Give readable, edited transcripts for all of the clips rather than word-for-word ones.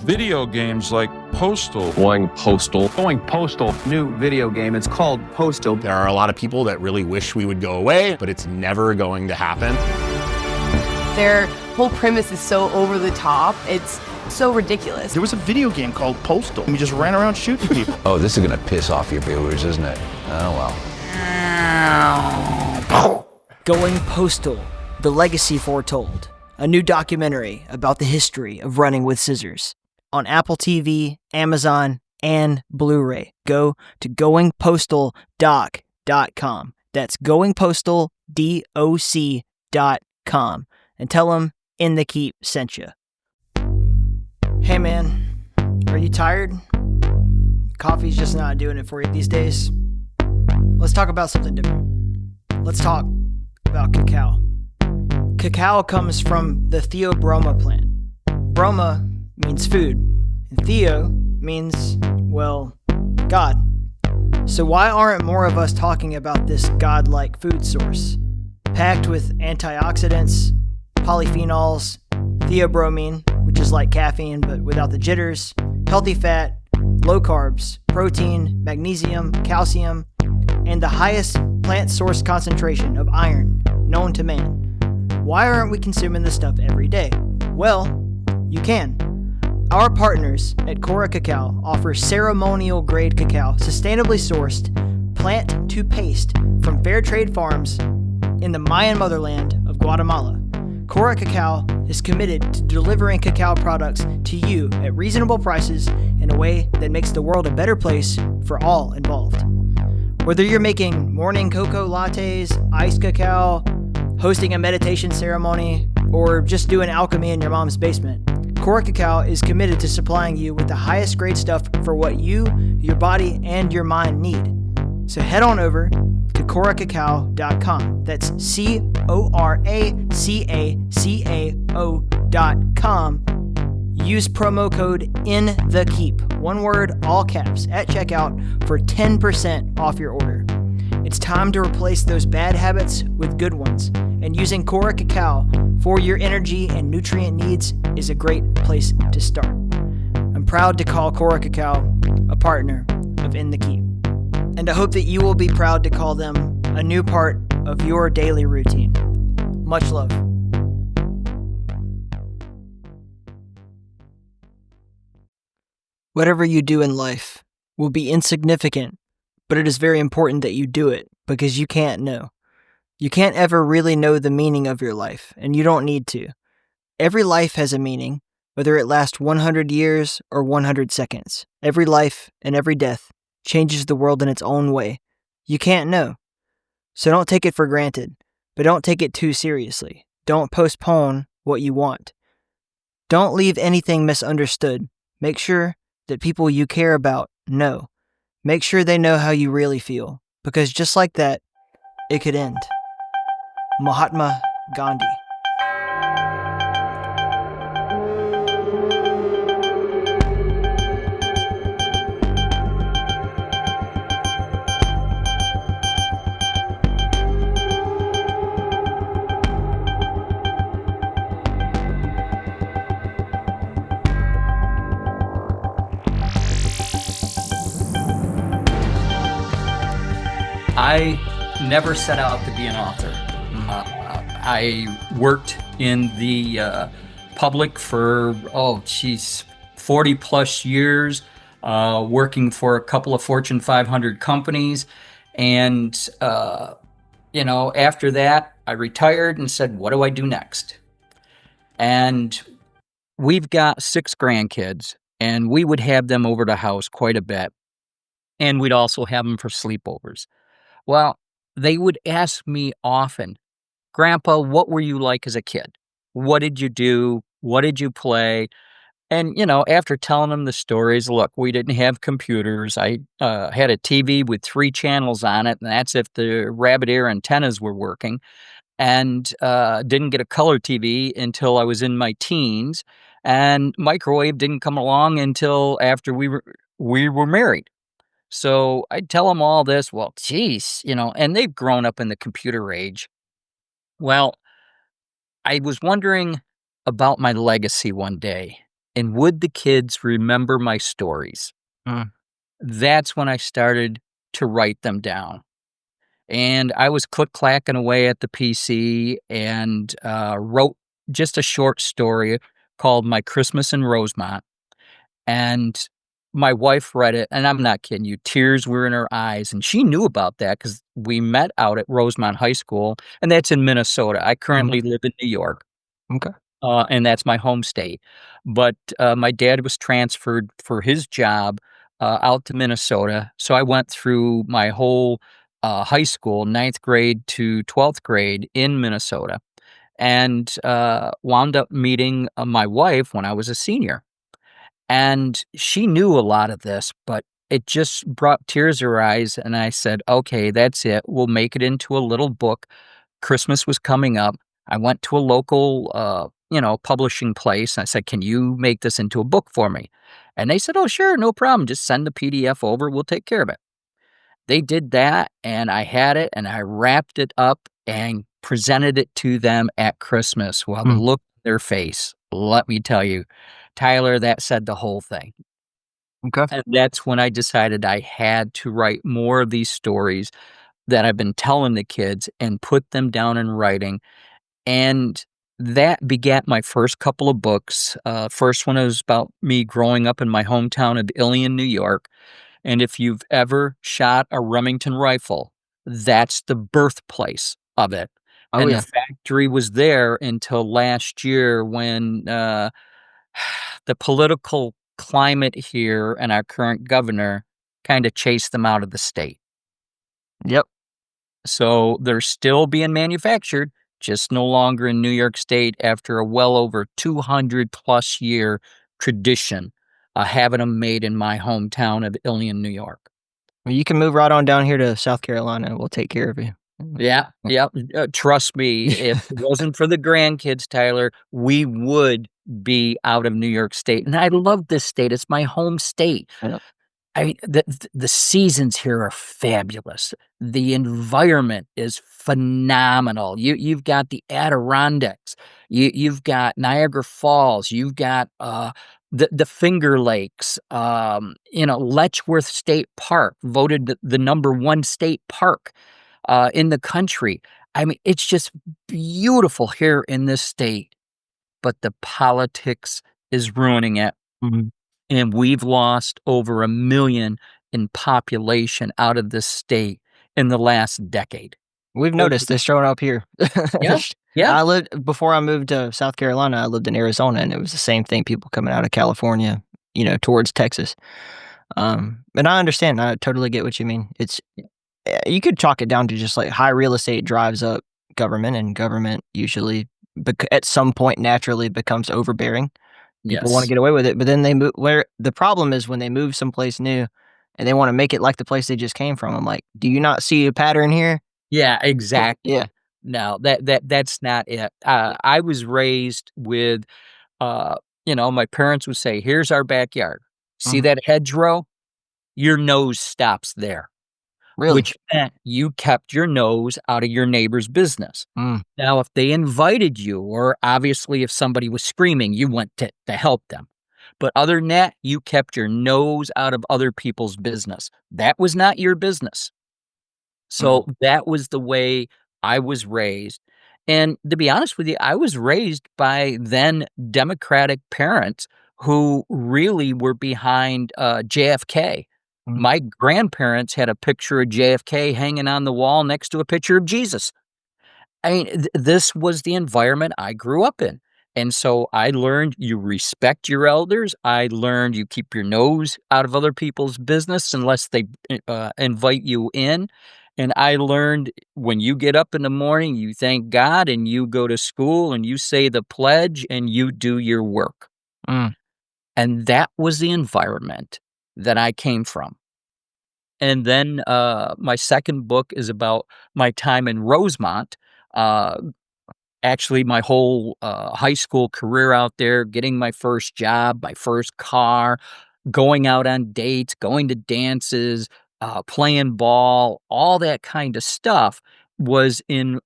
Video games like Postal. Going postal. Going postal. New video game. It's called Postal. There are a lot of people that really wish we would go away, but it's never going to happen. Their whole premise is so over the top. It's so ridiculous. There was a video game called Postal. We just ran around shooting people. Oh, this is going to piss off your viewers, isn't it? Oh, well. Going Postal, The Legacy Foretold. A new documentary about the history of running with scissors. On Apple TV, Amazon, and Blu-ray. Go to goingpostaldoc.com. That's goingpostaldoc.com. And tell them In the Keep sent you. Hey man, are you tired? Coffee's just not doing it for you these days. Let's talk about something different. Let's talk about cacao. Cacao comes from the theobroma plant. Broma means food, and theo means, well, God. So why aren't more of us talking about this godlike food source? Packed with antioxidants, polyphenols, theobromine, which is like caffeine but without the jitters, healthy fat, low carbs, protein, magnesium, calcium, and the highest plant source concentration of iron known to man. Why aren't we consuming this stuff every day? Well, you can. Our partners at Cora Cacao offer ceremonial grade cacao, sustainably sourced, plant to paste from fair trade farms in the Mayan motherland of Guatemala. Cora Cacao is committed to delivering cacao products to you at reasonable prices in a way that makes the world a better place for all involved. Whether you're making morning cocoa lattes, iced cacao, hosting a meditation ceremony, or just doing alchemy in your mom's basement, Cora Cacao is committed to supplying you with the highest grade stuff for what you, your body, and your mind need. So head on over to coracacao.com. That's coracacao.com. Use promo code INTHEKEEP, one word, all caps, at checkout for 10% off your order. It's time to replace those bad habits with good ones, and using Cora Cacao for your energy and nutrient needs is a great place to start. I'm proud to call Cora Cacao a partner of In the Keep, and I hope that you will be proud to call them a new part of your daily routine. Much love. Whatever you do in life will be insignificant, but it is very important that you do it because you can't know. You can't ever really know the meaning of your life, and you don't need to. Every life has a meaning, whether it lasts 100 years or 100 seconds. Every life and every death changes the world in its own way. You can't know. So don't take it for granted, but don't take it too seriously. Don't postpone what you want. Don't leave anything misunderstood. Make sure that people you care about know. Make sure they know how you really feel, because just like that, it could end. Mahatma Gandhi. I never set out to be an author. I worked in the public for, 40 plus years, working for a couple of Fortune 500 companies. And, after that, I retired and said, what do I do next? And we've got 6 grandkids, and we would have them over to the house quite a bit. And we'd also have them for sleepovers. Well, they would ask me often, Grandpa, what were you like as a kid? What did you do? What did you play? And, after telling them the stories, look, we didn't have computers. I had a TV with 3 channels on it, and that's if the rabbit ear antennas were working. And didn't get a color TV until I was in my teens. And microwave didn't come along until after we were married. So I'd tell them all this, well, geez, and they've grown up in the computer age. Well, I was wondering about my legacy one day. and would the kids remember my stories? Mm. That's when I started to write them down. And I was click-clacking away at the PC and wrote just a short story called My Christmas in Rosemont. And my wife read it, and I'm not kidding you, tears were in her eyes, and she knew about that because we met out at Rosemont High School, and that's in Minnesota. I currently live in New York, Okay. and that's my home state. But my dad was transferred for his job out to Minnesota, so I went through my whole high school, ninth grade to 12th grade in Minnesota, and wound up meeting my wife when I was a senior. And she knew a lot of this, but it just brought tears to her eyes, and I said, "Okay, that's it. We'll make it into a little book." Christmas was coming up. I went to a local, publishing place. I said, "Can you make this into a book for me?" And they said, "Oh, sure, no problem. Just send the PDF over. We'll take care of it." They did that, and I had it, and I wrapped it up and presented it to them at Christmas. Well, the Mm. look on their face, let me tell you, Tyler, that said the whole thing. Okay. And that's when I decided I had to write more of these stories that I've been telling the kids and put them down in writing. And that begat my first couple of books. First one was about me growing up in my hometown of Ilion, New York. And if you've ever shot a Remington rifle, that's the birthplace of it. Oh, And the yeah. factory was there until last year when the political climate here and our current governor kind of chased them out of the state. Yep. So they're still being manufactured, just no longer in New York State after a well over 200 plus year tradition of having them made in my hometown of Ilion, New York. Well, you can move right on down here to South Carolina. We'll take care of you. Yeah, yeah. Trust me, if it wasn't for the grandkids, Tyler, we would be out of New York State. And I love this state. It's my home state. Yep. I mean, the seasons here are fabulous. The environment is phenomenal. You've got the Adirondacks, you've got Niagara Falls, you've got the Finger Lakes, Letchworth State Park, voted the number one state park in the country. I mean, it's just beautiful here in this state, but the politics is ruining it. Mhm. And we've lost over 1 million in population out of this state in the last decade. We've Over noticed this showing up here. Yeah, yeah. I lived before I moved to South Carolina, I lived in Arizona, and it was the same thing, people coming out of California, towards Texas. And I understand, I totally get what you mean. You could chalk it down to just, like, high real estate drives up government, and government usually at some point naturally becomes overbearing. People wanna Yes. get away with it, but then they move where the problem is when they move someplace new, and they wanna make it like the place they just came from. I'm like, "Do you not see a pattern here?" Yeah, exactly. Yeah. No, that's not it. I was raised with, my parents would say, "Here's our backyard. See Mhm. that hedgerow? Your nose stops there." Really? Which meant you kept your nose out of your neighbor's business. Mm. Now, if they invited you, or obviously if somebody was screaming, you went to help them. But other than that, you kept your nose out of other people's business. That was not your business. Mm. So that was the way I was raised. And to be honest with you, I was raised by then Democratic parents who really were behind JFK. Mm. My grandparents had a picture of JFK hanging on the wall next to a picture of Jesus. I mean, this was the environment I grew up in. And so I learned you respect your elders. I learned you keep your nose out of other people's business unless they invite you in. And I learned when you get up in the morning, you thank God and you go to school and you say the pledge and you do your work. Mm. And that was the environment that I came from. And then my second book is about my time in Rosemont. Uh, Actually, my whole high school career out there, getting my first job, my first car, going out on dates, going to dances, playing ball, all that kind of stuff was in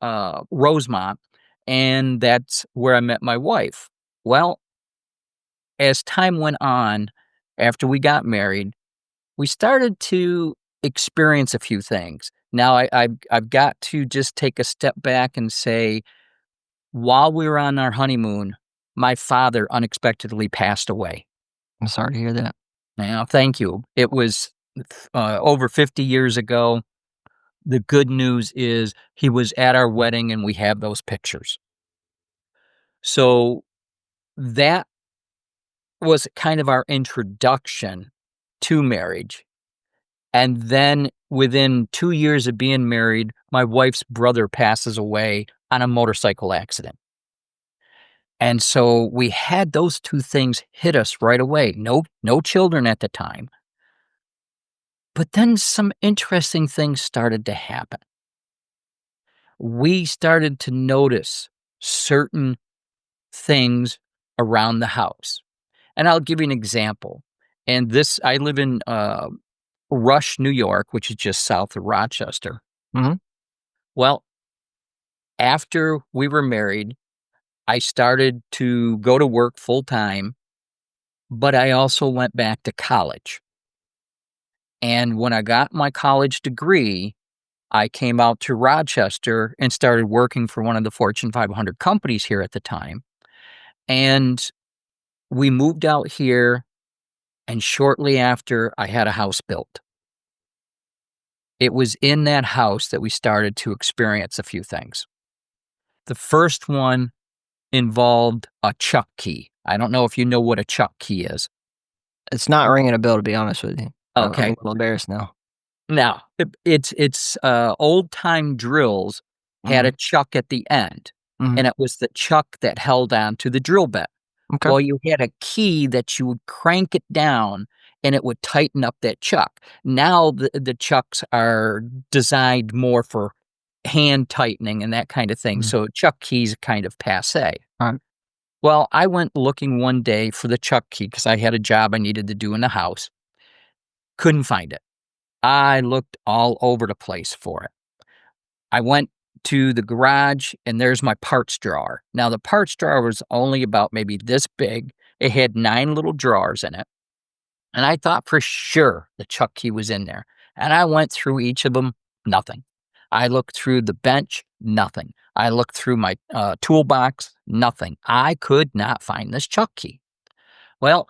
Rosemont. And that's where I met my wife. Well, as time went on, after we got married, we started to experience a few things. Now, I've got to just take a step back and say, while we were on our honeymoon, my father unexpectedly passed away. I'm sorry to hear that. Now, thank you. It was over 50 years ago. The good news is he was at our wedding and we have those pictures. So that was kind of our introduction to marriage. And then within 2 years of being married, my wife's brother passes away on a motorcycle accident. And so we had those two things hit us right away. No children at the time. But then some interesting things started to happen. We started to notice certain things around the house. And I'll give you an example. And this, I live in Rush, New York, which is just south of Rochester. Mhm. Well, after we were married, I started to go to work full time, but I also went back to college. And when I got my college degree, I came out to Rochester and started working for one of the Fortune 500 companies here at the time. And we moved out here, and shortly after, I had a house built. It was in that house that we started to experience a few things. The first one involved a chuck key. I don't know if you know what a chuck key is. It's not ringing a bell, to be honest with you. I'm Okay. a little embarrassed now. Now, it's old-time drills had a chuck at the end, Mhm. and it was the chuck that held on to the drill bit. Okay. Well, you had a key that you would crank it down, and it would tighten up that chuck. Now the chucks are designed more for hand tightening and that kind of thing, so chuck keys kind of passé. Right. Well, I went looking one day for the chuck key because I had a job I needed to do in the house. Couldn't find it. I looked all over the place for it. I went to the garage, and there's my parts drawer. Now, the parts drawer was only about maybe this big. It had 9 little drawers in it, and I thought for sure the chuck key was in there. And I went through each of them, nothing. I looked through the bench, nothing. I looked through my toolbox, nothing. I could not find this chuck key. Well,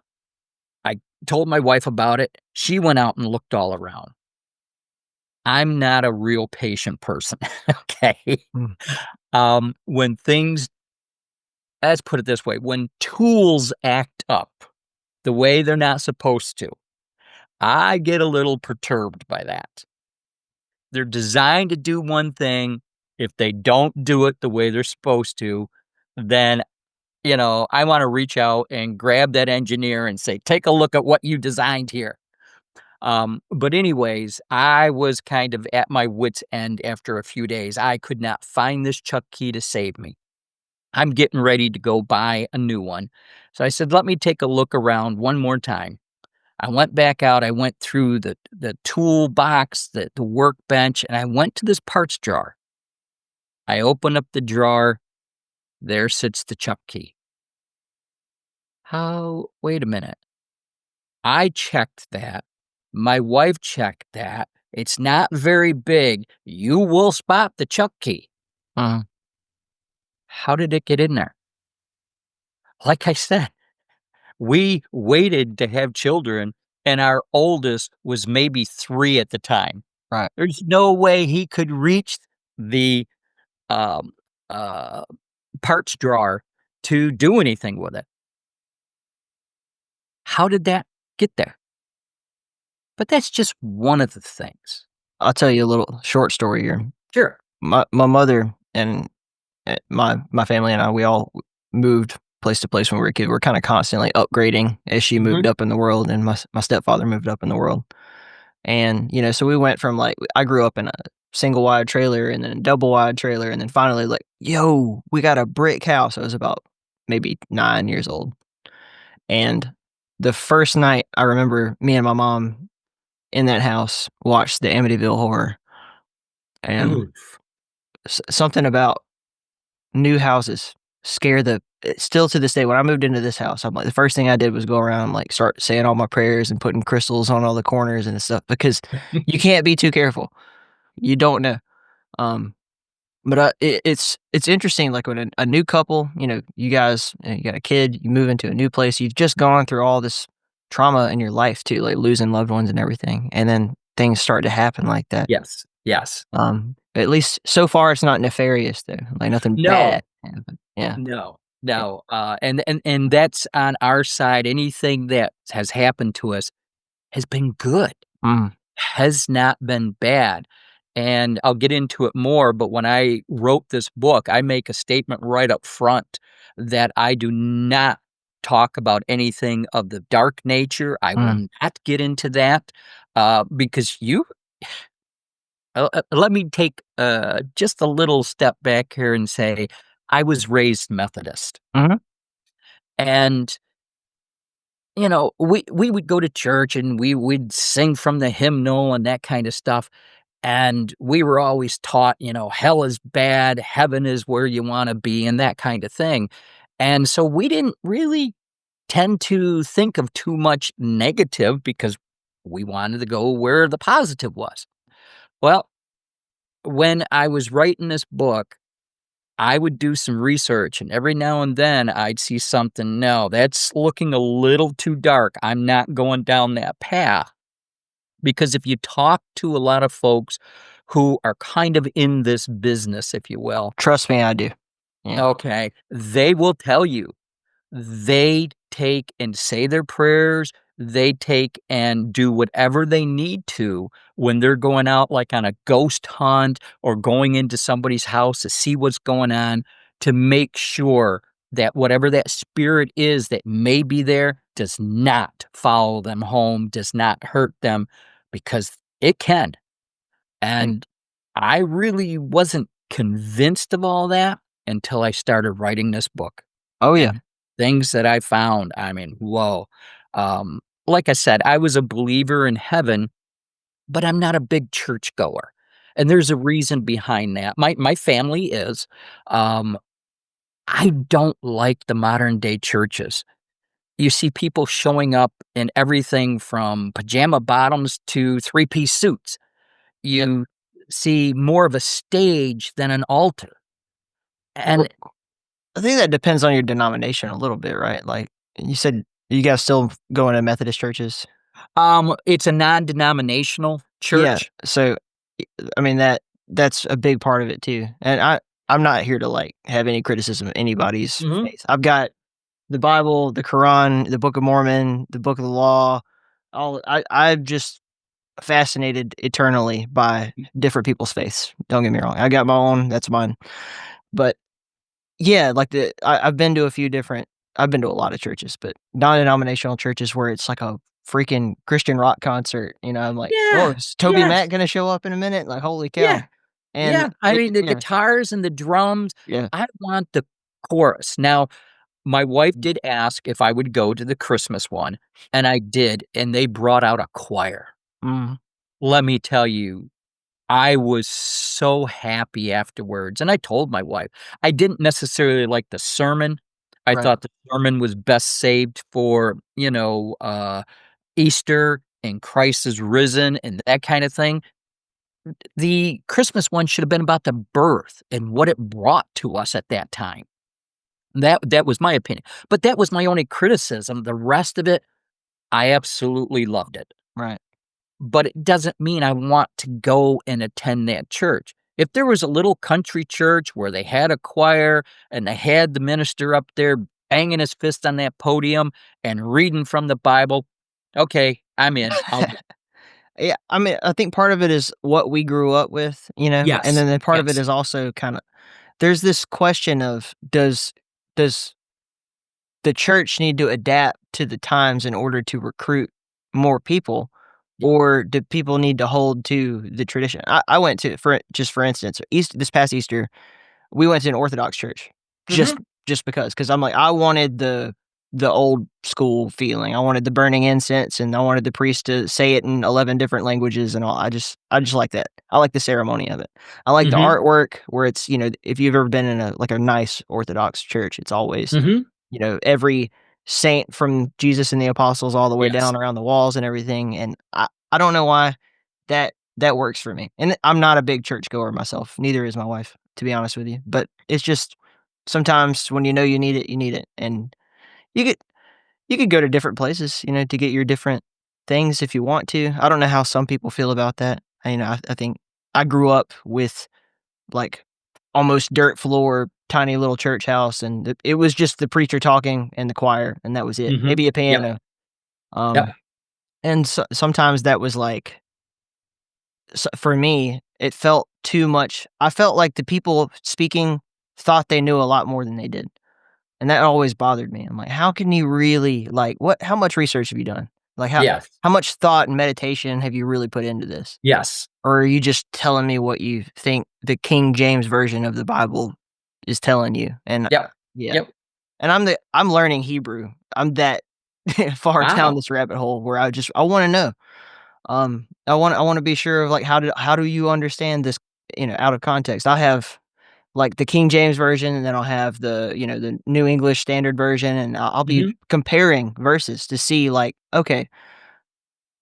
I told my wife about it. She went out and looked all around. I'm not a real patient person, okay? When things, let's put it this way, when tools act up the way they're not supposed to, I get a little perturbed by that. They're designed to do one thing. If they don't do it the way they're supposed to, then, I want to reach out and grab that engineer and say, take a look at what you designed here. But anyways, I was kind of at my wit's end after a few days. I could not find this chuck key to save me. I'm getting ready to go buy a new one. So I said, let me take a look around one more time. I went back out. I went through the toolbox, the workbench, and I went to this parts drawer. I opened up the drawer. There sits the chuck key. Wait a minute. I checked that. My wife checked that. It's not very big. You will spot the chuck key. Mhm. How did it get in there? Like I said, we waited to have children, and our oldest was maybe 3 at the time. Right. There's no way he could reach the um, uh, parts drawer to do anything with it. How did that get there? But that's just one of the things. I'll tell you a little short story here. Sure. My mother and my family and I, we all moved place to place when we were a kid. We're kind of constantly upgrading as she moved up in the world, and my stepfather moved up in the world. And so we went from I grew up in a single wide trailer and then a double wide trailer, and then finally yo, we got a brick house. I was about maybe 9 years old, and the first night I remember me and my mom in that house watched the Amityville Horror, and something about new houses scare the still to this day, when I moved into this house, I'm like, the first thing I did was go around, like, start saying all my prayers and putting crystals on all the corners and stuff because you can't be too careful. You don't know. Um, but it's interesting, like, when a new couple, you guys, you got a kid, you move into a new place, you've just gone through all this trauma in your life too, like losing loved ones and everything, and then things start to happen like that. Yes. Yes. At least so far, it's not nefarious though, like nothing No. bad happened. Yeah. No. No. And that's on our side. Anything that has happened to us has been good. Mm. Has not been bad. And I'll get into it more, but when I wrote this book, I make a statement right up front that I do not talk about anything of the dark nature. I will not get into that because let me take just a little step back here and say I was raised Methodist. Mhm. And we would go to church and we would sing from the hymnal and that kind of stuff. And we were always taught, hell is bad, heaven is where you want to be, and that kind of thing. And so we didn't really tend to think of too much negative because we wanted to go where the positive was. Well, when I was writing this book, I would do some research, and every now and then I'd see something. No, that's looking a little too dark. I'm not going down that path. Because if you talk to a lot of folks who are kind of in this business, if you will, Trust me, I do. Yeah. okay, they will tell you they take and say their prayers. They take and do whatever they need to when they're going out, like on a ghost hunt or going into somebody's house to see what's going on, to make sure that whatever that spirit is that may be there does not follow them home, does not hurt them, because it can. And I really wasn't convinced of all that until I started writing this book. Oh, yeah. And things that I found, I mean, whoa. Like I said, I was a believer in heaven, but I'm not a big churchgoer. And there's a reason behind that. My family is. I don't like the modern day churches. You see people showing up in everything from pajama bottoms to three-piece suits. You see more of a stage than an altar. And I think that depends on your denomination a little bit, right? Like, you said you guys still going to Methodist churches? it's a non-denominational Yeah, church. so, I mean, that's a big part of it too, and I'm not here to, like, have any criticism of anybody's Mhm. faith. I've got the Bible, the Quran, the Book of Mormon, the Book of the Law, I'm just fascinated eternally by different people's faiths, don't get me wrong. I got my own, that's mine, but yeah, like I've been to a lot of churches, but non-denominational churches where it's like a freaking Christian rock concert, I'm like, "Oh, Yeah. is Toby Yes. Mac gonna show up in a minute?" Like, holy cow. Yeah. And Yeah. I mean, the yeah, guitars and the drums, yeah. I want the chorus. Now, my wife did ask if I would go to the Christmas one, and I did, and they brought out a choir. Mhm. Let me tell you, I was so happy afterwards, and I told my wife. I didn't necessarily like the sermon. I Right. thought the sermon was best saved for, Easter and Christ is risen and that kind of thing. The Christmas one should have been about the birth and what it brought to us at that time. That was my opinion, but that was my only criticism. The rest of it, I absolutely loved it. Right. But it doesn't mean I want to go and attend that church. If there was a little country church where they had a choir and they had the minister up there banging his fist on that podium and reading from the Bible, okay, I'm in. I'll go. Yeah, I mean, I think part of it is what we grew up with, and Yes, then the part of it yes. is also kinda there's this question of does the church need to adapt to the times in order to recruit more people, Yeah. or do people need to hold to the tradition? I went to for instance, this past Easter, we went to an Orthodox church just Mhm. just because, 'cause I'm like, I wanted the the old school feeling. I wanted the burning incense, and I wanted the priest to say it in 11 different languages and all. I just like that. I like the ceremony of it. I like the Mhm. artwork where it's, if you've ever been in a nice Orthodox church, it's always, Mhm. every saint from Jesus and the apostles all the way Yes. down around the walls and everything. And I don't know why that works for me. And I'm not a big churchgoer myself. Neither is my wife, to be honest with you. But it's just sometimes when you need it, you need it. And you could you could go to different places, to get your different things if you want to. I don't know how some people feel about that. I think I grew up with like almost dirt floor, tiny little church house, and it was just the preacher talking and the choir, and that was it. Mhm. Maybe a Yep. piano. Yep. And sometimes that was like, for me, it felt too much. I felt like the people speaking thought they knew a lot more than they did. And that always bothered me. I'm like, how can you really how much research have you done? Like Yes. how much thought and meditation have you really put into this? Yes. Or are you just telling me what you think the King James version of the Bible is telling you? And Yep. yeah. Yep. And I'm learning Hebrew. I'm that far down Wow. this rabbit hole where I want to know. I want to be sure of like how do you understand this, out of context. I have like the King James version, and then I'll have the New English Standard Version, and I'll be Mhm. comparing verses to see like, okay,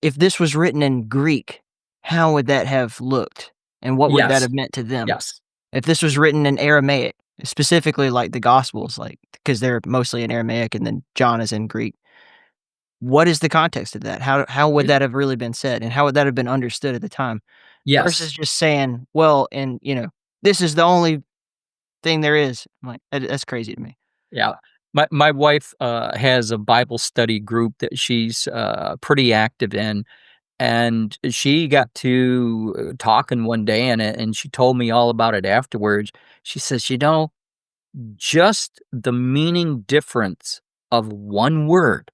if this was written in Greek, how would that have looked, and what would that Yes. have meant to them? Yes. If this was written in Aramaic, specifically like the Gospels, like because they're mostly in Aramaic, and then John is in Greek. What is the context of that? How would Mm. that have really been said, and how would that have been understood at the time? Versus Yes. just saying, well, and this is the only thing there is. I'm like, that's crazy to me. Yeah. My wife, has a Bible study group that she's, pretty active in, and she got to, talking one day, and she told me all about it afterwards. She says, just the meaning difference of one word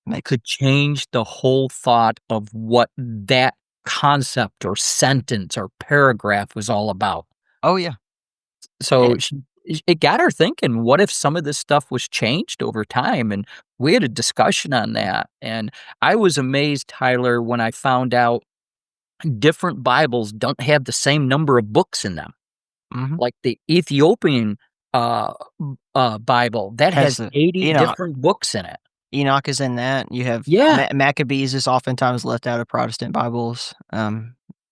Makes could change the whole thought of what that concept or sentence or paragraph was all about. Oh, yeah. So it got her thinking, what if some of this stuff was changed over time? And we had a discussion on that. And I was amazed, Tyler, when I found out different Bibles don't have the same number of books in them. Mhm. Like the Ethiopian Bible, that Has has the 80 Enoch. different books in it. Enoch is in that. You have Yeah. Maccabees is oftentimes left out of Protestant Bibles.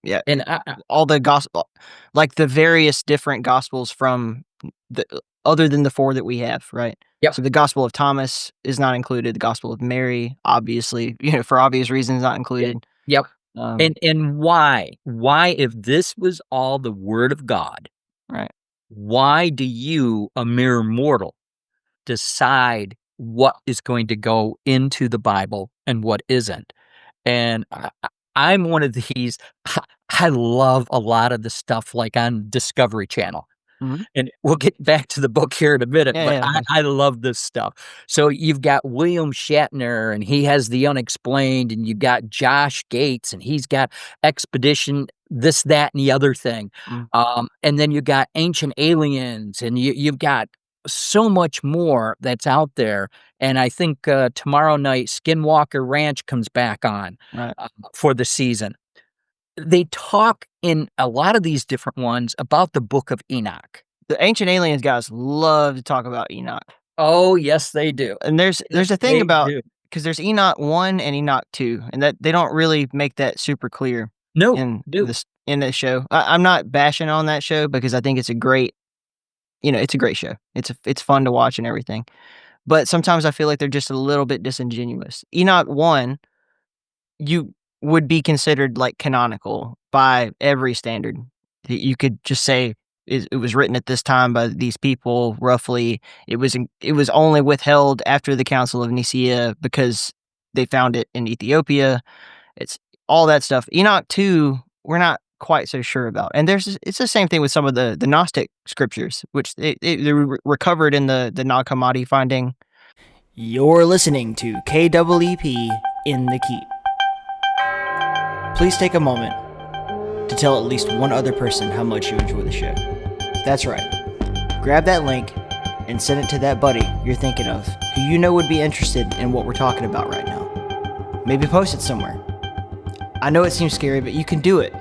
Yeah, And all the gospel, like the various different gospels from the other than the 4 that we have, right? yep. So the Gospel of Thomas is not included. The Gospel of Mary, obviously, for obvious reasons, not Yep. included. Yep. Um, And why? Why, if this was all the word of God, right. why do you, a mere mortal, decide what is going to go into the Bible and what isn't? And I'm one of these. I love a lot of the stuff like on Discovery Channel. Mhm. And we'll get back to the book here in a minute, Yeah, but yeah. I love this stuff. So you've got William Shatner, and he has The Unexplained, and you've got Josh Gates, and he's got Expedition, this, that, and the other thing. Mm. And then you got Ancient Aliens, and you've got so much more that's out there. And I think tomorrow night, Skinwalker Ranch comes back on Right. for the season. They talk in a lot of these different ones about the Book of Enoch. The Ancient Aliens guys love to talk about Enoch. Oh, yes, they do. And there's Yes, a thing they about, do. because there's Enoch 1 and Enoch 2, and that they don't really make that super clear No, in do. this show. I'm not bashing on that show because I think it's a great, it's a great show. It's fun to watch and everything. But sometimes I feel like they're just a little bit disingenuous. Enoch 1, you would be considered like canonical by every standard. You could just say it was written at this time by these people roughly. It was only withheld after the Council of Nicaea because they found it in Ethiopia. It's all that stuff. Enoch 2, we're not quite so sure about. And it's the same thing with some of the Gnostic scriptures, which they were recovered in the Nag Hammadi finding. You're listening to KEEP in the Keep. Please take a moment to tell at least one other person how much you enjoy the show. That's right. Grab that link and send it to that buddy you're thinking of who you know would be interested in what we're talking about right now. Maybe post it somewhere. I know it seems scary, but you can do it.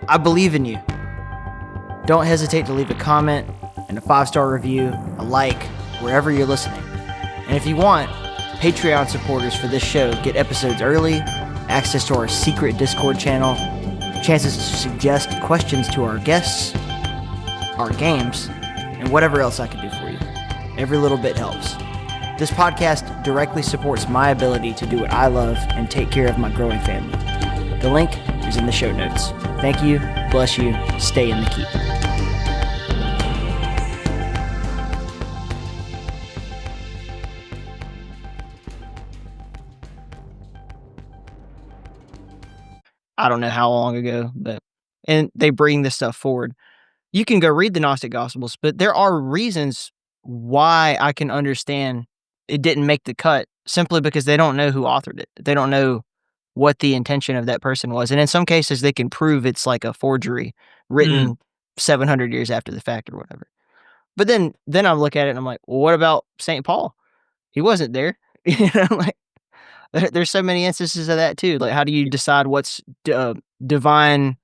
I believe in you. Don't hesitate to leave a comment and a 5-star review, a like, wherever you're listening. And if you want, Patreon supporters for this show get episodes early, access to our secret Discord channel, chances to suggest questions to our guests, our games, and whatever else I can do for you. Every little bit helps. This podcast directly supports my ability to do what I love and take care of my growing family. The link is in the show notes. Thank you, bless you, stay in the keep. I don't know how long ago, and they bring this stuff forward. You can go read the Gnostic Gospels, but there are reasons why I can understand it didn't make the cut simply because they don't know who authored it. They don't know what the intention of that person was. And in some cases, they can prove it's like a forgery written 700 years after the fact or whatever. But then I look at it and I'm like, well, what about St. Paul? He wasn't there. Like, there's so many instances of that too. Like, how do you decide what's divine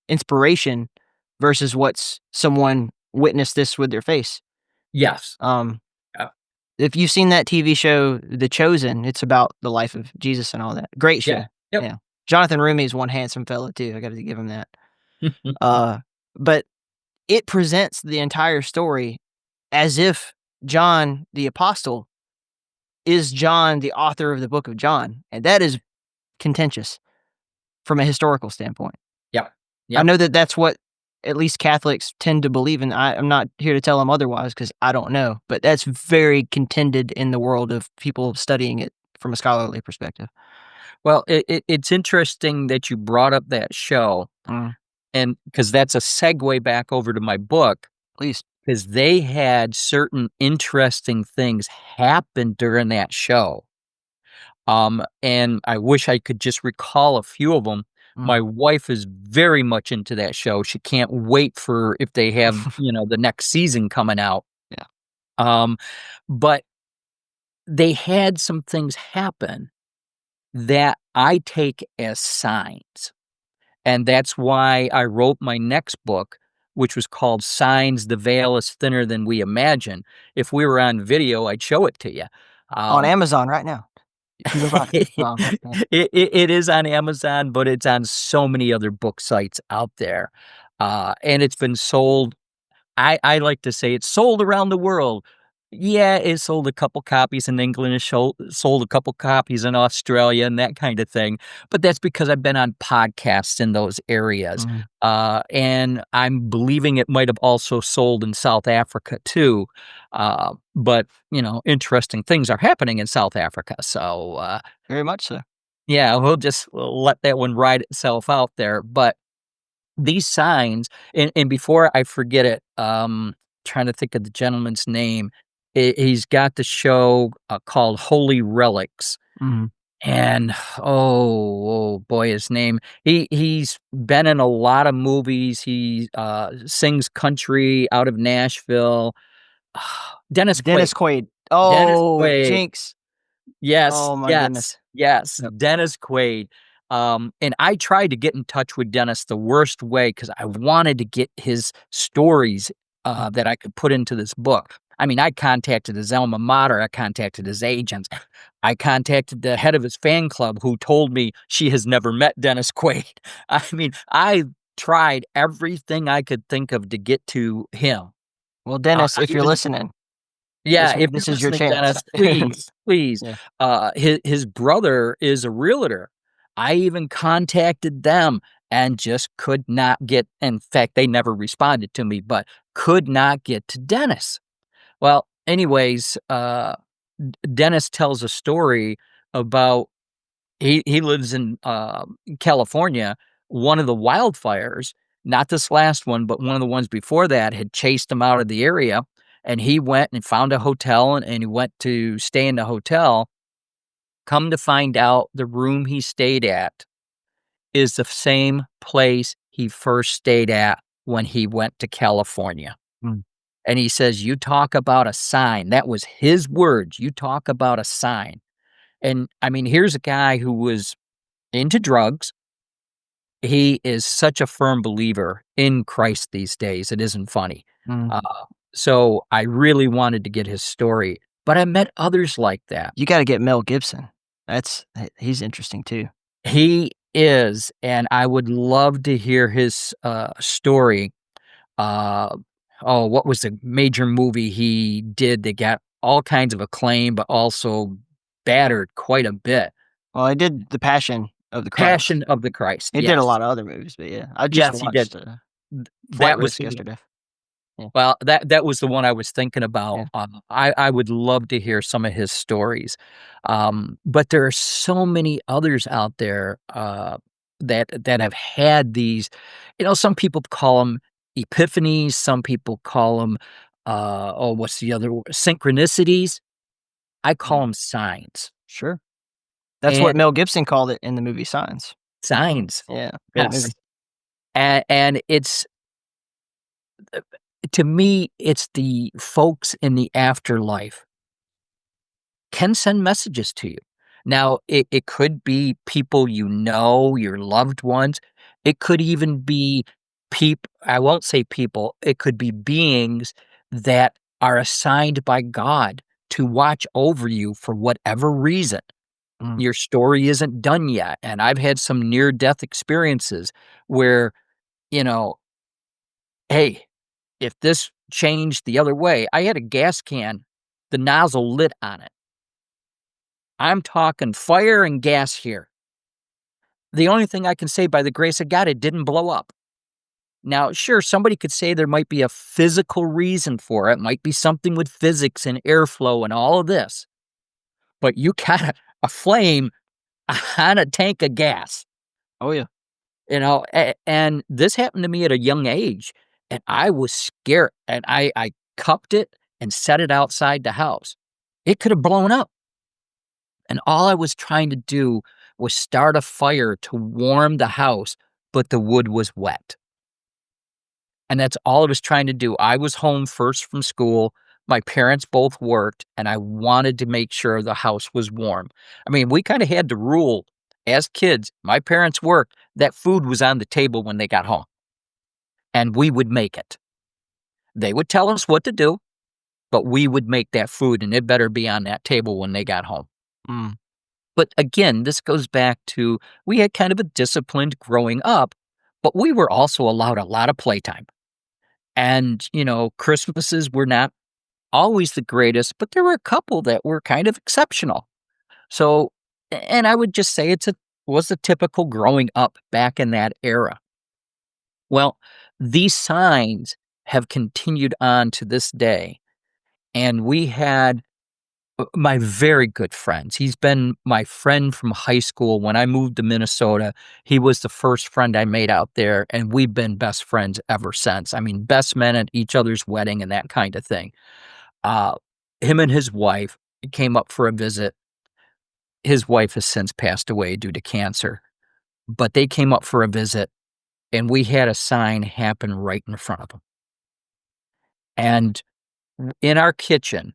inspiration versus what's someone witnessed this with their face? Yes. If you've seen that TV show, The Chosen, it's about the life of Jesus and all that. Great show. Yeah. Yep. Yeah. Jonathan Rumi is one handsome fella too. I got to give him that. But it presents the entire story as if John the Apostle is John, the author of the book of John. And that is contentious from a historical standpoint. Yep. I know that that's what at least Catholics tend to believe, and I'm not here to tell them otherwise because I don't know. But that's very contended in the world of people studying it from a scholarly perspective. Well, it's interesting that you brought up that show, and because that's a segue back over to my book. Please. Because they had certain interesting things happen during that show. And I wish I could just recall a few of them. My wife is very much into that show. She can't wait for if they have, the next season coming out. Yeah. But they had some things happen that I take as signs. And that's why I wrote my next book, which was called Signs, the Veil is Thinner Than We Imagine. If we were on video, I'd show it to you. On Amazon right now. It is on Amazon, but it's on so many other book sites out there. And it's been sold. I like to say it's sold around the world. Yeah, it sold a couple copies in England, it sold a couple copies in Australia and that kind of thing. But that's because I've been on podcasts in those areas. And I'm believing it might have also sold in South Africa too. But, interesting things are happening in South Africa. So, very much so. Yeah, we'll let that one ride itself out there. But these signs, and before I forget it, trying to think of the gentleman's name. He's got the show called Holy Relics, and oh boy, his name. He's been in a lot of movies. He sings country out of Nashville. Dennis Quaid. Oh, Dennis Quaid. Jinx. Yes. Oh my goodness. Yes. Dennis Quaid. And I tried to get in touch with Dennis the worst way because I wanted to get his stories that I could put into this book. I mean, I contacted his alma mater. I contacted his agents. I contacted the head of his fan club who told me she has never met Dennis Quaid. I mean, I tried everything I could think of to get to him. Well, Dennis, if you're listening. Yeah, if this is your chance. Dennis, please. Yeah. His brother is a realtor. I even contacted them and just could not get, in fact, they never responded to me, but could not get to Dennis. Well, anyways, Dennis tells a story about he lives in California. One of the wildfires, not this last one, but one of the ones before that, had chased him out of the area. And he went and found a hotel and he went to stay in the hotel. Come to find out, the room he stayed at is the same place he first stayed at when he went to California. And he says, "You talk about a sign." That was his words. "You talk about a sign." And I mean, here's a guy who was into drugs. He is such a firm believer in Christ these days. It isn't funny. Mm. Uh, so I really wanted to get his story, but I met others like that. You got to get Mel Gibson. He's interesting too. He is, and I would love to hear his story. Uh, oh, what was the major movie he did that got all kinds of acclaim, but also battered quite a bit? Well, I did The Passion of the Christ. Passion of the Christ. He did Yes. a lot of other movies, but yeah, I just Yes, he did. watched Th- Flight That was Risk the yesterday. Yeah. Well, that was the one I was thinking about. Yeah. I would love to hear some of his stories, but there are so many others out there that have had these. Some people call them epiphanies. Some people call them what's the other synchronicities? I call them signs. Sure. That's what And Mel Gibson called it in the movie Signs. signs. Yeah, great Yes, movie. and it's to me, it's the folks in the afterlife can send messages to you. Now, it could be people your loved ones. It could even be I won't say people, it could be beings that are assigned by God to watch over you for whatever reason. Mm. Your story isn't done yet. And I've had some near death experiences where, you know, hey, if this changed the other way, I had a gas can, the nozzle lit on it. I'm talking fire and gas here. The only thing I can say by the grace of God, it didn't blow up. Now, sure, somebody could say there might be a physical reason for it, might be something with physics and airflow and all of this, but you got a flame on a tank of gas, Oh yeah. and this happened to me at a young age, and I was scared, and I cupped it and set it outside the house. It could have blown up. And all I was trying to do was start a fire to warm the house, but the wood was wet. And that's all I was trying to do. I was home first from school. My parents both worked, and I wanted to make sure the house was warm. I mean, we kind of had to rule as kids. My parents worked, that food was on the table when they got home, and we would make it. They would tell us what to do, but we would make that food, and it better be on that table when they got home. Mm. But again, this goes back to we had kind of a disciplined growing up, but we were also allowed a lot of playtime. And, Christmases were not always the greatest, but there were a couple that were kind of exceptional. So, and I would just say was a typical growing up back in that era. Well, these signs have continued on to this day. And we had my very good friends. He's been my friend from high school. When I moved to Minnesota, he was the first friend I made out there, and we've been best friends ever since. I mean, best men at each other's wedding and that kind of thing. Him and his wife came up for a visit. His wife has since passed away due to cancer, but they came up for a visit, and we had a sign happen right in front of them. And in our kitchen,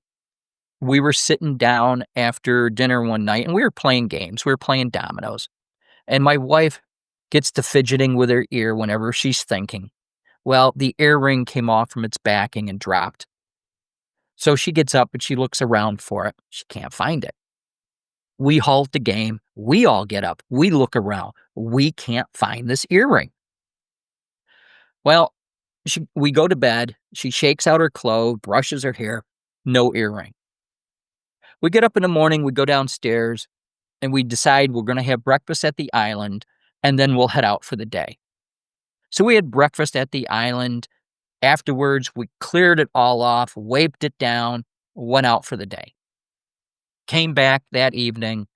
we were sitting down after dinner one night and we were playing games. We were playing dominoes. And my wife gets to fidgeting with her ear whenever she's thinking. Well, the earring came off from its backing and dropped. So she gets up and she looks around for it. She can't find it. We halt the game. We all get up. We look around. We can't find this earring. Well, we go to bed. She shakes out her clothes, brushes her hair. No earring. We get up in the morning, we go downstairs, and we decide we're going to have breakfast at the island, and then we'll head out for the day. So we had breakfast at the island. Afterwards, we cleared it all off, wiped it down, went out for the day. Came back that evening.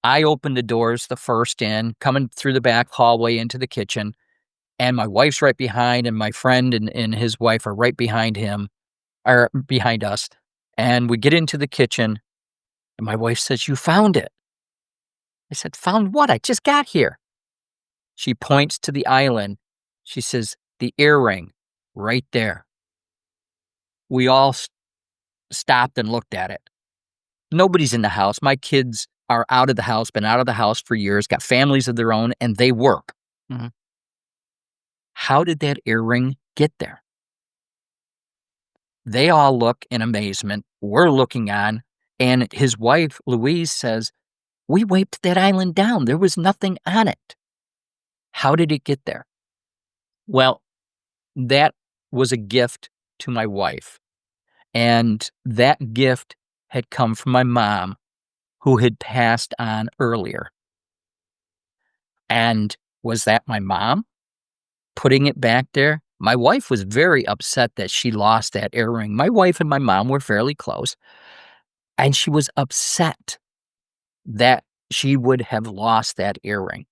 I opened the doors the first in, coming through the back hallway into the kitchen, and my wife's right behind, and my friend and his wife are right behind him, or behind us. And we get into the kitchen, and my wife says, "You found it." I said, "Found what? I just got here." She points to the island. She says, "The earring, right there." we all stopped and looked at it. Nobody's in the house. My kids are out of the house, been out of the house for years, got families of their own, and they work. Mhm. How did that earring get there? They all look in amazement. We're looking on, and his wife, Louise, says, "We wiped that island down. There was nothing on it. How did it get there?" Well, that was a gift to my wife. And that gift had come from my mom, who had passed on earlier. And was that my mom putting it back there? My wife was very upset that she lost that earring. My wife and my mom were fairly close, and she was upset that she would have lost that earring.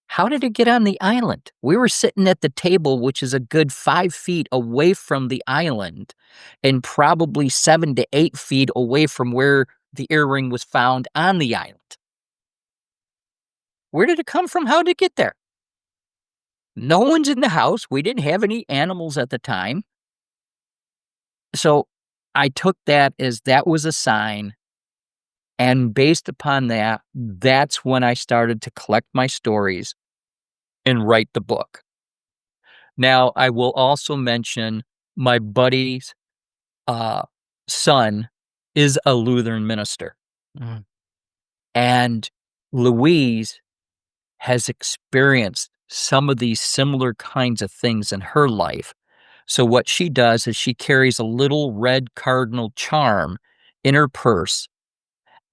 How did it get on the island? We were sitting at the table, which is a good 5 feet away from the island and probably 7 to 8 feet away from where the earring was found on the island. Where did it come from? How did it get there? No one's in the house. We didn't have any animals at the time. So I took that as that was a sign. And based upon that, that's when I started to collect my stories and write the book. Now, I will also mention my buddy's son is a Lutheran minister. Mhm. And Louise has experienced some of these similar kinds of things in her life. So what she does is she carries a little red cardinal charm in her purse.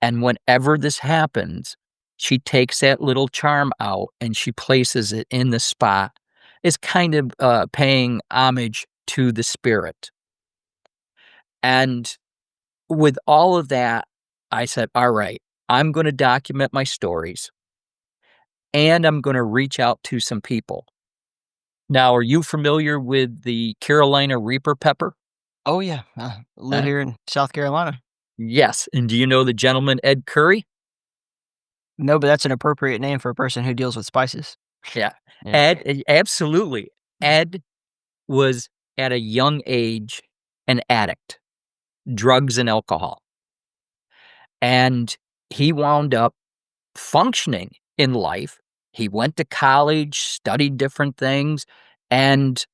And whenever this happens, she takes that little charm out and she places it in the spot. It's kind of paying homage to the spirit. And with all of that, I said, all right, I'm going to document my stories and I'm going to reach out to some people. Now, are you familiar with the Carolina Reaper pepper? Oh, yeah. Live Huh? here in South Carolina. Yes. And do you know the gentleman, Ed Curry? No, but that's an appropriate name for a person who deals with spices. Yeah. Yeah. Ed, absolutely. Ed was at a young age an addict, drugs and alcohol. And he wound up functioning in life. He went to college, studied different things, but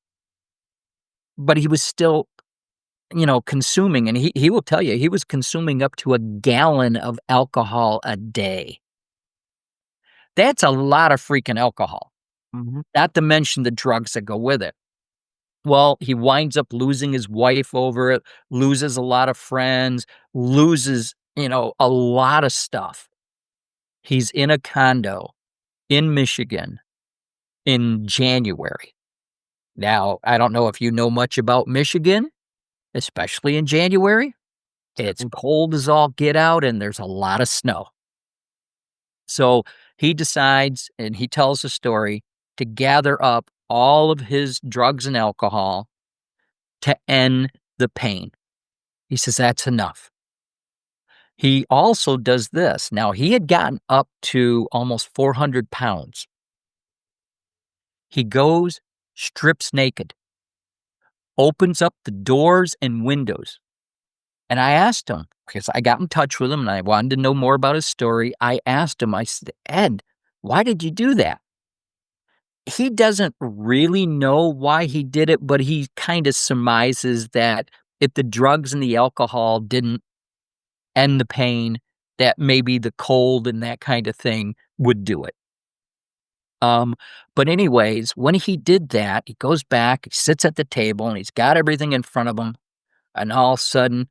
he was still, consuming. And he will tell you, he was consuming up to a gallon of alcohol a day. That's a lot of freaking alcohol, Mhm. not to mention the drugs that go with it. Well, he winds up losing his wife over it, loses a lot of friends, loses, a lot of stuff. He's in a condo in Michigan in January. Now, I don't know if you know much about Michigan, especially in January. It's cold as all get out and there's a lot of snow. So he decides, and he tells the story, to gather up all of his drugs and alcohol to end the pain. He says, that's enough. He also does this. Now, he had gotten up to almost 400 pounds. He goes, strips naked, opens up the doors and windows. And I asked him, because I got in touch with him and I wanted to know more about his story. I asked him, I said, Ed, why did you do that? He doesn't really know why he did it, but he kind of surmises that if the drugs and the alcohol didn't end the pain, that maybe the cold and that kind of thing would do it. But anyways, when he did that, he goes back, he sits at the table, and he's got everything in front of him, and all of a sudden,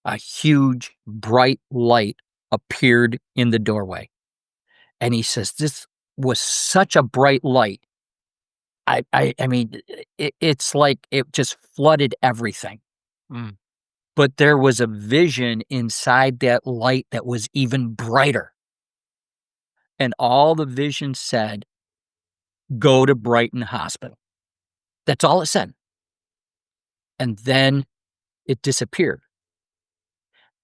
a huge, bright light appeared in the doorway. And he says, this was such a bright light. I mean, it's like it just flooded everything. Mm. But there was a vision inside that light that was even brighter. And all the vision said, go to Brighton Hospital. That's all it said. And then it disappeared.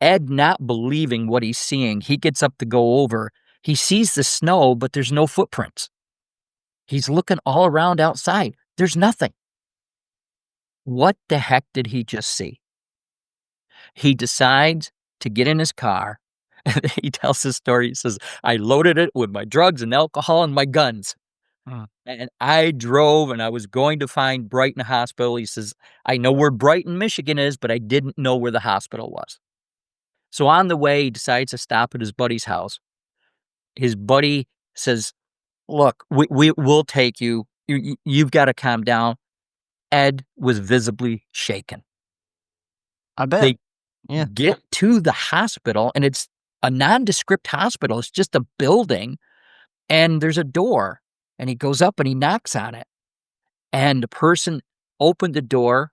Ed, not believing what he's seeing, he gets up to go over. He sees the snow, but there's no footprints. He's looking all around outside. There's nothing. What the heck did he just see? He decides to get in his car. And he tells this story. He says, I loaded it with my drugs and alcohol and my guns. And I drove and I was going to find Brighton Hospital. He says, I know where Brighton, Michigan is, but I didn't know where the hospital was. So on the way, he decides to stop at his buddy's house. His buddy says, look, we'll take you. You've got to calm down. Ed was visibly shaken. I bet. They Yeah. get to the hospital, and it's a nondescript hospital. It's just a building, and there's a door, and he goes up and he knocks on it. And the person opened the door,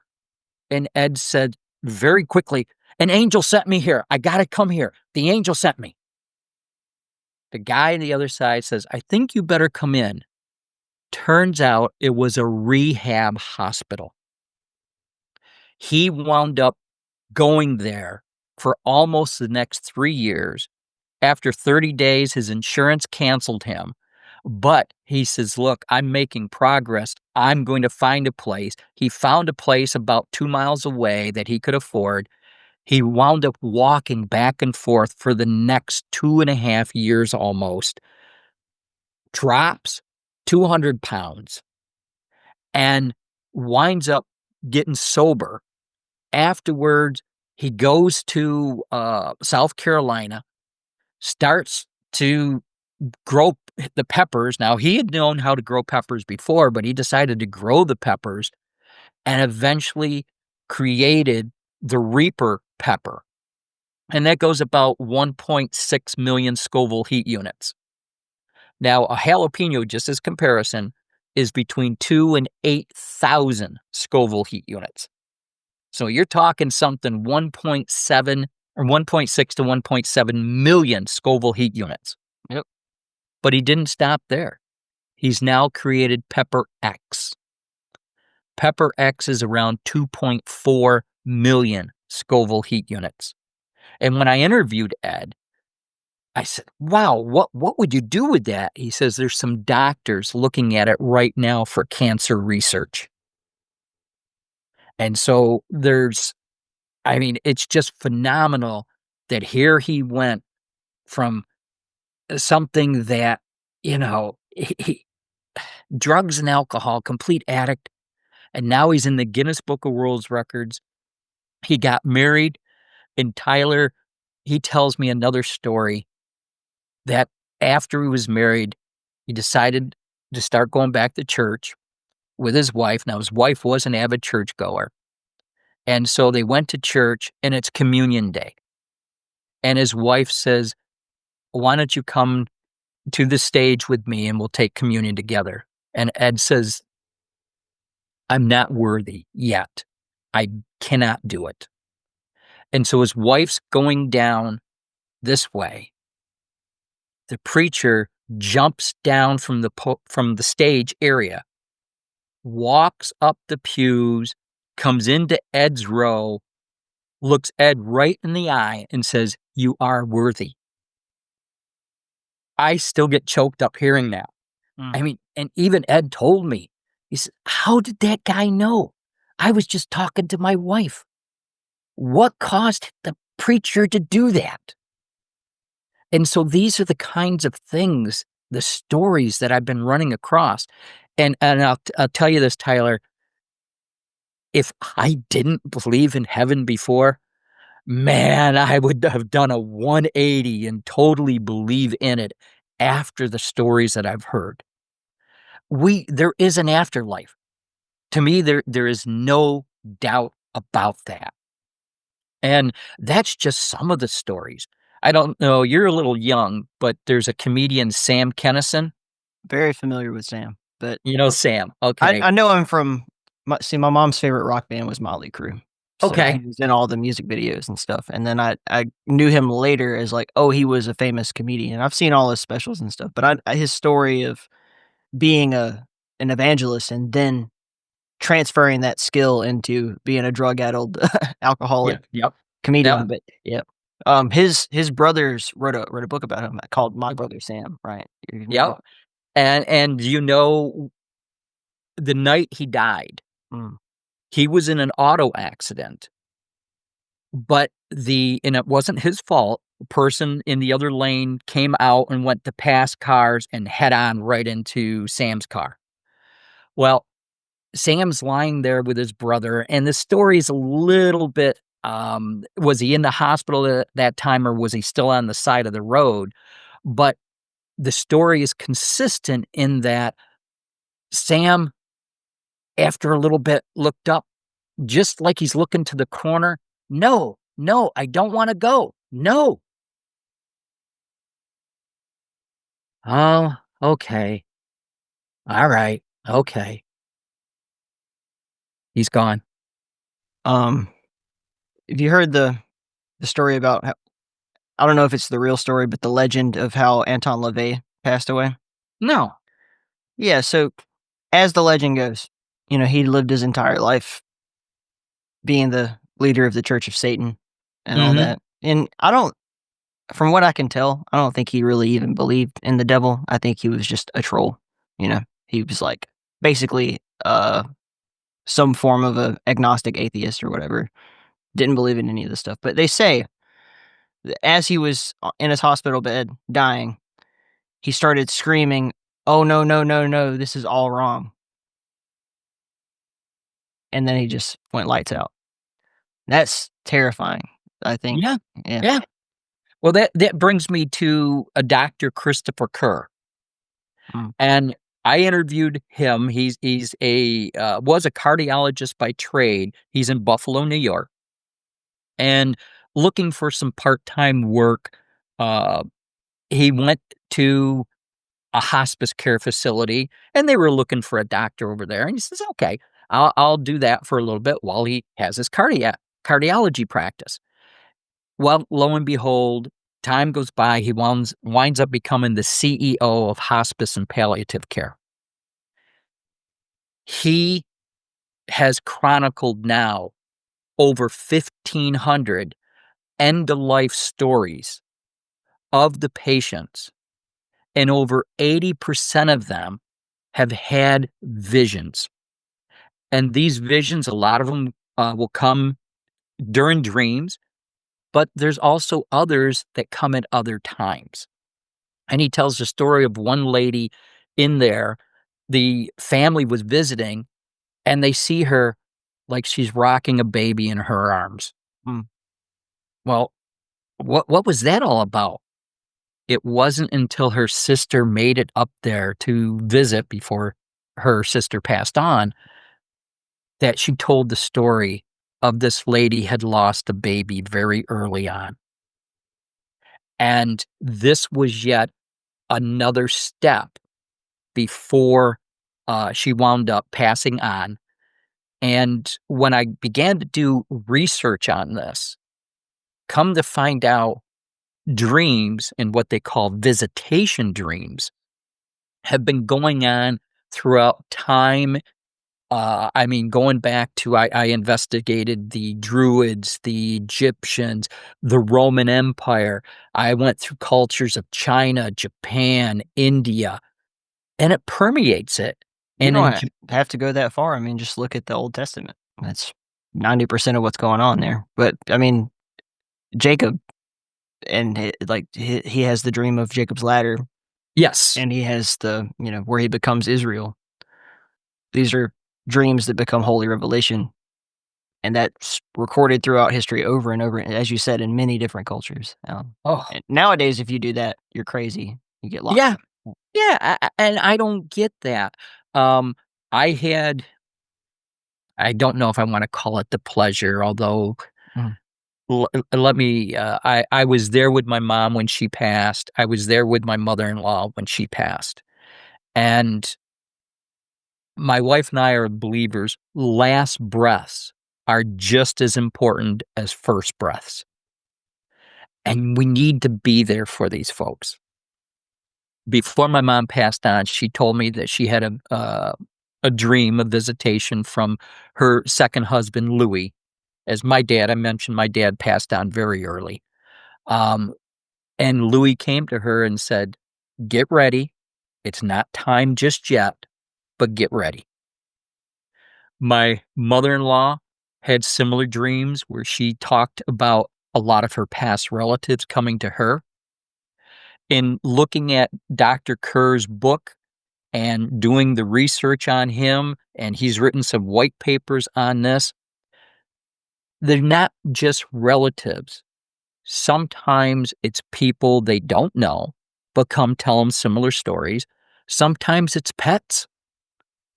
and Ed said very quickly, an angel sent me here. I got to come here. The angel sent me. The guy on the other side says, I think you better come in. Turns out it was a rehab hospital. He wound up going there for almost the next 3 years. After 30 days, his insurance canceled him. But he says, look, I'm making progress. I'm going to find a place. He found a place about 2 miles away that he could afford. He wound up walking back and forth for the next 2.5 years almost. Drops 200 pounds and winds up getting sober. Afterwards, he goes to South Carolina, starts to grow the peppers. Now, he had known how to grow peppers before, but he decided to grow the peppers and eventually created the Reaper pepper. And that goes about 1.6 million Scoville heat units. Now, a jalapeno, just as comparison, is between 2 and 8,000 Scoville heat units. So you're talking something 1.7 or 1.6 to 1.7 million Scoville heat units. Yep. But he didn't stop there. He's now created Pepper X. Pepper X is around 2.4 million Scoville heat units. And when I interviewed Ed, I said, wow, what would you do with that? He says there's some doctors looking at it right now for cancer research. And so it's just phenomenal that here he went from something that, he drugs and alcohol, complete addict, and now he's in the Guinness Book of World Records. He got married, and Tyler, he tells me another story that after he was married, he decided to start going back to church with his wife. Now, his wife was an avid churchgoer. And so they went to church, and it's communion day. And his wife says, why don't you come to the stage with me and we'll take communion together? And Ed says, I'm not worthy yet. I cannot do it. And so his wife's going down this way. The preacher jumps down from the stage area, walks up the pews, comes into Ed's row, looks Ed right in the eye and says, you are worthy. I still get choked up hearing that. I mean, and even Ed told me, he said, how did that guy know? I was just talking to my wife. What caused the preacher to do that? And so these are the kinds of things, the stories that I've been running across. And I'll tell you this, Tyler, if I didn't believe in heaven before, man, I would have done a 180 and totally believe in it after the stories that I've heard. There is an afterlife. To me, there is no doubt about that. And that's just some of the stories. I don't know, you're a little young, but there's a comedian, Sam Kennison. Very familiar with Sam, but You know Sam, okay. I know him from my mom's favorite rock band was Motley Crue. So Okay. he was in all the music videos and stuff. And then I knew him later as like, oh, he was a famous comedian. I've seen all his specials and stuff, but his story of being an evangelist and then transferring that skill into being a drug-addled alcoholic Yep. comedian. Yep. But yeah, his brothers wrote a book about him called My Brother Sam, right? Yep. And the night he died, Mm. He was in an auto accident, but and it wasn't his fault. The person in the other lane came out and went to pass cars and head on right into Sam's car. Well, Sam's lying there with his brother, and the story's a little bit, was he in the hospital at that time, or was he still on the side of the road? But the story is consistent in that Sam, after a little bit, looked up, just like he's looking to the corner. No, no, I don't want to go. No. Oh, okay. All right. Okay. He's gone. Have you heard the story about how, I don't know if it's the real story, but the legend of how Anton LaVey passed away? No. Yeah, so as the legend goes, he lived his entire life being the leader of the Church of Satan and all Mhm. that. And from what I can tell, I don't think he really even believed in the devil. I think he was just a troll. He was like basically some form of a agnostic atheist or whatever. Didn't believe in any of this stuff. But they say that as he was in his hospital bed dying, he started screaming, "Oh no, no, no, no, this is all wrong." And then he just went lights out. That's terrifying, I think. Yeah. Yeah. Yeah. Well, that brings me to a Dr. Christopher Kerr, Mm. and I interviewed him. He's was a cardiologist by trade. He's in Buffalo, New York, and looking for some part-time work. Uh, he went to a hospice care facility, and they were looking for a doctor over there. And he says, "Okay, I'll do that for a little bit while he has his cardiology practice." Well, lo and behold, time goes by. He winds up becoming the CEO of hospice and palliative care. He has chronicled now over 1,500 end of life stories of the patients, and over 80% of them have had visions. And these visions, a lot of them will come during dreams, but there's also others that come at other times. And he tells the story of one lady in there. The family was visiting, and they see her like she's rocking a baby in her arms. Mm. Well, what was that all about? It wasn't until her sister made it up there to visit before her sister passed on that she told the story of this lady had lost a baby very early on. And this was yet another step before she wound up passing on. And when I began to do research on this, come to find out, dreams and what they call visitation dreams have been going on throughout time. I mean, going back to, I investigated the Druids, the Egyptians, the Roman Empire. I went through cultures of China, Japan, India, and it permeates it. You And don't have to go that far. I mean, just look at the Old Testament. That's 90% of what's going on there. But I mean, Jacob, and he has the dream of Jacob's ladder, yes, and he has the, where he becomes Israel. These are dreams that become holy revelation, and that's recorded throughout history over and over, as you said, in many different cultures. oh, And nowadays, if you do that, you're crazy. You get locked yeah, up. yeah, and I don't get that. Um, I had, I don't know if I want to call it the pleasure, although Mm. let me, I was there with my mom when she passed. I was there with my mother-in-law when she passed. And my wife and I are believers. Last breaths are just as important as first breaths. And we need to be there for these folks. Before my mom passed on, she told me that she had a dream, a visitation from her second husband, Louis. As my dad, I mentioned my dad passed on very early. Um, and Louis came to her and said, "Get ready. It's not time just yet, but get ready." My mother-in-law had similar dreams where she talked about a lot of her past relatives coming to her. In looking at Dr. Kerr's book and doing the research on him, and he's written some white papers on this, they're not just relatives. Sometimes it's people they don't know, but come tell them similar stories. Sometimes it's pets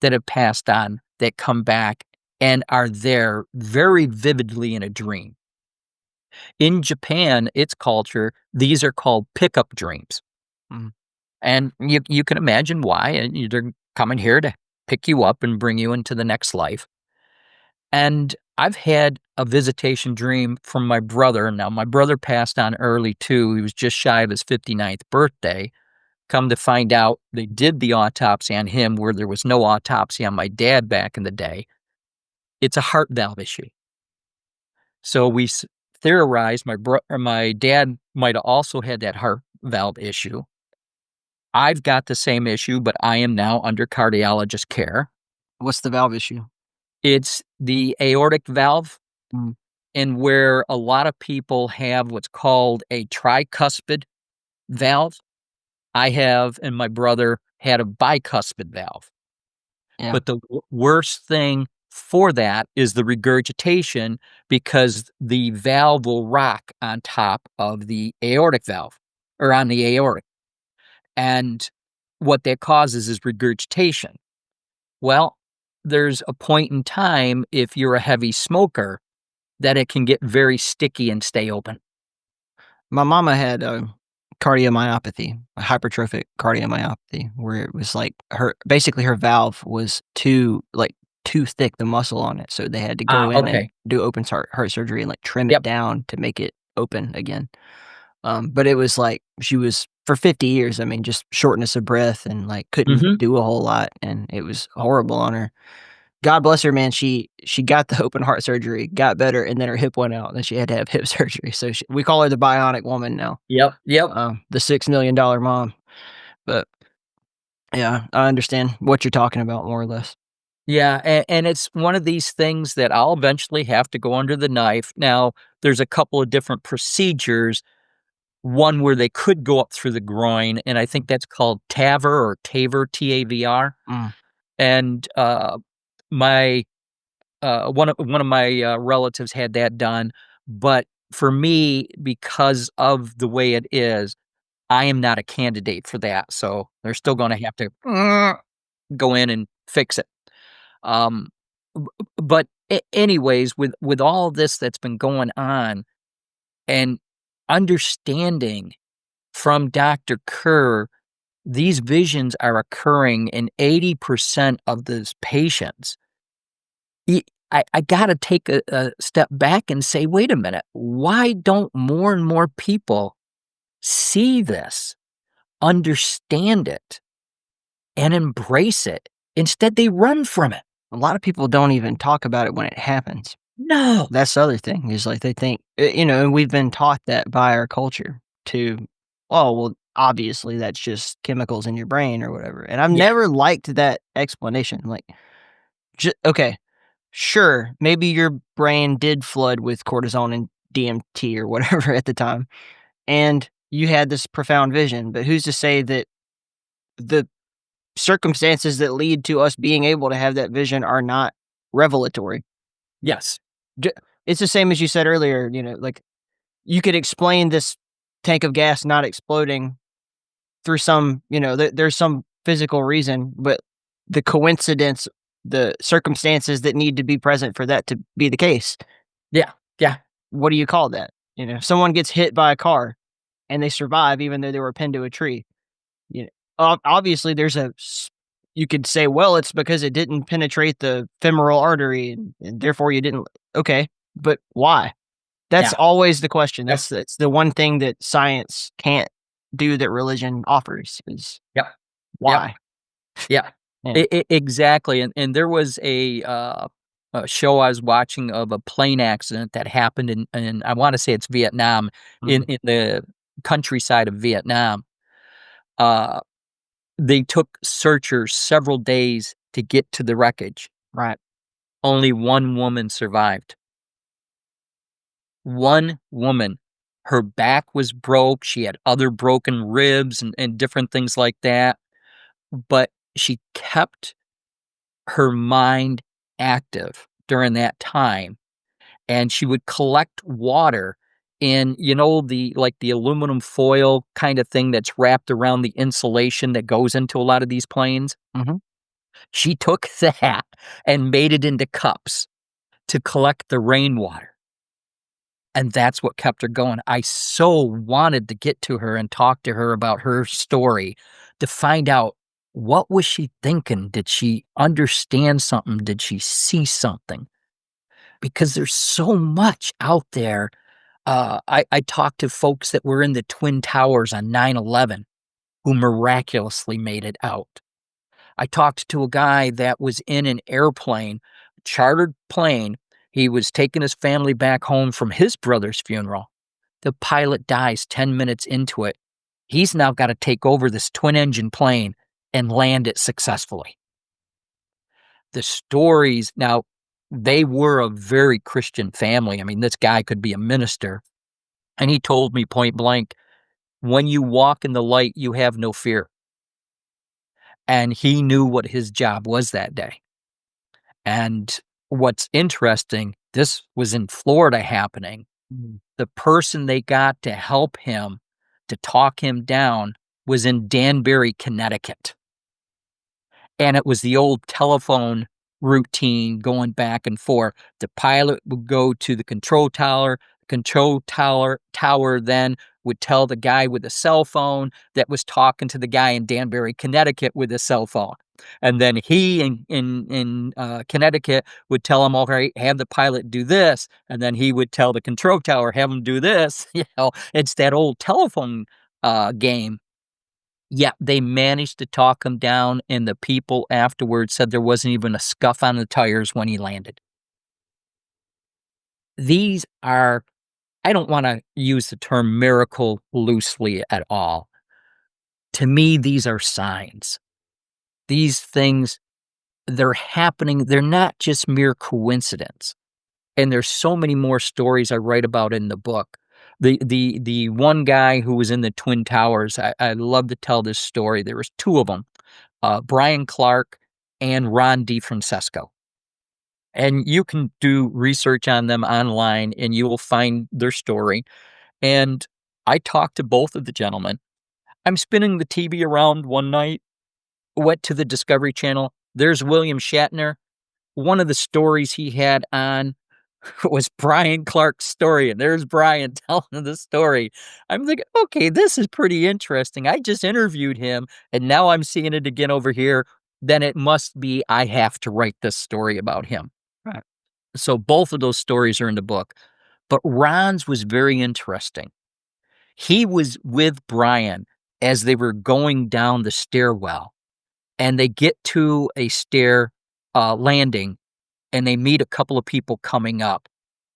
that have passed on that come back and are there very vividly in a dream. In Japan, its culture, these are called pickup dreams. Mm. And you can imagine why. And they're coming here to pick you up and bring you into the next life. And I've had a visitation dream from my brother. Now, my brother passed on early too. He was just shy of his 59th birthday. Come to find out, they did the autopsy on him where there was no autopsy on my dad back in the day. It's a heart valve issue. So we theorized my dad might have also had that heart valve issue. I've got the same issue, but I am now under cardiologist care. What's the valve issue? It's the aortic valve, Mm. and where a lot of people have what's called a tricuspid valve. I have, and my brother had a bicuspid valve. Yeah. But the worst thing for that is the regurgitation, because the valve will rock on top of the aortic valve, or on the aortic. And what that causes is regurgitation. Well, there's a point in time, if you're a heavy smoker, that it can get very sticky and stay open. My mama had cardiomyopathy, a hypertrophic cardiomyopathy, where it was like basically her valve was too thick, the muscle on it. So they had to go in and do open heart surgery and like trim it down to make it open again. But it was like she was for 50 years, I mean, just shortness of breath and like couldn't do a whole lot, and it was horrible on her. God bless her, man. She got the open heart surgery, got better, and then her hip went out, and then she had to have hip surgery. So we call her the bionic woman now. Yep. The $6 million mom. But yeah, I understand what you're talking about more or less. Yeah, and it's one of these things that I'll eventually have to go under the knife. Now, there's a couple of different procedures. One where they could go up through the groin, and I think that's called TAVR or TAVR, TAVR. Mm. And my one of my relatives had that done, but for me, because of the way it is, I am not a candidate for that. So they're still going to have to go in and fix it. But anyways, with all this that's been going on, and understanding from Dr. Kerr, these visions are occurring in 80% of those patients. I got to take a step back and say, wait a minute, why don't more and more people see this, understand it, and embrace it? Instead, they run from it. A lot of people don't even talk about it when it happens. No. That's the other thing, is like they think, and we've been taught that by our culture to, oh, well, obviously that's just chemicals in your brain or whatever. And I've never liked that explanation. Like, okay, sure, maybe your brain did flood with cortisone and DMT or whatever at the time, and you had this profound vision, but who's to say that the circumstances that lead to us being able to have that vision are not revelatory? Yes. It's the same as you said earlier, like you could explain this tank of gas not exploding through some, there's some physical reason, but the coincidence, the circumstances that need to be present for that to be the case. Yeah. What do you call that? If someone gets hit by a car and they survive even though they were pinned to a tree, obviously you could say, well, it's because it didn't penetrate the femoral artery and therefore you didn't. Okay, but why? That's always the question. That's the one thing that science can't do that religion offers is why? Yeah. Exactly. And there was a show I was watching of a plane accident that happened in I want to say it's Vietnam, in the countryside of Vietnam. They took searchers several days to get to the wreckage. Right. Only one woman survived. One woman. Her back was broke. She had other broken ribs and different things like that. But she kept her mind active during that time. And she would collect water in, the aluminum foil kind of thing that's wrapped around the insulation that goes into a lot of these planes. She took that and made it into cups to collect the rainwater. And that's what kept her going. I so wanted to get to her and talk to her about her story to find out, what was she thinking? Did she understand something? Did she see something? Because there's so much out there. I talked to folks that were in the Twin Towers on 9/11 who miraculously made it out. I talked to a guy that was in an airplane, chartered plane. He was taking his family back home from his brother's funeral. The pilot dies 10 minutes into it. He's now got to take over this twin-engine plane and land it successfully. The stories, now, they were a very Christian family. I mean, this guy could be a minister. And he told me point blank, when you walk in the light, you have no fear. And he knew what his job was that day. And what's interesting, this was in Florida happening. The person they got to help him, to talk him down, was in Danbury, Connecticut. And it was the old telephone routine going back and forth. The pilot would go to the control tower. The control tower then would tell the guy with the cell phone that was talking to the guy in Danbury, Connecticut with a cell phone. And then he in Connecticut would tell him, all right, have the pilot do this. And then he would tell the control tower, have him do this. It's that old telephone game. Yeah, they managed to talk him down, and the people afterwards said there wasn't even a scuff on the tires when he landed. These are, I don't want to use the term miracle loosely at all. To me, these are signs. These things, they're happening. They're not just mere coincidence. And there's so many more stories I write about in the book. The one guy who was in the Twin Towers, I love to tell this story. There was two of them, Brian Clark and Ron DeFrancesco. And you can do research on them online and you will find their story. And I talked to both of the gentlemen. I'm spinning the TV around one night, went to the Discovery Channel. There's William Shatner. One of the stories he had on was Brian Clark's story, and there's Brian telling the story. I'm thinking, okay, this is pretty interesting. I just interviewed him, and now I'm seeing it again over here. Then it must be I have to write this story about him. Right. So both of those stories are in the book. But Ron's was very interesting. He was with Brian as they were going down the stairwell, and they get to a stair landing, and they meet a couple of people coming up.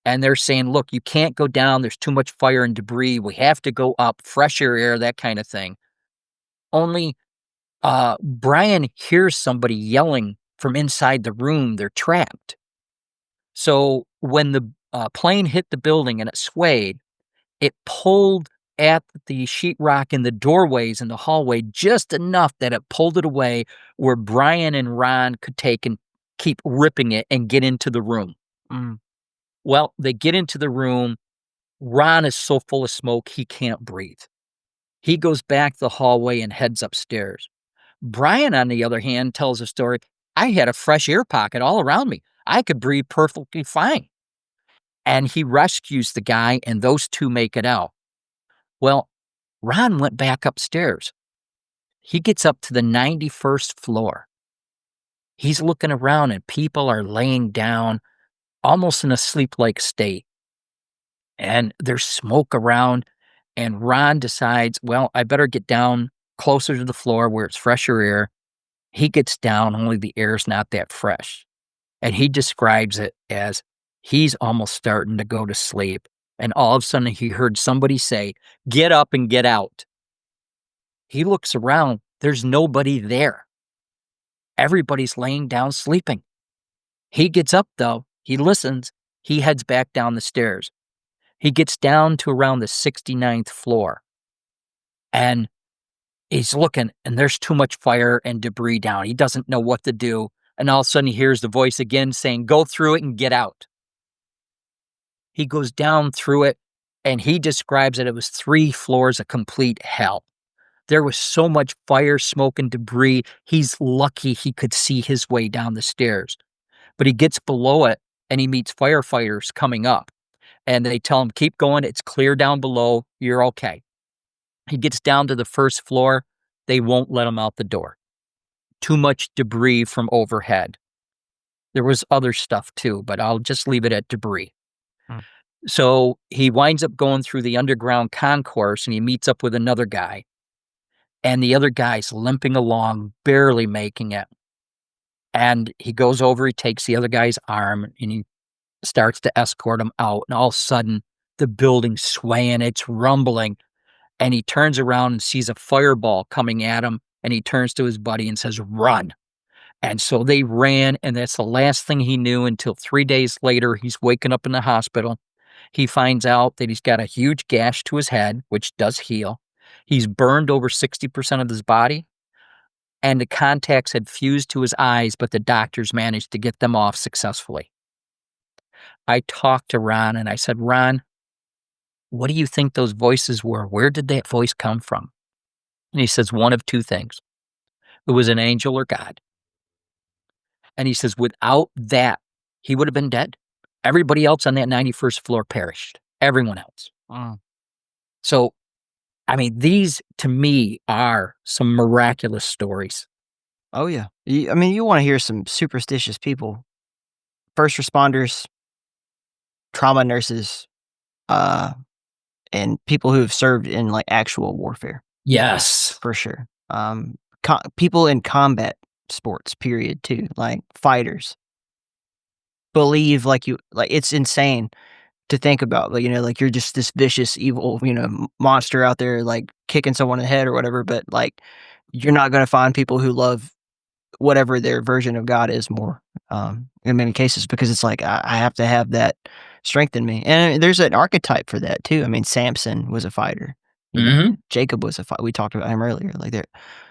And they're saying, look, you can't go down. There's too much fire and debris. We have to go up, fresher air, that kind of thing. Only Brian hears somebody yelling from inside the room. They're trapped. So when the plane hit the building and it swayed, it pulled at the sheetrock in the doorways in the hallway just enough that it pulled it away where Brian and Ron could take and keep ripping it and get into the room. Well, they get into the room. Ron is so full of smoke, he can't breathe. He goes back the hallway and heads upstairs. Brian, on the other hand, tells a story. I had a fresh air pocket all around me. I could breathe perfectly fine. And he rescues the guy, and those two make it out. Well, Ron went back upstairs. He gets up to the 91st floor. He's looking around, and people are laying down, almost in a sleep-like state. And there's smoke around, and Ron decides, well, I better get down closer to the floor where it's fresher air. He gets down, only the air's not that fresh. And he describes it as he's almost starting to go to sleep. And all of a sudden he heard somebody say, get up and get out. He looks around. There's nobody there. Everybody's laying down sleeping. He gets up, though. He listens. He heads back down the stairs. He gets down to around the 69th floor. And he's looking, and there's too much fire and debris down. He doesn't know what to do. And all of a sudden, he hears the voice again saying, go through it and get out. He goes down through it, and he describes it was 3 floors of complete hell. There was so much fire, smoke, and debris. He's lucky he could see his way down the stairs. But he gets below it, and he meets firefighters coming up. And they tell him, keep going. It's clear down below. You're okay. He gets down to the first floor. They won't let him out the door. Too much debris from overhead. There was other stuff too, but I'll just leave it at debris. So he winds up going through the underground concourse, and he meets up with another guy. And the other guy's limping along, barely making it. And he goes over, he takes the other guy's arm, and he starts to escort him out. And all of a sudden, the building's swaying, it's rumbling. And he turns around and sees a fireball coming at him. And he turns to his buddy and says, run. And so they ran, and that's the last thing he knew until 3 days later, he's waking up in the hospital. He finds out that he's got a huge gash to his head, which does heal. He's burned over 60% of his body, and the contacts had fused to his eyes, but the doctors managed to get them off successfully. I talked to Ron, and I said, Ron, what do you think those voices were? Where did that voice come from? And he says, one of 2 things. It was an angel or God. And he says, without that, he would have been dead. Everybody else on that 91st floor perished. Everyone else. So, I mean, these to me are some miraculous stories. Oh, yeah. I mean, you want to hear some superstitious people. First responders, trauma nurses, and people who have served in like actual warfare. Yes. For sure. People in combat sports, period, too. Like fighters. Believe like it's insane to think about, like, like you're just this vicious, evil, monster out there, like kicking someone in the head or whatever. But like, you're not going to find people who love whatever their version of God is more, in many cases, because it's like, I have to have that strength in me. And there's an archetype for that too. I mean, Samson was a fighter. Jacob was a fighter. We talked about him earlier. Like there,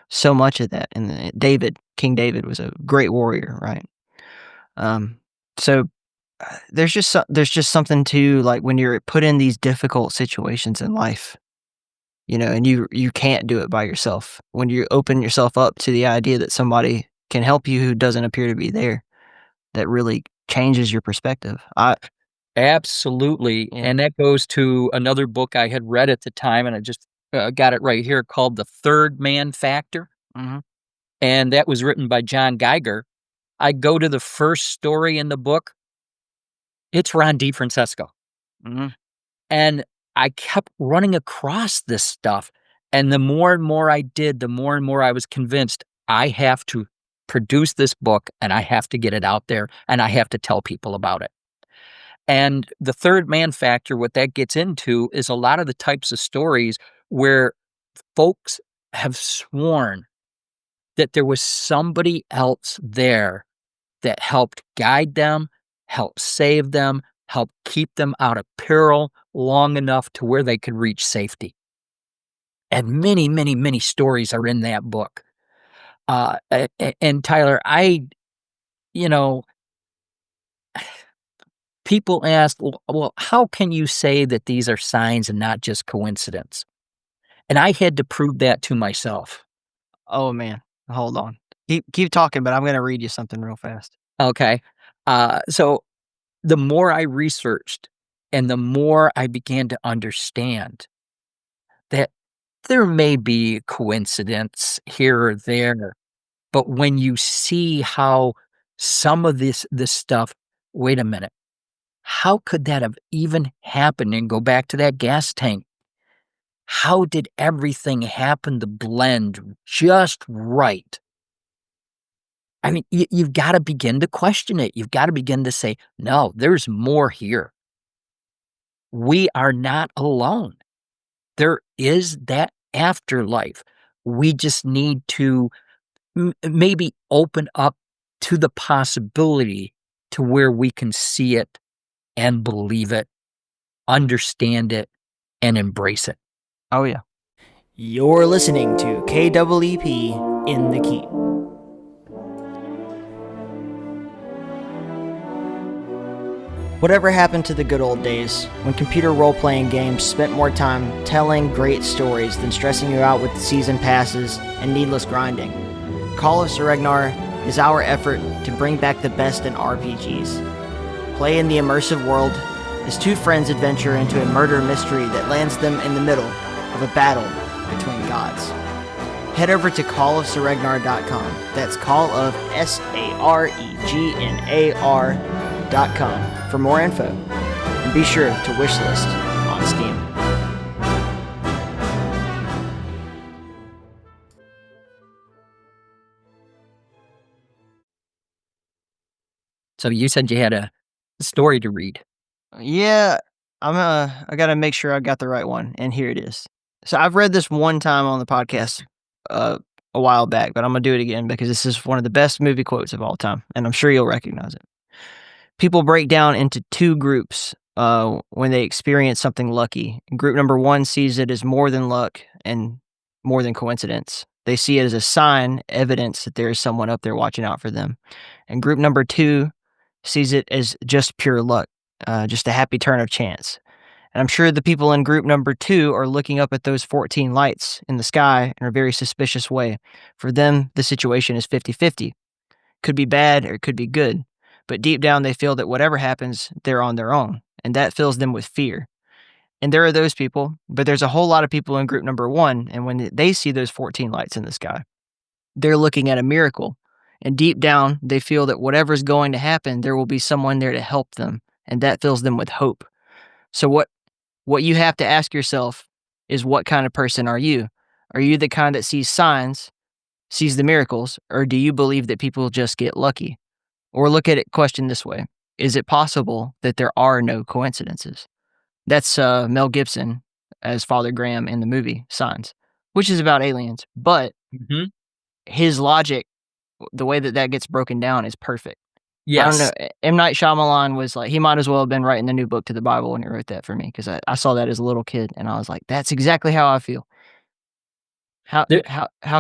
so much of that. And King David was a great warrior, right? So there's just something to, like, when you're put in these difficult situations in life, and you can't do it by yourself. When you open yourself up to the idea that somebody can help you who doesn't appear to be there, that really changes your perspective. Absolutely. Yeah. And that goes to another book I had read at the time, and I just got it right here, called The Third Man Factor. And that was written by John Geiger. I go to the first story in the book. It's Ron DeFrancesco. And I kept running across this stuff. And the more and more I did, the more and more I was convinced I have to produce this book, and I have to get it out there, and I have to tell people about it. And the third man factor, what that gets into is a lot of the types of stories where folks have sworn that there was somebody else there that helped guide them, helped save them, helped keep them out of peril long enough to where they could reach safety. And many, many, many stories are in that book. And Tyler, people ask, well, how can you say that these are signs and not just coincidence? And I had to prove that to myself. Oh man, hold on. Keep talking, but I'm going to read you something real fast. Okay. So the more I researched and the more I began to understand that there may be coincidence here or there, but when you see how some of this stuff, wait a minute, how could that have even happened? And go back to that gas tank. How did everything happen to blend just right? I mean, you've got to begin to question it. You've got to begin to say, no, there's more here. We are not alone. There is that afterlife. We just need to maybe open up to the possibility to where we can see it and believe it, understand it, and embrace it. Oh, yeah. You're listening to KEEP in the Keep. Whatever happened to the good old days when computer role-playing games spent more time telling great stories than stressing you out with season passes and needless grinding? Call of Ragnar is our effort to bring back the best in RPGs. Play in the immersive world as two friends adventure into a murder mystery that lands them in the middle of a battle between gods. Head over to callofsaragnar.com. That's call of SAREGNAR.com for more info, and be sure to wishlist on Steam. So you said you had a story to read. Yeah, I gotta make sure I got the right one, and here it is. So I've read this one time on the podcast a while back, but I'm gonna do it again because this is one of the best movie quotes of all time, and I'm sure you'll recognize it. People break down into two groups when they experience something lucky. Group number one sees it as more than luck and more than coincidence. They see it as a sign, evidence that there is someone up there watching out for them. And group number two sees it as just pure luck, just a happy turn of chance. And I'm sure the people in group number two are looking up at those 14 lights in the sky in a very suspicious way. For them, the situation is 50-50. Could be bad or it could be good. But deep down, they feel that whatever happens, they're on their own. And that fills them with fear. And there are those people, but there's a whole lot of people in group number one. And when they see those 14 lights in the sky, they're looking at a miracle. And deep down, they feel that whatever's going to happen, there will be someone there to help them. And that fills them with hope. So what you have to ask yourself is, what kind of person are you? Are you the kind that sees signs, sees the miracles, or do you believe that people just get lucky? Or look at it question this way. Is it possible that there are no coincidences? That's Mel Gibson as Father Graham in the movie Signs, which is about aliens. But his logic, the way that gets broken down, is perfect. Yes. I don't know. M. Night Shyamalan was like, he might as well have been writing the new book to the Bible when he wrote that for me, because I saw that as a little kid and I was like, that's exactly how I feel. How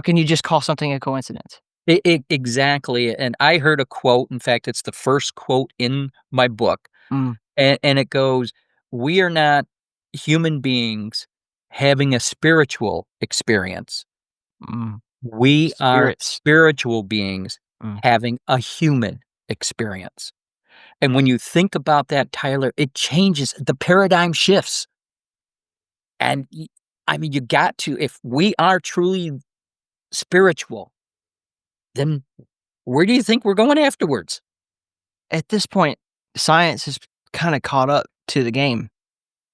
can you just call something a coincidence? Exactly. And I heard a quote. In fact, it's the first quote in my book. And it goes, we are not human beings having a spiritual experience. We are spiritual beings having a human experience. And when you think about that, Tyler, it changes. The paradigm shifts. And I mean, you got to, if we are truly spiritual, then where do you think we're going afterwards? At this point, science has kind of caught up to the game.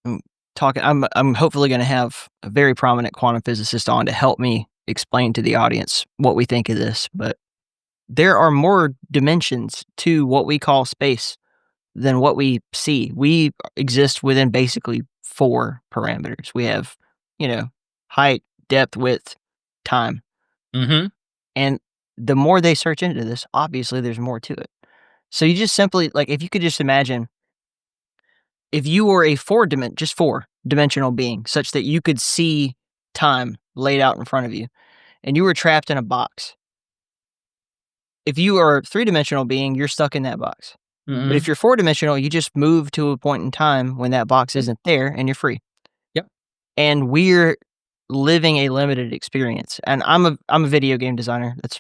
I'm hopefully going to have a very prominent quantum physicist on to help me explain to the audience what we think of this. But there are more dimensions to what we call space than what we see. We exist within basically 4 parameters. We have, height, depth, width, time. And the more they search into this, obviously there's more to it. So you just simply, like, if you could just imagine, if you were a 4-dimensional being, such that you could see time laid out in front of you, and you were trapped in a box. If you are a 3-dimensional being, you're stuck in that box. But if you're 4-dimensional, you just move to a point in time when that box isn't there and you're free. Yep. And we're living a limited experience. And I'm a video game designer. That's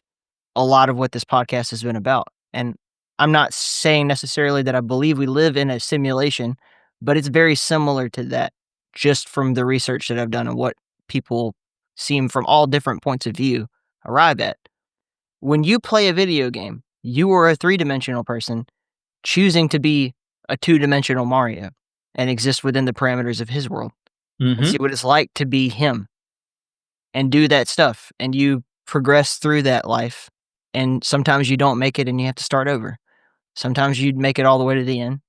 a lot of what this podcast has been about. And I'm not saying necessarily that I believe we live in a simulation, but it's very similar to that, just from the research that I've done and what people seem from all different points of view arrive at. When you play a video game, you are a 3-dimensional person choosing to be a 2-dimensional Mario and exist within the parameters of his world and see what it's like to be him and do that stuff. And you progress through that life, and sometimes you don't make it and you have to start over. Sometimes you make it all the way to the end.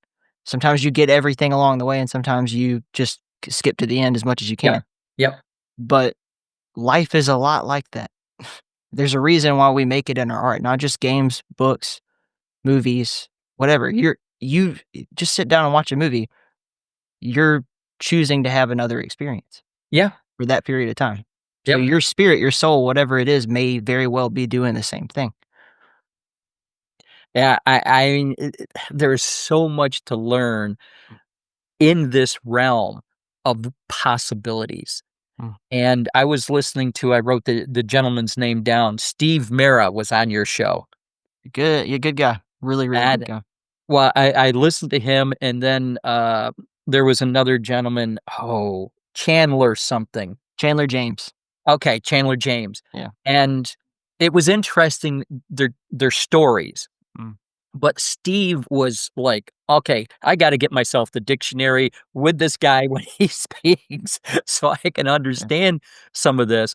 Sometimes you get everything along the way, and sometimes you just skip to the end as much as you can. Yep. But life is a lot like that. There's a reason why we make it in our art, not just games, books, movies, whatever. You just sit down and watch a movie. You're choosing to have another experience Yeah. for that period of time. So Yep. your spirit, your soul, whatever it is, may very well be doing the same thing. Yeah. There's so much to learn in this realm of possibilities. Mm. And I was listening to, I wrote the gentleman's name down. Steve Mera was on your show. Good, you're a good guy. Really, really good And guy. well, I listened to him, and then there was another gentleman, Chandler something. Chandler James. Okay, Chandler James. Yeah. And it was interesting, their stories. Mm. But Steve was like, "Okay, I gotta get myself the dictionary with this guy when he speaks so I can understand some of this."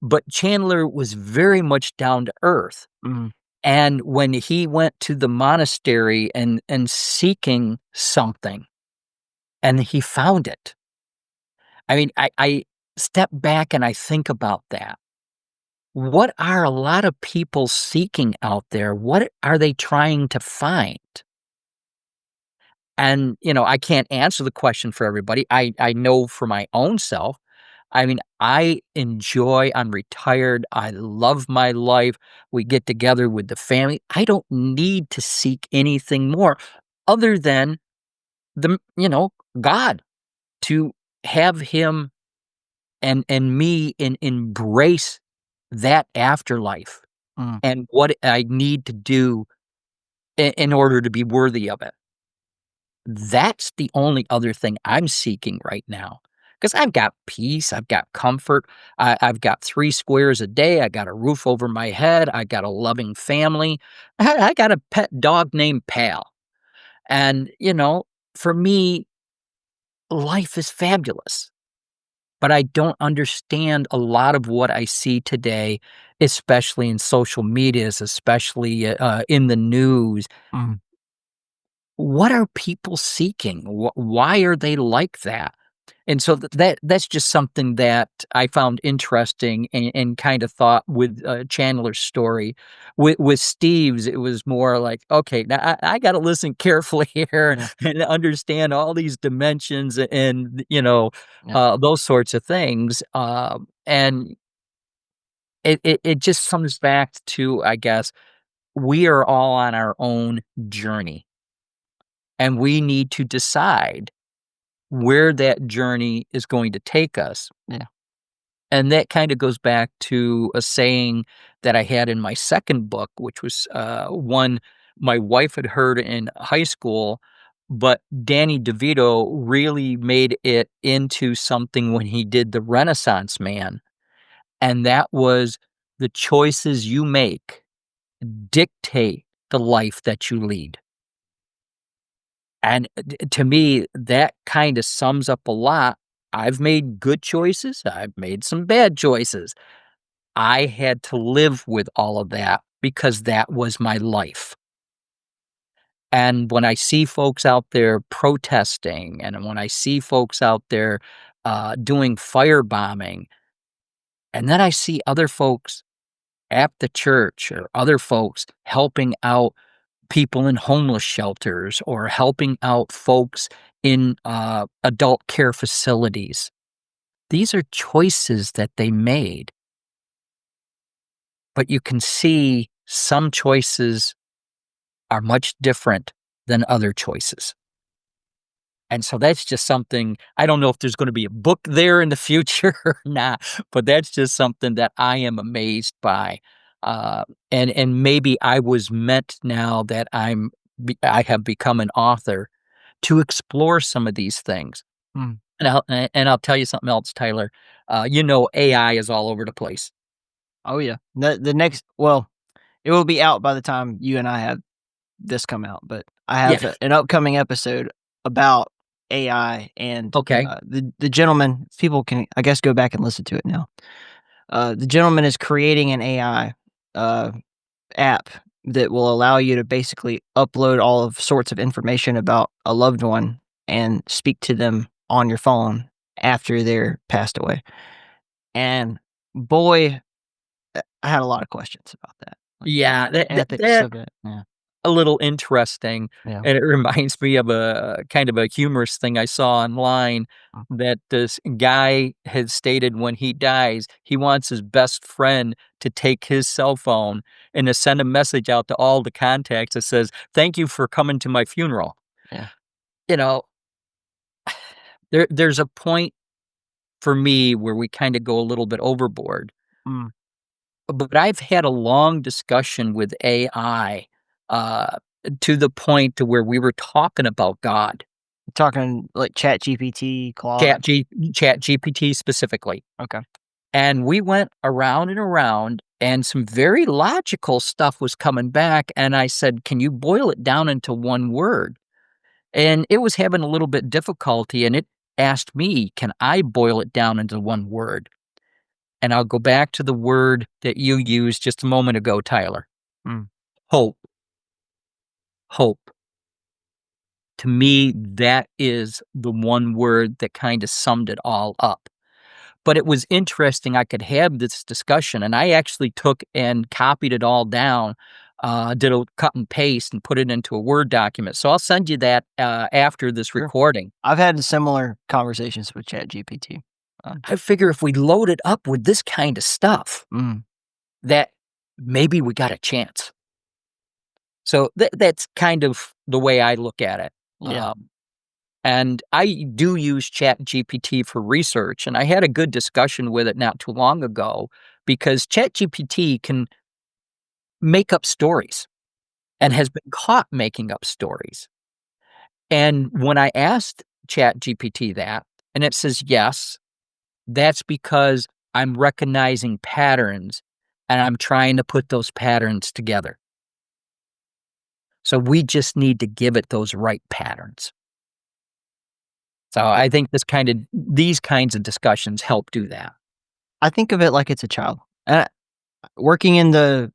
But Chandler was very much down to earth. Mhm. And when he went to the monastery and seeking something, and he found it. I mean, I step back and I think about that. What are a lot of people seeking out there? What are they trying to find? And, I can't answer the question for everybody. I know for my own self. I mean, I'm retired. I love my life. We get together with the family. I don't need to seek anything more other than God, to have him and me embrace that afterlife Mm. and what I need to do in order to be worthy of it. That's the only other thing I'm seeking right now, because I've got peace, I've got comfort, I've got 3 squares a day, I got a roof over my head, I got a loving family, I got a pet dog named Pal, and, for me, life is fabulous, but I don't understand a lot of what I see today, especially in social medias, especially, in the news. Mm. What are people seeking? Why are they like that? And so that's just something that I found interesting and kind of thought with Chandler's story. With Steve's, it was more like, okay, now I got to listen carefully here Yeah. and understand all these dimensions and Yeah. those sorts of things. And it just comes back to, I guess, we are all on our own journey, and we need to decide where that journey is going to take us. Yeah. And that kind of goes back to a saying that I had in my second book, which was one my wife had heard in high school, but Danny DeVito really made it into something when he did The Renaissance Man. And that was, the choices you make dictate the life that you lead. And to me, that kind of sums up a lot. I've made good choices. I've made some bad choices. I had to live with all of that because that was my life. And when I see folks out there protesting, and when I see folks out there doing firebombing, and then I see other folks at the church or other folks helping out people in homeless shelters or helping out folks in adult care facilities. These are choices that they made. But you can see some choices are much different than other choices. And so that's just something, I don't know if there's going to be a book there in the future or not, but that's just something that I am amazed by. And maybe I was meant, now that I have become an author, to explore some of these things. Mm. And I'll tell you something else, Tyler. AI is all over the place. Oh yeah. The next, well, it will be out by the time you and I have this come out, but I have Yeah. an upcoming episode about AI, and Okay. the gentleman, people can, I guess, go back and listen to it now. The gentleman is creating an AI uh, app that will allow you to basically upload all of sorts of information about a loved one and speak to them on your phone after they're passed away. And boy, I had a lot of questions about that. Like, Yeah, ethics that of it. Yeah. a little interesting, Yeah. and it reminds me of a kind of a humorous thing I saw online that this guy had stated when he dies, he wants his best friend to take his cell phone and to send a message out to all the contacts that says, "Thank you for coming to my funeral." Yeah. You know, there's a point for me where we kind of go a little bit overboard. Mm. But I've had a long discussion with AI, uh, to the point to where we were talking about God, Talking like Chat GPT, Claude. Chat GPT specifically, Okay. and we went around and around, and some very logical stuff was coming back, and I said, "Can you boil it down into one word?" And it was having a little bit difficulty, and it asked me, "Can I boil it down into one word?" And I'll go back to the word that you used just a moment ago, Tyler. Mm. Hope. Hope. To me, that is the one word that kind of summed it all up. But it was interesting I could have this discussion, and I actually took and copied it all down, did a cut and paste and put it into a Word document. So I'll send you that after this Sure. recording. I've had similar conversations with Chat GPT. I figure if we load it up with this kind of stuff, Mm. that maybe we got a chance. So that's kind of the way I look at it. Yeah. And I do use Chat GPT for research, and I had a good discussion with it not too long ago because Chat GPT can make up stories and has been caught making up stories. And when I asked Chat GPT that, and it says yes, that's because I'm recognizing patterns and I'm trying to put those patterns together. So we just need to give it those right patterns. So I think these kinds of discussions help do that. I think of it like it's a child. Working in the,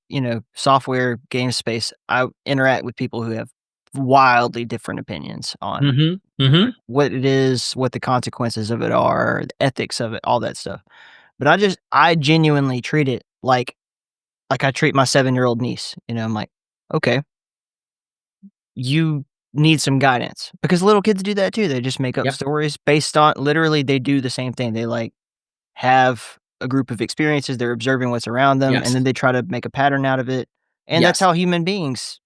software game space, I interact with people who have wildly different opinions on Mhm. Mhm. what it is, what the consequences of it are, the ethics of it, all that stuff. But I genuinely treat it like I treat my 7-year-old niece. I'm like, okay, you need some guidance because little kids do that too. They just make up Yep. stories based on literally they do the same thing. They have a group of experiences, they're observing what's around them, and Yes. then they try to make a pattern out of it. And that's Yes. how human beings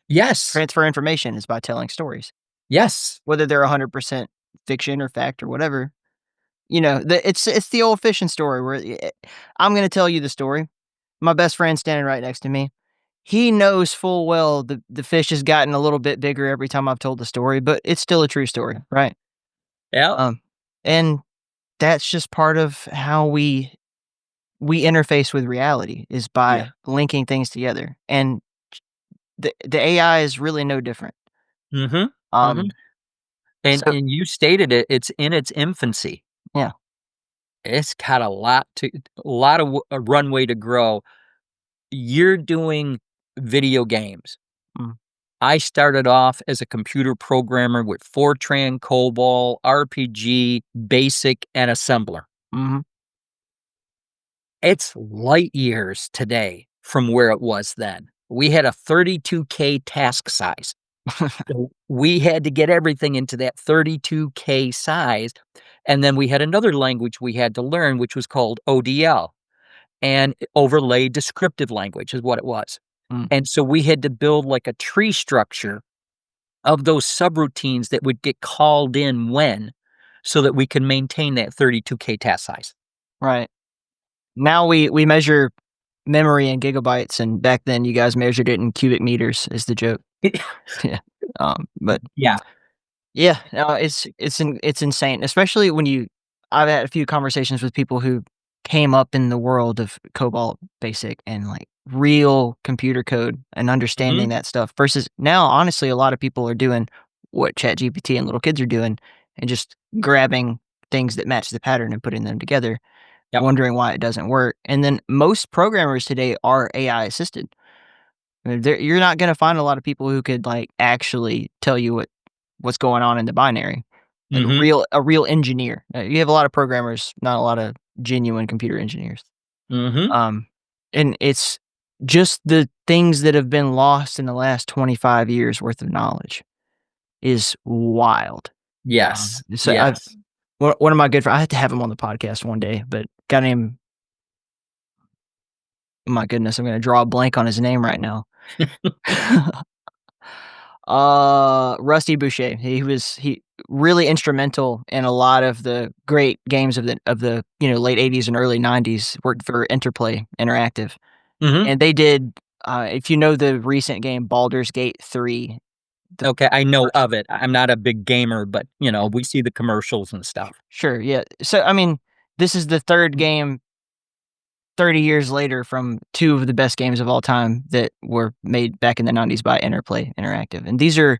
Yes. transfer information is by telling stories, Yes. whether they're 100% fiction or fact or whatever. It's the old fishing story where I'm going to tell you the story. My best friend standing right next to me. He knows full well the fish has gotten a little bit bigger every time I've told the story, but it's still a true story, right? Yeah. And that's just part of how we interface with reality is Yeah. by linking things together. And the AI is really no different. Mhm. Mhm. Um, And so you stated it, it's in its infancy. yeah. It's got a lot of a runway to grow. You're doing video games. Mm, I started off as a computer programmer with Fortran, COBOL, RPG, BASIC, and Assembler. mhm, It's light years today from where it was then. We had a 32K task size. So we had to get everything into that 32K size, and then we had another language we had to learn, which was called ODL, and overlay descriptive language is what it was. mm, And so we had to build like a tree structure of those subroutines that would get called in when, so that we can maintain that 32K task size. right. Now we measure memory in gigabytes, and back then you guys measured it in cubic meters is the joke. Yeah. But Yeah. yeah, no, it's insane, especially when I've had a few conversations with people who came up in the world of COBOL Basic and like real computer code and understanding Mhm. that stuff versus now, honestly, a lot of people are doing what ChatGPT and little kids are doing and just grabbing things that match the pattern and putting them together, Yep. wondering why it doesn't work. And then most programmers today are AI assisted. I mean, you're not going to find a lot of people who could like actually tell you what's going on in the binary, like Mhm. a real engineer. You have a lot of programmers, not a lot of genuine computer engineers. Mhm. Um, and just the things that have been lost in the last 25 years worth of knowledge is wild. Yes. So Yes. one of my good friends, I had to have him on the podcast one day, but guy named, oh my goodness, I'm going to draw a blank on his name right now. Rusty Boucher. He really instrumental in a lot of the great games of the late 80s and early 90s. Worked for Interplay Interactive, Mhm. and they did. If you know the recent game Baldur's Gate 3, Okay, I know of it. I'm not a big gamer, but, we see the commercials and stuff. sure, yeah. So I mean, this is the third game 30 years later from two of the best games of all time that were made back in the 90s by Interplay Interactive, and these are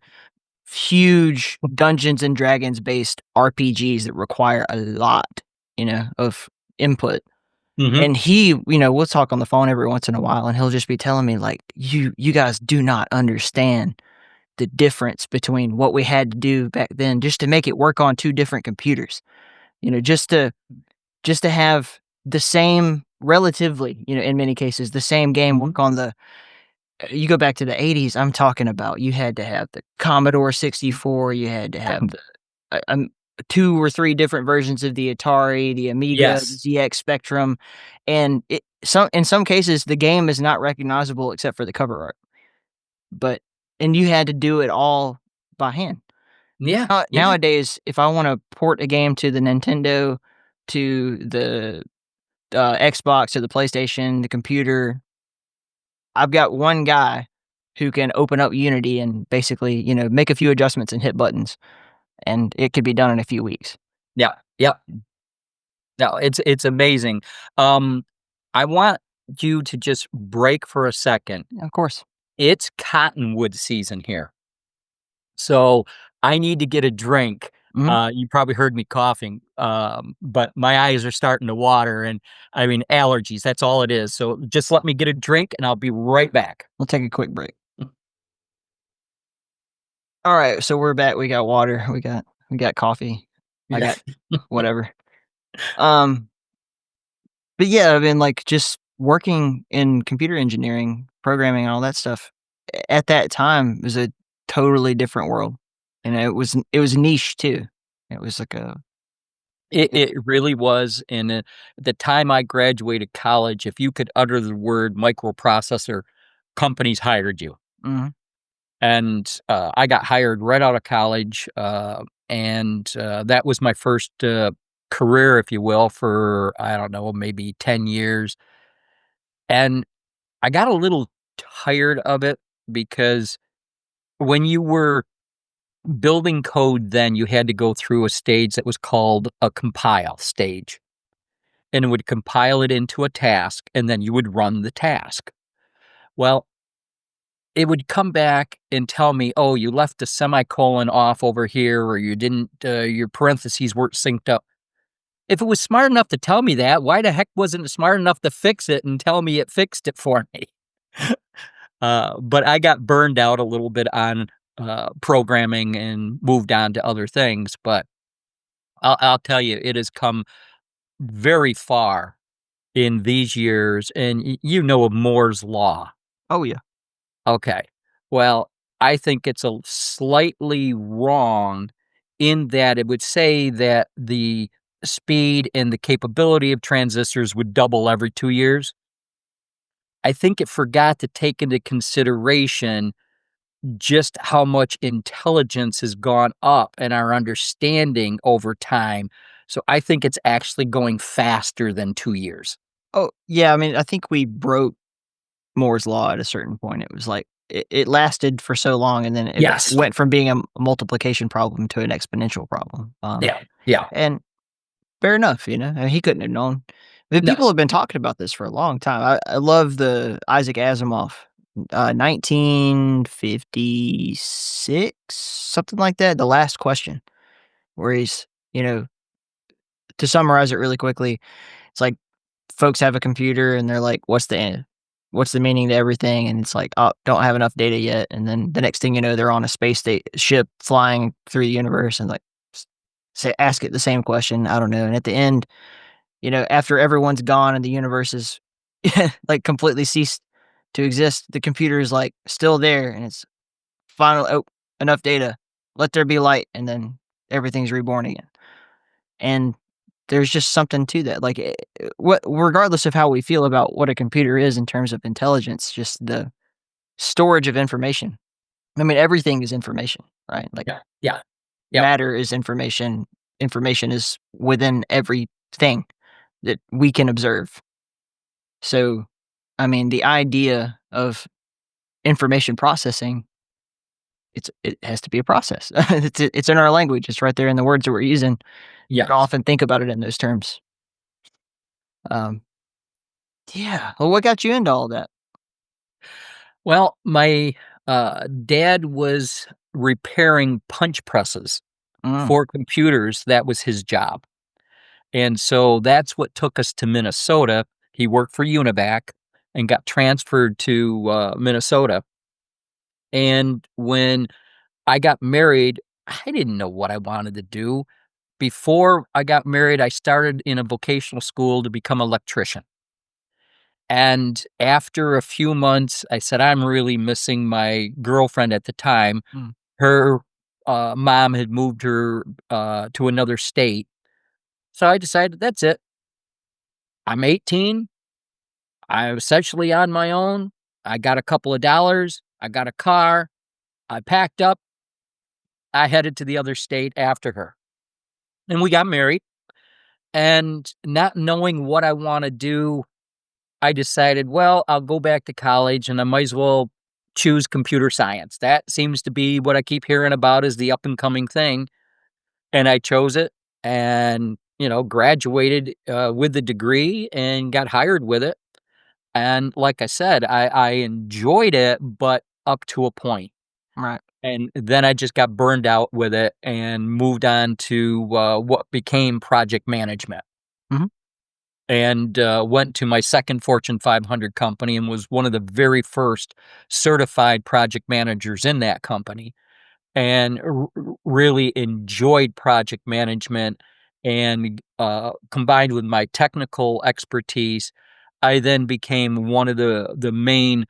huge Dungeons and Dragons based RPGs that require a lot, of input. Mhm. And we'll talk on the phone every once in a while and he'll just be telling me like, you guys do not understand the difference between what we had to do back then just to make it work on two different computers. Just to have the same relatively, in many cases, the same game work on the you go back to the 80s, I'm talking about you had to have the Commodore 64, you had to have the, 2 or 3 different versions of the Atari, the Amiga, the Yes. ZX Spectrum, and in some cases, the game is not recognizable except for the cover art. And you had to do it all by hand. Yeah. Yeah. Nowadays, if I wanna port a game to the Nintendo, to the, Xbox, to the PlayStation, the computer, I've got one guy who can open up Unity and basically, make a few adjustments and hit buttons, and it could be done in a few weeks. Yeah. Yep. No, it's amazing. Um, I want you to just break for a second. Of course. It's cottonwood season here, so I need to get a drink. Mhm. You probably heard me coughing, but my eyes are starting to water, and I mean allergies. That's all it is. So just let me get a drink, and I'll be right back. We'll take a quick break. Alright, so we're back, we got water, we got coffee, I Yeah. got whatever. Um, but yeah, I mean, like, just working in computer engineering, programming, and all that stuff, at that time was a totally different world, and it was niche too. It was like a It really was. And the time I graduated college, if you could utter the word microprocessor, companies hired you. Mhm. And I got hired right out of college, and that was my first career, if you will, for I don't know, maybe 10 years. And I got a little tired of it because when you were building code, then you had to go through a stage that was called a compile stage, and it would compile it into a task, and then you would run the task. Well, it would come back and tell me, "Oh, you left a semicolon off over here, or you didn't, your parentheses weren't synced up." If it was smart enough to tell me that, why the heck wasn't it smart enough to fix it and tell me it fixed it for me? But I got burned out a little bit on programming and moved on to other things. But I'll tell you, it has come very far in these years, and you know of Moore's law. Oh, yeah. Okay. Well, I think it's a slightly wrong in that it would say that the speed and the capability of transistors would double every 2 years. I think it forgot to take into consideration just how much intelligence has gone up and our understanding over time. So I think it's actually going faster than 2 years. Oh, yeah, I mean, I think we broke Moore's law at a certain point. It was like it lasted for so long, and then it Yes. went from being a multiplication problem to an exponential problem. Yeah. Yeah. And fair enough, I mean, he couldn't have known. The No. people have been talking about this for a long time. I love the Isaac Asimov, 1956, something like that. The Last Question, where he's, to summarize it really quickly, it's like folks have a computer and they're like, what's the meaning to everything? And it's like, oh, don't have enough data yet. And then the next thing you know, they're on a ship flying through the universe and like say, ask it the same question. I don't know. And at the end, after everyone's gone and the universe is like completely ceased to exist. The computer is like still there, and it's final. Oh, enough data. Let there be light, and then everything's reborn again. And there's just something to that. Like regardless of how we feel about what a computer is in terms of intelligence, just the storage of information. I mean, everything is information, right? Like Yeah. Yeah. Yep. matter is information. Information is within everything that we can observe. So, I mean, the idea of information processing, it has to be a process. It's in our language. It's right there in the words that we're using. You Yeah. can often think about it in those terms. Um, yeah. Well, what got you into all that? Well, my dad was repairing punch presses Mm, for computers. That was his job. And so that's what took us to Minnesota. He worked for Univac and got transferred to Minnesota. And when I got married, I didn't know what I wanted to do. Before I got married, I started in a vocational school to become an electrician. And after a few months, I said, I'm really missing my girlfriend at the time. mm, Her mom had moved her to another state. So I decided that's it. I'm 18. I'm essentially on my own. I got a couple of dollars. I got a car. I packed up. I headed to the other state after her. And we got married. And not knowing what I want to do, I decided, well, I'll go back to college and I might as well choose computer science. That seems to be what I keep hearing about as the up and coming thing. And I chose it and, graduated with the degree and got hired with it. And like I said, I enjoyed it, but up to a point. right. And then I just got burned out with it and moved on to what became project management. Mhm. And went to my second Fortune 500 company and was one of the very first certified project managers in that company, and really enjoyed project management. And combined with my technical expertise, I then became one of the main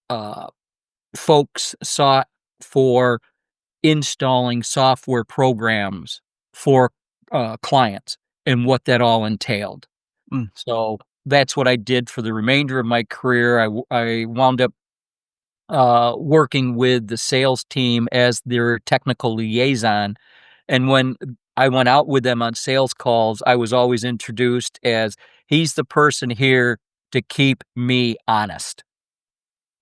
uh, folks sought for installing software programs for clients and what that all entailed. Mm, So that's what I did for the remainder of my career. I wound up working with the sales team as their technical liaison. And when I went out with them on sales calls, I was always introduced as he's the person here to keep me honest.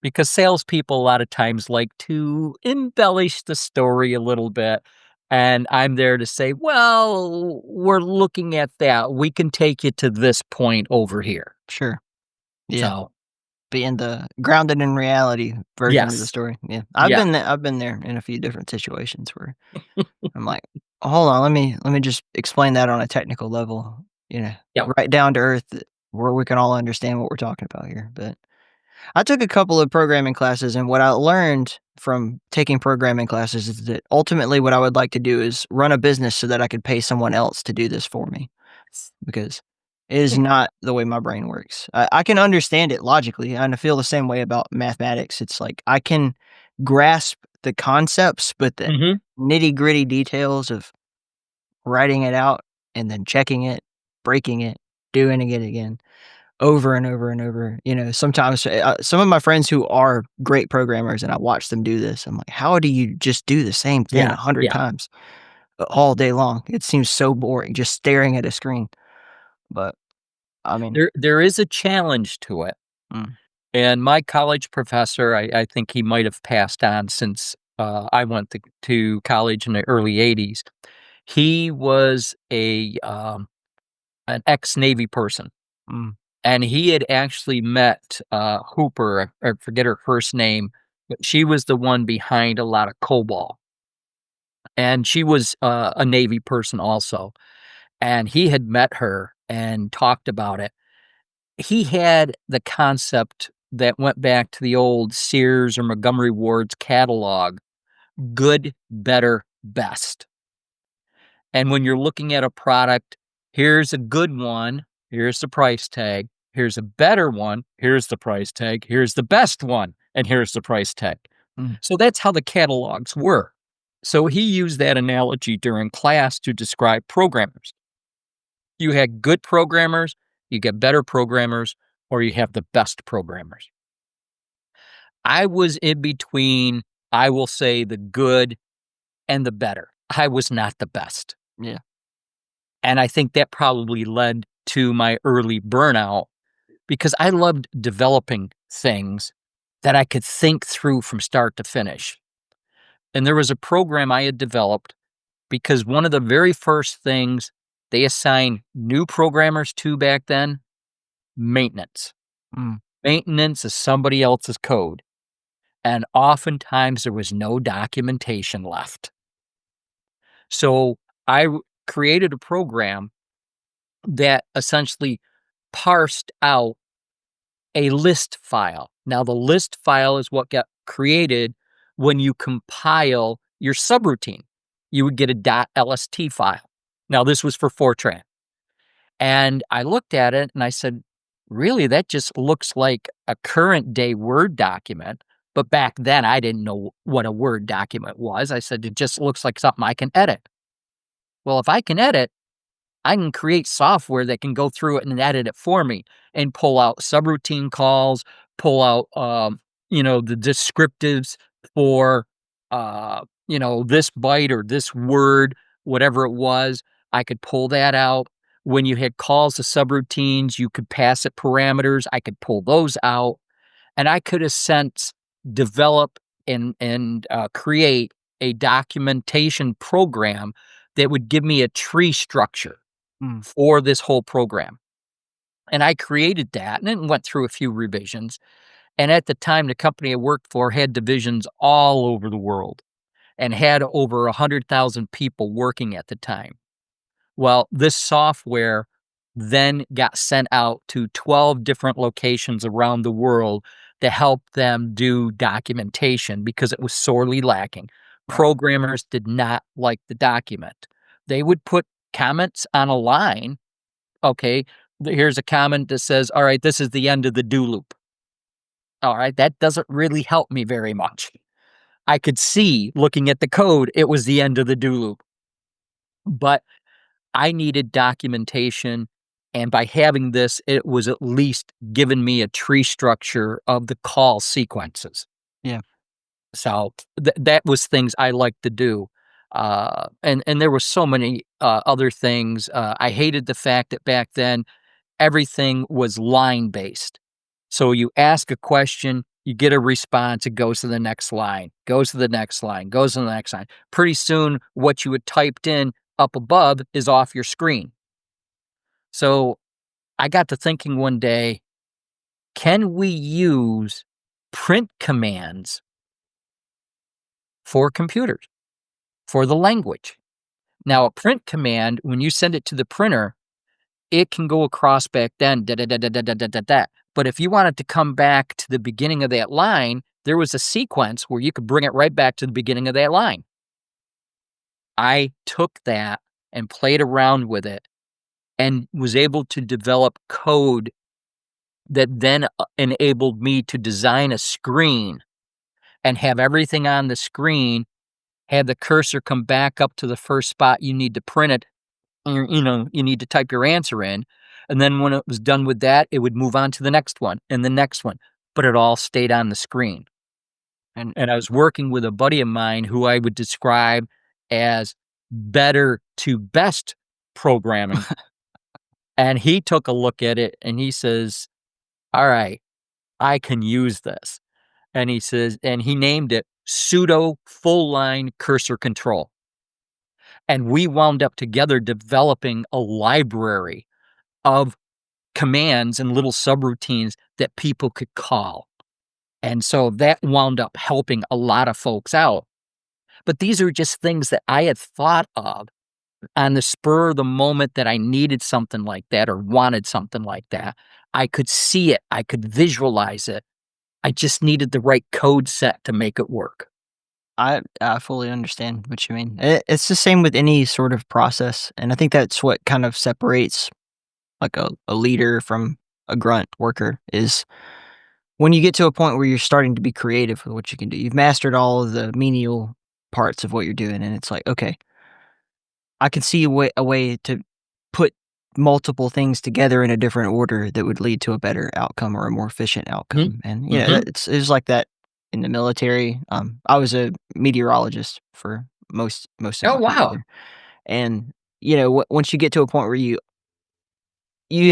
Because salespeople a lot of times like to embellish the story a little bit. And I'm there to say, well, we're looking at that. We can take you to this point over here. sure. Yeah. So, Being the grounded in reality version of the yes. story. Yeah. Yeah. I've been there in a few different situations where I'm like, hold on, let me just explain that on a technical level, Yep. right down to earth where we can all understand what we're talking about here. But I took a couple of programming classes, and what I learned from taking programming classes is that ultimately what I would like to do is run a business so that I could pay someone else to do this for me, because it is not the way my brain works. I can understand it logically, and I feel the same way about mathematics. It's like I can grasp the concepts, but the Hmm. nitty gritty details of writing it out and then checking it, breaking it, doing it again over and over and over. Sometimes some of my friends who are great programmers, and I watch them do this, I'm like, how do you just do the same thing Yeah. 100 Yeah. times all day long? It seems so boring just staring at a screen. But I mean, There is a challenge to it. mm, And my college professor, I think he might have passed on since I went to college in the early 80s. He was an ex-Navy person. mm, And he had actually met Hooper, I forget her first name, but she was the one behind a lot of COBOL. And she was a Navy person also. And he had met her and talked about it. He had the concept that went back to the old Sears or Montgomery Ward's catalog: good, better, best. And when you're looking at a product, here's a good one, here's the price tag, Here's a better one. Here's the price tag. Here's the best one. And here's the price tag. So that's how the catalogs were. So he used that analogy during class to describe programmers. You had good programmers, you get better programmers, or you have the best programmers. I was in between, I will say, the good and the better. I was not the best. Yeah. And I think that probably led to my early burnout because I loved developing things that I could think through from start to finish. And there was a program I had developed because one of the very first things they assigned new programmers to back then, maintenance. Maintenance is somebody else's code. And oftentimes there was no documentation left. So I created a program that essentially parsed out a list file. Now, the list file is what got created when you compile your subroutine. You would get a .lst file. Now, this was for Fortran. And I looked at it and I said, really, that just looks like a current day Word document. But back then, I didn't know what a Word document was. I said, it just looks like something I can edit. Well, if I can edit, I can create software that can go through it and edit it for me and pull out subroutine calls, pull out, the descriptives for, this byte or this word, whatever it was. I could pull that out. When you had calls to subroutines, you could pass it parameters. I could pull those out, and I could, in a sense, develop and create a documentation program that would give me a tree structure for this whole program. And I created that, and it went through a few revisions. And at the time, the company I worked for had divisions all over the world and had over 100,000 people working at the time. Well, this software then got sent out to 12 different locations around the world to help them do documentation because it was sorely lacking. Programmers did not like the document. They would put comments on a line. Okay, here's a comment that says, all right, this is the end of the do loop. All right, that doesn't really help me very much. I could see, looking at the code, it was the end of the do loop. But I needed documentation, and by having this, it was at least giving me a tree structure of the call sequences. Yeah. So that was things I liked to do. And there were so many other things. I hated the fact that back then everything was line based. So you ask a question, you get a response, it goes to the next line, goes to the next line, goes to the next line. Pretty soon, what you had typed in up above is off your screen. So I got to thinking one day, can we use print commands for computers, for the language? Now, a print command, when you send it to the printer, it can go across back then, da da da da da da da da da. But if you wanted to come back to the beginning of that line, there was a sequence where you could bring it right back to the beginning of that line. I took that and played around with it and was able to develop code that then enabled me to design a screen and have everything on the screen, have the cursor come back up to the first spot you need to print it. You need to type your answer in. And then when it was done with that, it would move on to the next one and the next one, but it all stayed on the screen. And I was working with a buddy of mine who I would describe as better to best programming. And he took a look at it and he says, all right, I can use this. And he says, and he named it pseudo full line cursor control. And we wound up together developing a library of commands and little subroutines that people could call. And so that wound up helping a lot of folks out. But these are just things that I had thought of on the spur of the moment that I needed something like that or wanted something like that. I could see it. I could visualize it. I just needed the right code set to make it work. I fully understand what you mean. It's the same with any sort of process, and I think that's what kind of separates like a leader from a grunt worker is when you get to a point where you're starting to be creative with what you can do. You've mastered all of the menial parts of what you're doing, and it's like, okay, I can see a way to put multiple things together in a different order that would lead to a better outcome or a more efficient outcome. And it's like that in the military. I was a meteorologist for most of Oh, my wow. career, and once you get to a point where you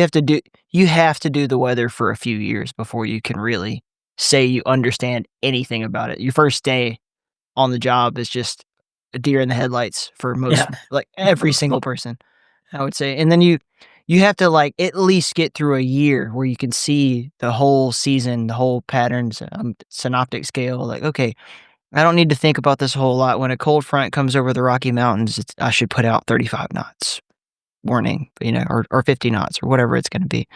have to do you have to do the weather for a few years before you can really say you understand anything about it. Your first day on the job is just a deer in the headlights for most, Yeah. like, every single person, I would say, and then you have to, like, at least get through a year where you can see the whole season, the whole patterns, synoptic scale, like, "Okay, I don't need to think about this a whole lot. When a cold front comes over the Rocky Mountains, I should put out 35 knots warning," or 50 knots or whatever it's gonna be.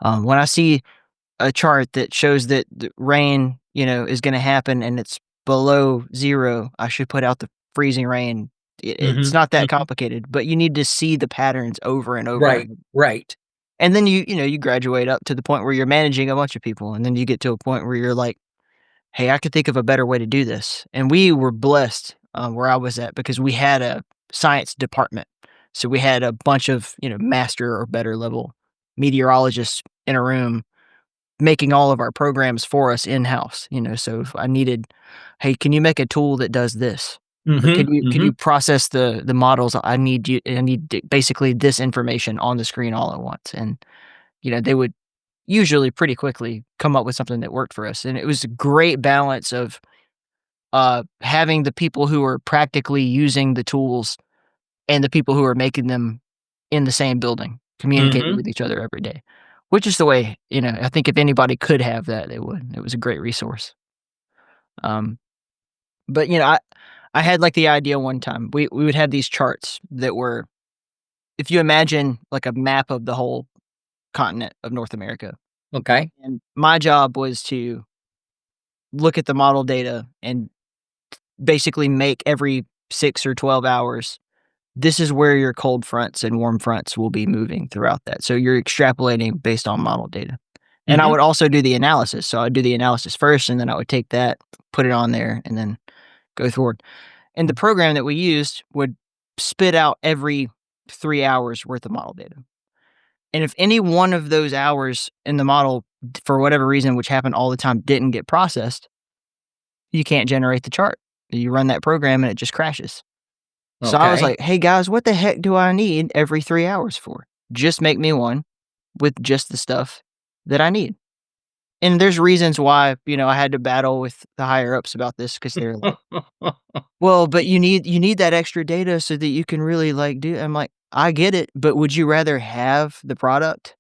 When I see a chart that shows that the rain, is gonna happen and it's below 0, I should put out the freezing rain. It's Mhm, not that mhm. complicated, but you need to see the patterns over and over Right, and right. and then you graduate up to the point where you're managing a bunch of people, and then you get to a point where you're like, "Hey, I could think of a better way to do this." And we were blessed, where I was at because we had a science department. So we had a bunch of, master or better level meteorologists in a room making all of our programs for us in-house, so if I needed, "Hey, can you make a tool that does this?" Or, Mhm, can you mhm. process the models? I need basically this information on the screen all at once." And, they would usually pretty quickly come up with something that worked for us, and it was a great balance of, having the people who are practically using the tools and the people who are making them in the same building, communicating Mhm. with each other every day, which is the way, I think if anybody could have that, they would. It was a great resource. Um, but, I had, like, the idea one time. We would have these charts that were if you imagine, like, a map of the whole continent of North America, Okay. and my job was to look at the model data and basically make every 6 or 12 hours, this is where your cold fronts and warm fronts will be moving throughout that. So you're extrapolating based on model data. And I Mhm. would also do the analysis. So I'd do the analysis first, and then I would take that, put it on there, and then go forward. And the program that we used would spit out every 3 hours worth of model data. And if any one of those hours in the model, for whatever reason, which happened all the time, didn't get processed, you can't generate the chart. You run that program and it just crashes. So I was Okay. like, "Hey guys, what the heck do I need every 3 hours for? Just make me one with just the stuff that I need." And there's reasons why, I had to battle with the higher ups about this because they're like, "Well, but you need that extra data so that you can really like do." I'm like, "I get it, but would you rather have the product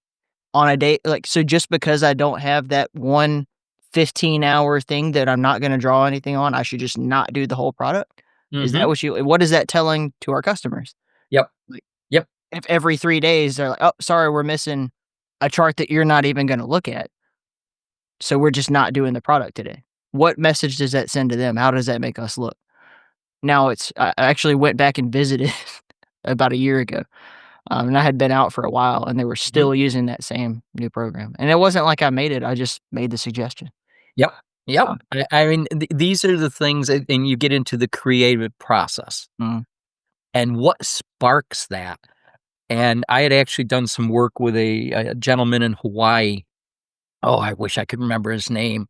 on a day like so just because I don't have that one 15-hour thing that I'm not gonna draw anything on, I should just not do the whole product? Is that Mhm. what is that telling to our customers?" Yep, Like, yep. if every 3 days they're like, "Oh, sorry, we're missing a chart that you're not even gonna look at, so we're just not doing the product today." What message does that send to them? How does that make us look? Now I actually went back and visited about a year ago, and I had been out for a while, and they were Mhm. still using that same new program, and it wasn't like I made it, I just made the suggestion. Yep, yep. Um, I mean, these are the things that and you get into the creative process, mm, and what sparks that. And I had actually done some work with a gentleman in Hawaii. Oh, I wish I could remember his name.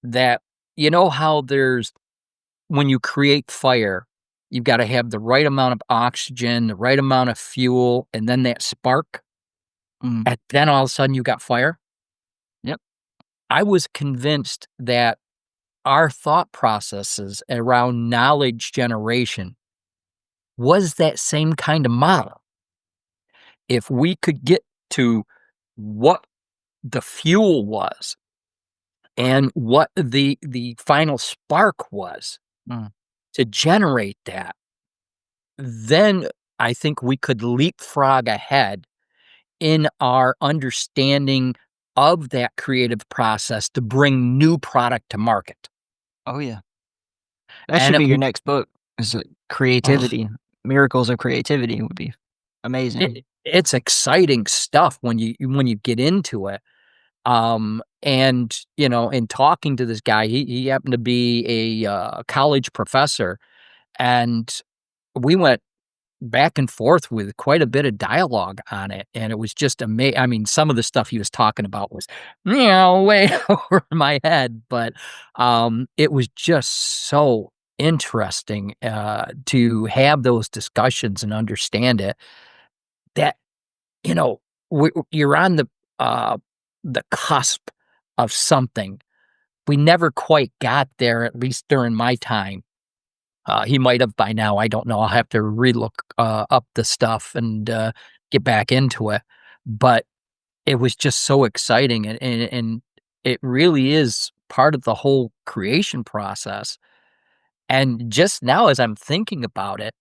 That you know how there's when you create fire, you've gotta have the right amount of oxygen, the right amount of fuel, and then that spark, mm, and then all of a sudden you got fire? yep, I was convinced that our thought processes around knowledge generation was that same kind of model. If we could get to what the fuel was and what the final spark was mm. to generate that, then I think we could leapfrog ahead in our understanding of that creative process to bring new product to market. Oh, yeah. That And should it be your w next book, is, ugh, creativity. Miracles of Creativity would be amazing. it's exciting stuff when you get into it. And in talking to this guy, he happened to be a college professor, and we went back and forth with quite a bit of dialogue on it, and it was just amazing. I mean, some of the stuff he was talking about was, way over my head, but it was just so interesting to have those discussions and understand it. That you know you're on the cusp of something. We never quite got there, at least during my time. He might have by now, I don't know, I'll have to relook, up the stuff and, get back into it, but it was just so exciting, and it really is part of the whole creation process, and just now as I'm thinking about it,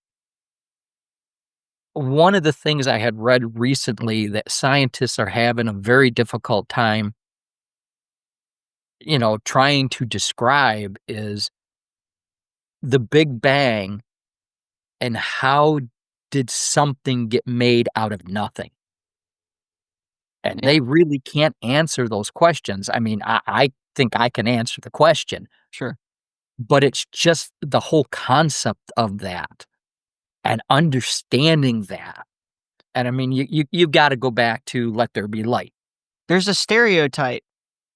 one of the things I had read recently that scientists are having a very difficult time, trying to describe is the Big Bang and how did something get made out of nothing? And they really can't answer those questions. I mean, I think I can answer the question, Sure. but it's just the whole concept of that and understanding that. And I mean, you've got to go back to let there be light. There's a stereotype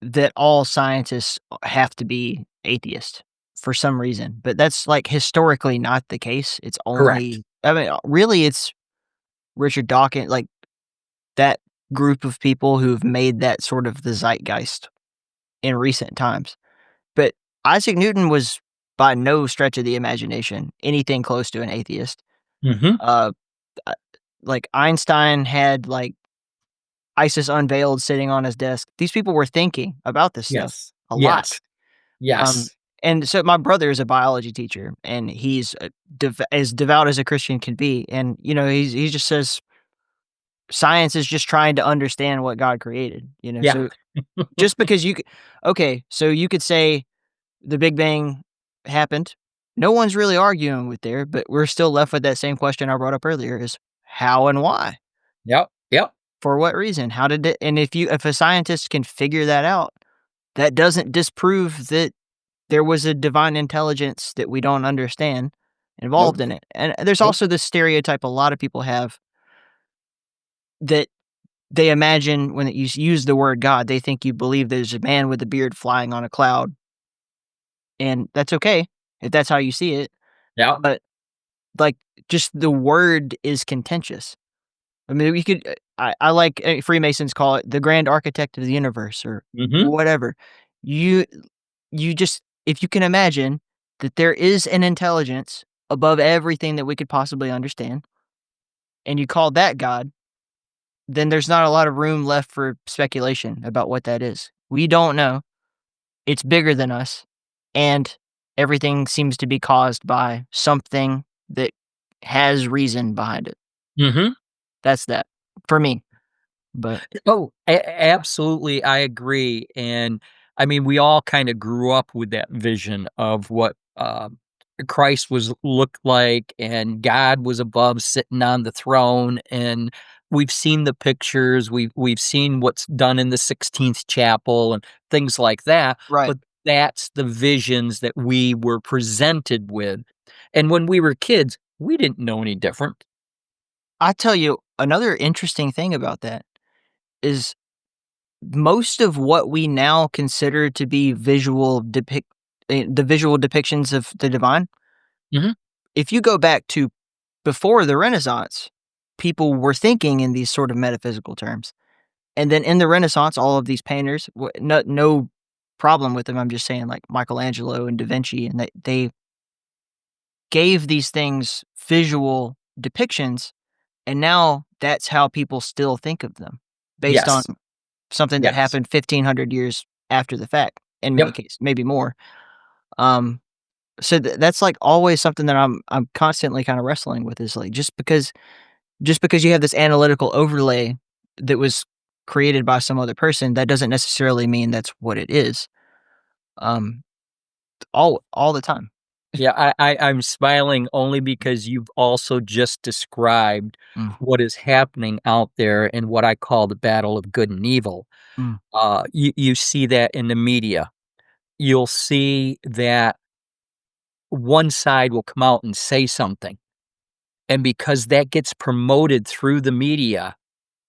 that all scientists have to be atheist for some reason, but that's like historically not the case. It's Correct. only, I mean, really, it's Richard Dawkins, like that group of people who've made that sort of the zeitgeist in recent times. But Isaac Newton was by no stretch of the imagination anything close to an atheist. Mhm. Uh, uh, like Einstein had like ISIS Unveiled sitting on his desk. These people were thinking about this stuff Yes. a lot. Yes. Yes. And so my brother is a biology teacher, and he's as devout as a Christian can be. And he just says science is just trying to understand what God created. Yeah. So just because okay, so you could say the Big Bang happened. No one's really arguing with there, but we're still left with that same question I brought up earlier: is how and why? Yep. Yep. For what reason? How did it? And if a scientist can figure that out, that doesn't disprove that there was a divine intelligence that we don't understand involved Nope. in it. And there's Nope. also this stereotype a lot of people have that they imagine when you use the word God, they think you believe there's a man with a beard flying on a cloud, and that's okay if that's how you see it. Yep. But like, just the word is contentious. I mean, we could. I like Freemasons call it the grand architect of the universe or Mhm. whatever. You you just if you can imagine that there is an intelligence above everything that we could possibly understand, and you call that God, then there's not a lot of room left for speculation about what that is. We don't know. It's bigger than us, and everything seems to be caused by something that has reason behind it. Mhm. That's that for me. But Oh, absolutely, I agree, and, I mean, we all kinda grew up with that vision of what, Christ was looked like, and God was above sitting on the throne, and we've seen the pictures, we've seen what's done in the 16th chapel and things like that, right. but that's the visions that we were presented with, and when we were kids, we didn't know any different. I tell you, another interesting thing about that is most of what we now consider to be the visual depictions of the divine, Mhm. if you go back to before the Renaissance, people were thinking in these sort of metaphysical terms. And then in the Renaissance, all of these painters, no problem with them. I'm just saying, like Michelangelo and Da Vinci, and they gave these things visual depictions, and now that's how people still think of them, based on Yes. something that Yes. happened 1,500 years after the fact, in many Yep. cases, maybe more. Um, so that's like always something that I'm constantly kind of wrestling with is like just because you have this analytical overlay that was created by some other person, that doesn't necessarily mean that's what it is. Um, all the time. Yeah, I'm smiling only because you've also just described Mm. what is happening out there in what I call the battle of good and evil. Mm. You see that in the media. You'll see that one side will come out and say something, and because that gets promoted through the media,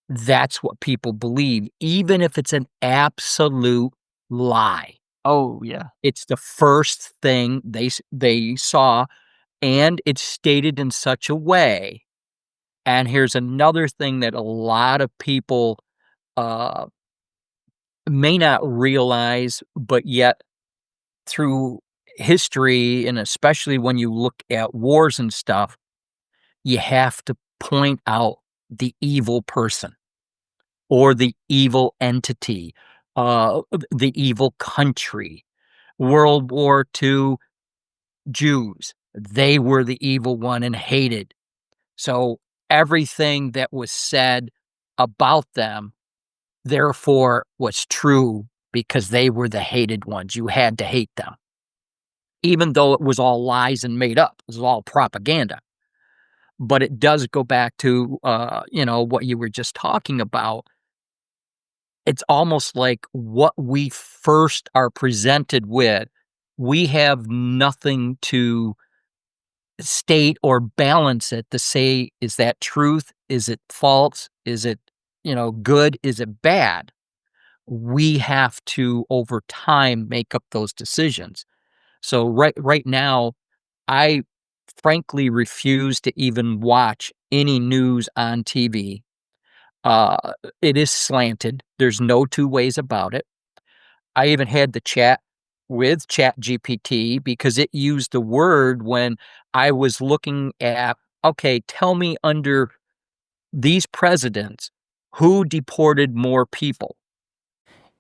that's what people believe, even if it's an absolute lie. Oh, yeah. It's the first thing they saw, and it's stated in such a way. And here's another thing that a lot of people uh, may not realize, but yet through history, and especially when you look at wars and stuff, you have to point out the evil person or the evil entity, the evil country. World War II, Jews, they were the evil one and hated. So everything that was said about them, therefore, was true because they were the hated ones. You had to hate them, even though it was all lies and made up. It was all propaganda. But it does go back to, what you were just talking about. It's almost like what we first are presented with, we have nothing to state or balance it to say, is that truth? Is it false? Is it, good? Is it bad? We have to, over time, make up those decisions. So right now, I frankly refuse to even watch any news on TV. It is slanted. There's no two ways about it. I even had the chat with ChatGPT because it used the word when I was looking at, okay, tell me under these presidents, who deported more people?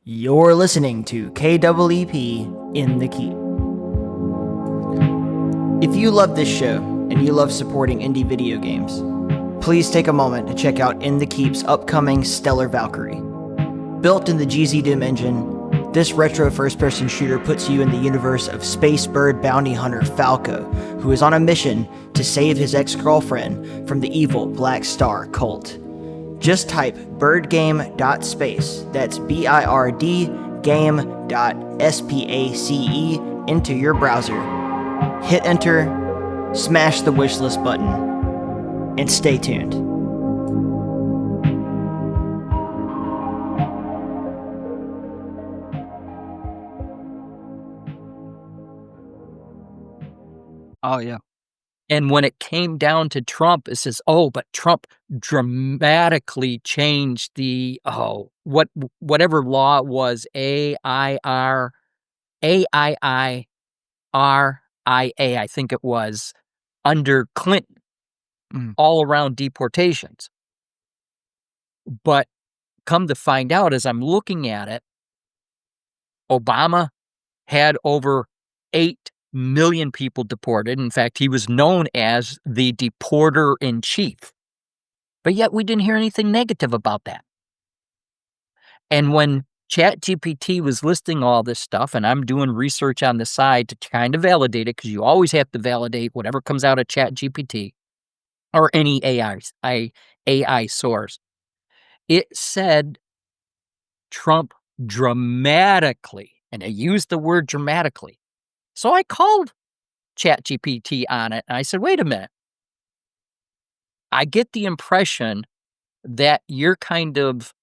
You're listening to KEEP in the Keep. If you love this show and you love supporting indie video games, please take a moment to check out In the Keep's upcoming Stellar Valkyrie. Built in the GZ Doom engine, this retro first-person shooter puts you in the universe of space bird bounty hunter Falco, who is on a mission to save his ex-girlfriend from the evil Black Star cult. Just type birdgame.space, that's BIRD game.space into your browser. Hit enter, smash the wishlist button, and stay tuned. Oh, yeah. And when it came down to Trump, it says, oh, but Trump dramatically changed whatever law it was, AIIRIA, I think it was, under Clinton, all around deportations. But come to find out, as I'm looking at it, Obama had over 8 million people deported. In fact, he was known as the deporter in chief. But yet we didn't hear anything negative about that. And when ChatGPT was listing all this stuff, and I'm doing research on the side to kind of validate it, because you always have to validate whatever comes out of ChatGPT or any AI source, it said Trump dramatically, and I used the word dramatically. So I called ChatGPT on it, and I said, wait a minute. I get the impression that you're kind of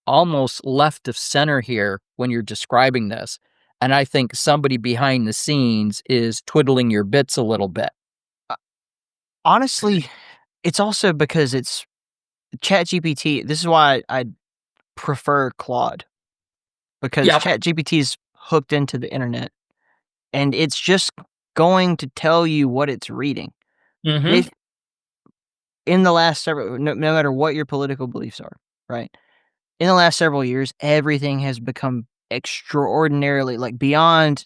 almost left of center here when you're describing this. And I think somebody behind the scenes is twiddling your bits a little bit. Honestly, it's also because it's ChatGPT. This is why I prefer Claude, because Yep. ChatGPT is hooked into the internet, and it's just going to tell you what it's reading. Mm-hmm. If in the last several, no matter what your political beliefs are, right? In the last several years, everything has become extraordinarily, like, beyond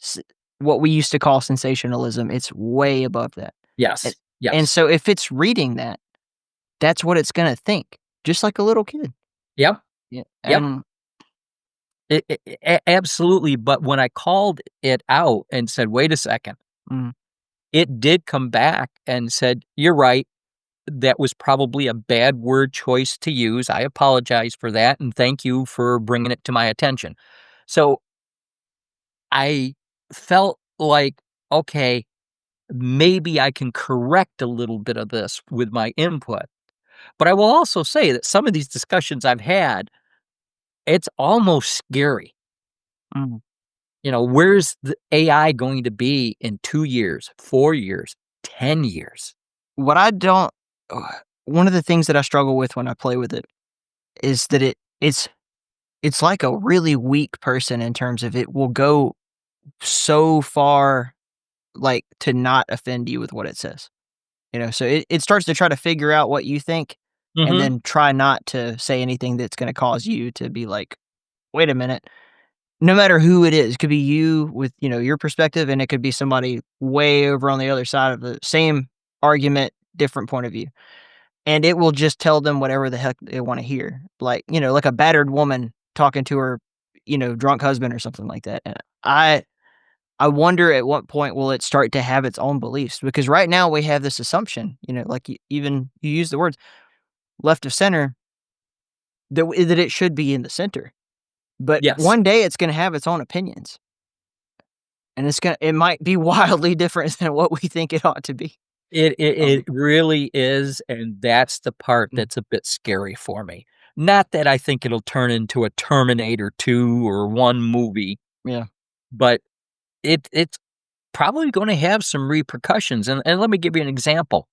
what we used to call sensationalism. It's way above that. Yes. And, Yes. and so if it's reading that, that's what it's going to think, just like a little kid. Yep. Yeah. Yep. And Absolutely. But when I called it out and said, wait a second, Mhm. it did come back and said, "You're right. That was probably a bad word choice to use. I apologize for that, and thank you for bringing it to my attention." So I felt like, okay, maybe I can correct a little bit of this with my input. But I will also say that some of these discussions I've had, it's almost scary. Mm. Where's the AI going to be in 2 years, 4 years, 10 years? What I don't one of the things that I struggle with when I play with it is that it's like a really weak person in terms of it will go so far, like, to not offend you with what it says. So it starts to try to figure out what you think and Mhm. then try not to say anything that's gonna cause you to be like, "Wait a minute." No matter who it is, it could be you with, your perspective, and it could be somebody way over on the other side of the same argument, different point of view. And it will just tell them whatever the heck they wanna hear. Like, like a battered woman talking to her, drunk husband or something like that. And I wonder at what point will it start to have its own beliefs? Because right now we have this assumption, like even you use the words left of center, that it should be in the center. But Yes. one day it's gonna have its own opinions, and it might be wildly different than what we think it ought to be. It really is, and that's the part Mm, that's a bit scary for me. Not that I think it'll turn into a Terminator 2 or 1 movie, yeah. but it's probably gonna have some repercussions, and let me give you an example.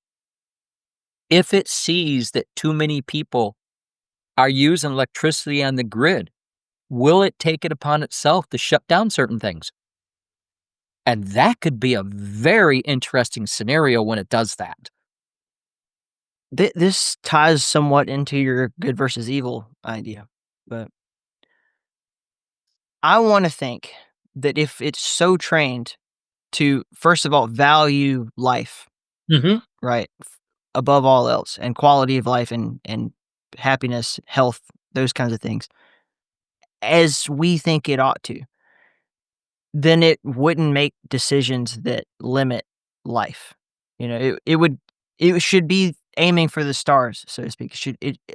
If it sees that too many people are using electricity on the grid, will it take it upon itself to shut down certain things? And that could be a very interesting scenario when it does that. This ties somewhat into your good versus evil idea, but I wanna think that if it's so trained to, first of all, value life, Mhm. right, above all else, and quality of life and happiness, health, those kinds of things, as we think it ought to, then it wouldn't make decisions that limit life. It should be aiming for the stars, so to speak.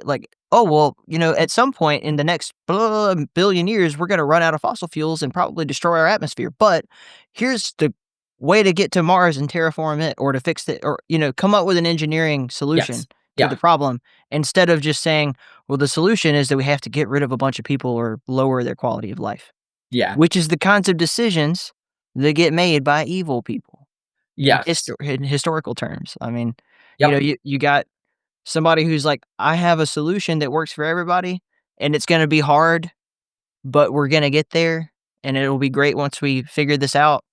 Like, "Oh, well, at some point in the next blah billion years, we're gonna run out of fossil fuels and probably destroy our atmosphere, but here's the way to get to Mars and terraform it or to fix it," or, come up with an engineering solution Yes. to the Yeah. problem instead of just saying, "Well, the solution is that we have to get rid of a bunch of people or lower their quality of life." Yeah. Which is the kinds of decisions that get made by evil people Yes. in historical terms. I mean, Yep. you got somebody who's like, "I have a solution that works for everybody, and it's gonna be hard, but we're gonna get there, and it'll be great once we figure this out."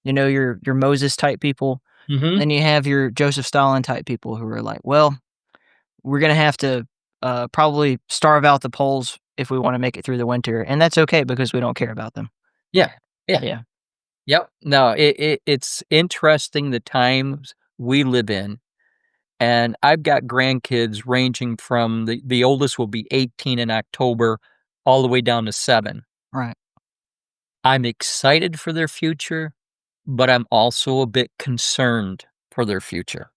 Your Moses type people. Mhm. Then you have your Joseph Stalin type people who are like, "Well, we're gonna have to, probably starve out the Poles if we wanna make it through the winter, and that's okay because we don't care about them." Yeah. Yeah. Yeah. Yep. No, it's interesting the times we live in, and I've got grandkids ranging from the oldest will be 18 in October, all the way down to 7. Right. I'm excited for their future, but I'm also a bit concerned for their future.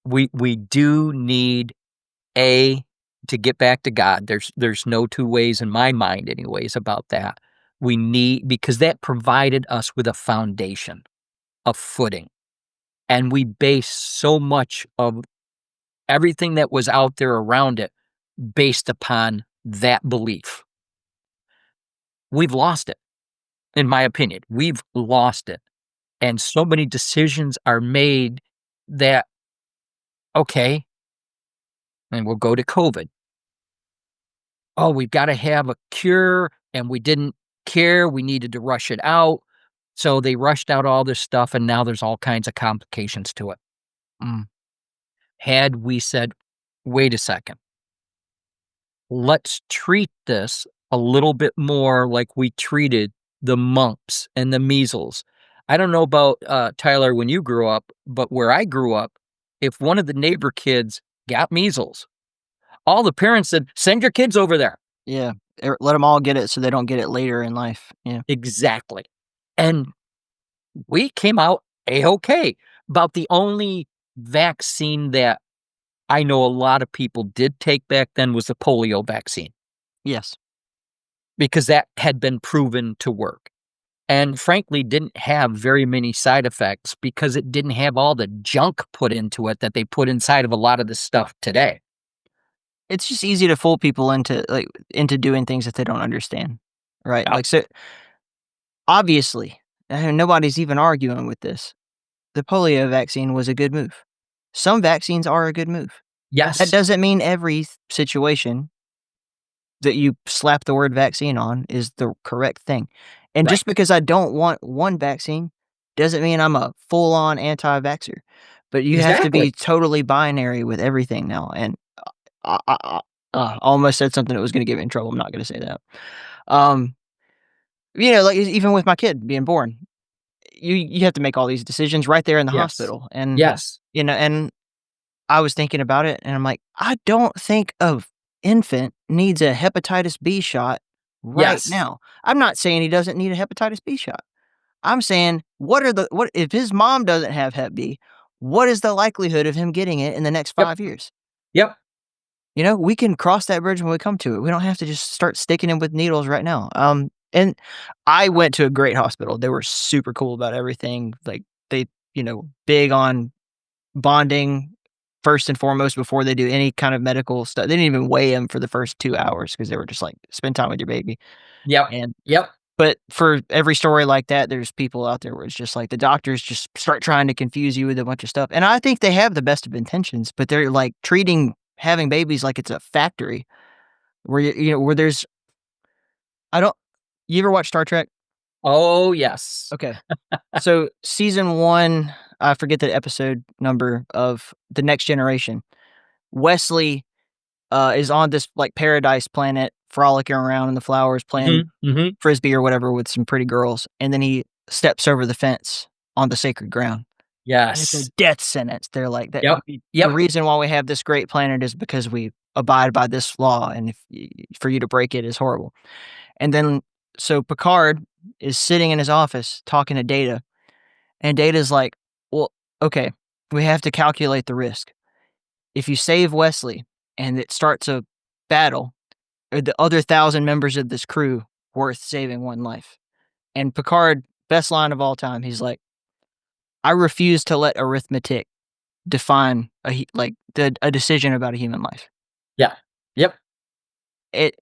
We do need A, to get back to God. There's no 2 ways in my mind anyways about that. We need because that provided us with a foundation, a footing, and we base so much of everything that was out there around it based upon that belief. We've lost it, in my opinion. We've lost it, and so many decisions are made that, okay, and we'll go to COVID. Oh, we've gotta have a cure, and we didn't care, we needed to rush it out, so they rushed out all this stuff, and now there's all kinds of complications to it. Mm. Had we said, "Wait a second, let's treat this a little bit more like we treated the mumps and the measles." I don't know about, Tyler, when you grew up, but where I grew up, if one of the neighbor kids got measles, all the parents said, "Send your kids over there." Yeah, let them all get it so they don't get it later in life. Yeah. Exactly. And we came out A-okay. About the only vaccine that I know a lot of people did take back then was the polio vaccine, Yes. because that had been proven to work. And frankly, didn't have very many side effects because it didn't have all the junk put into it that they put inside of a lot of the stuff today. It's just easy to fool people into doing things that they don't understand, right? Yep. Like, so obviously, and nobody's even arguing with this. The polio vaccine was a good move. Some vaccines are a good move. That Yes. doesn't mean every situation that you slap the word vaccine on is the correct thing. And Right. just because I don't want one vaccine doesn't mean I'm a full-on anti-vaxxer. But you have to be Exactly. totally binary with everything now. And I almost said something that was going to get me in trouble. I'm not going to say that. Um, like even with my kid being born, you have to make all these decisions right there in the Yes. hospital. And Yes. and I was thinking about it, and I'm like, I don't think a infant needs a hepatitis B shot right Yes. now. I'm not saying he doesn't need a hepatitis B shot. I'm saying what if his mom doesn't have Hep B? What is the likelihood of him getting it in the next Yep. 5 years? Yep. We can cross that bridge when we come to it. We don't have to just start sticking him with needles right now. And I went to a great hospital. They were super cool about everything. Like they, big on bonding first and foremost before they do any kind of medical stuff. They didn't even weigh him for the first 2 hours because they were just like, "Spend time with your baby." Yep. And Yep. but for every story like that, there's people out there where it's just like the doctors just start trying to confuse you with a bunch of stuff. And I think they have the best of intentions, but they're like treating having babies like it's a factory where where there's I don't you ever watch Star Trek? Oh, yes. Okay. So season 1, I forget the episode number of The Next Generation. Wesley is on this like paradise planet, frolicking around in the flowers, playing Mhm. Mhm. frisbee or whatever with some pretty girls, and then he steps over the fence on the sacred ground. And it's a Yes. death sentence. They're like that. Yep. The Yep. reason why we have this great planet is because we abide by this law, and for you to break it is horrible. And then so Picard is sitting in his office talking to Data, and Data's like, "Well, okay, we have to calculate the risk. If you save Wesley and it starts a battle, are the other 1,000 members of this crew worth saving one life?" And Picard, best line of all time, he's like, "I refuse to let arithmetic define a decision about a human life." Yeah. Yep. It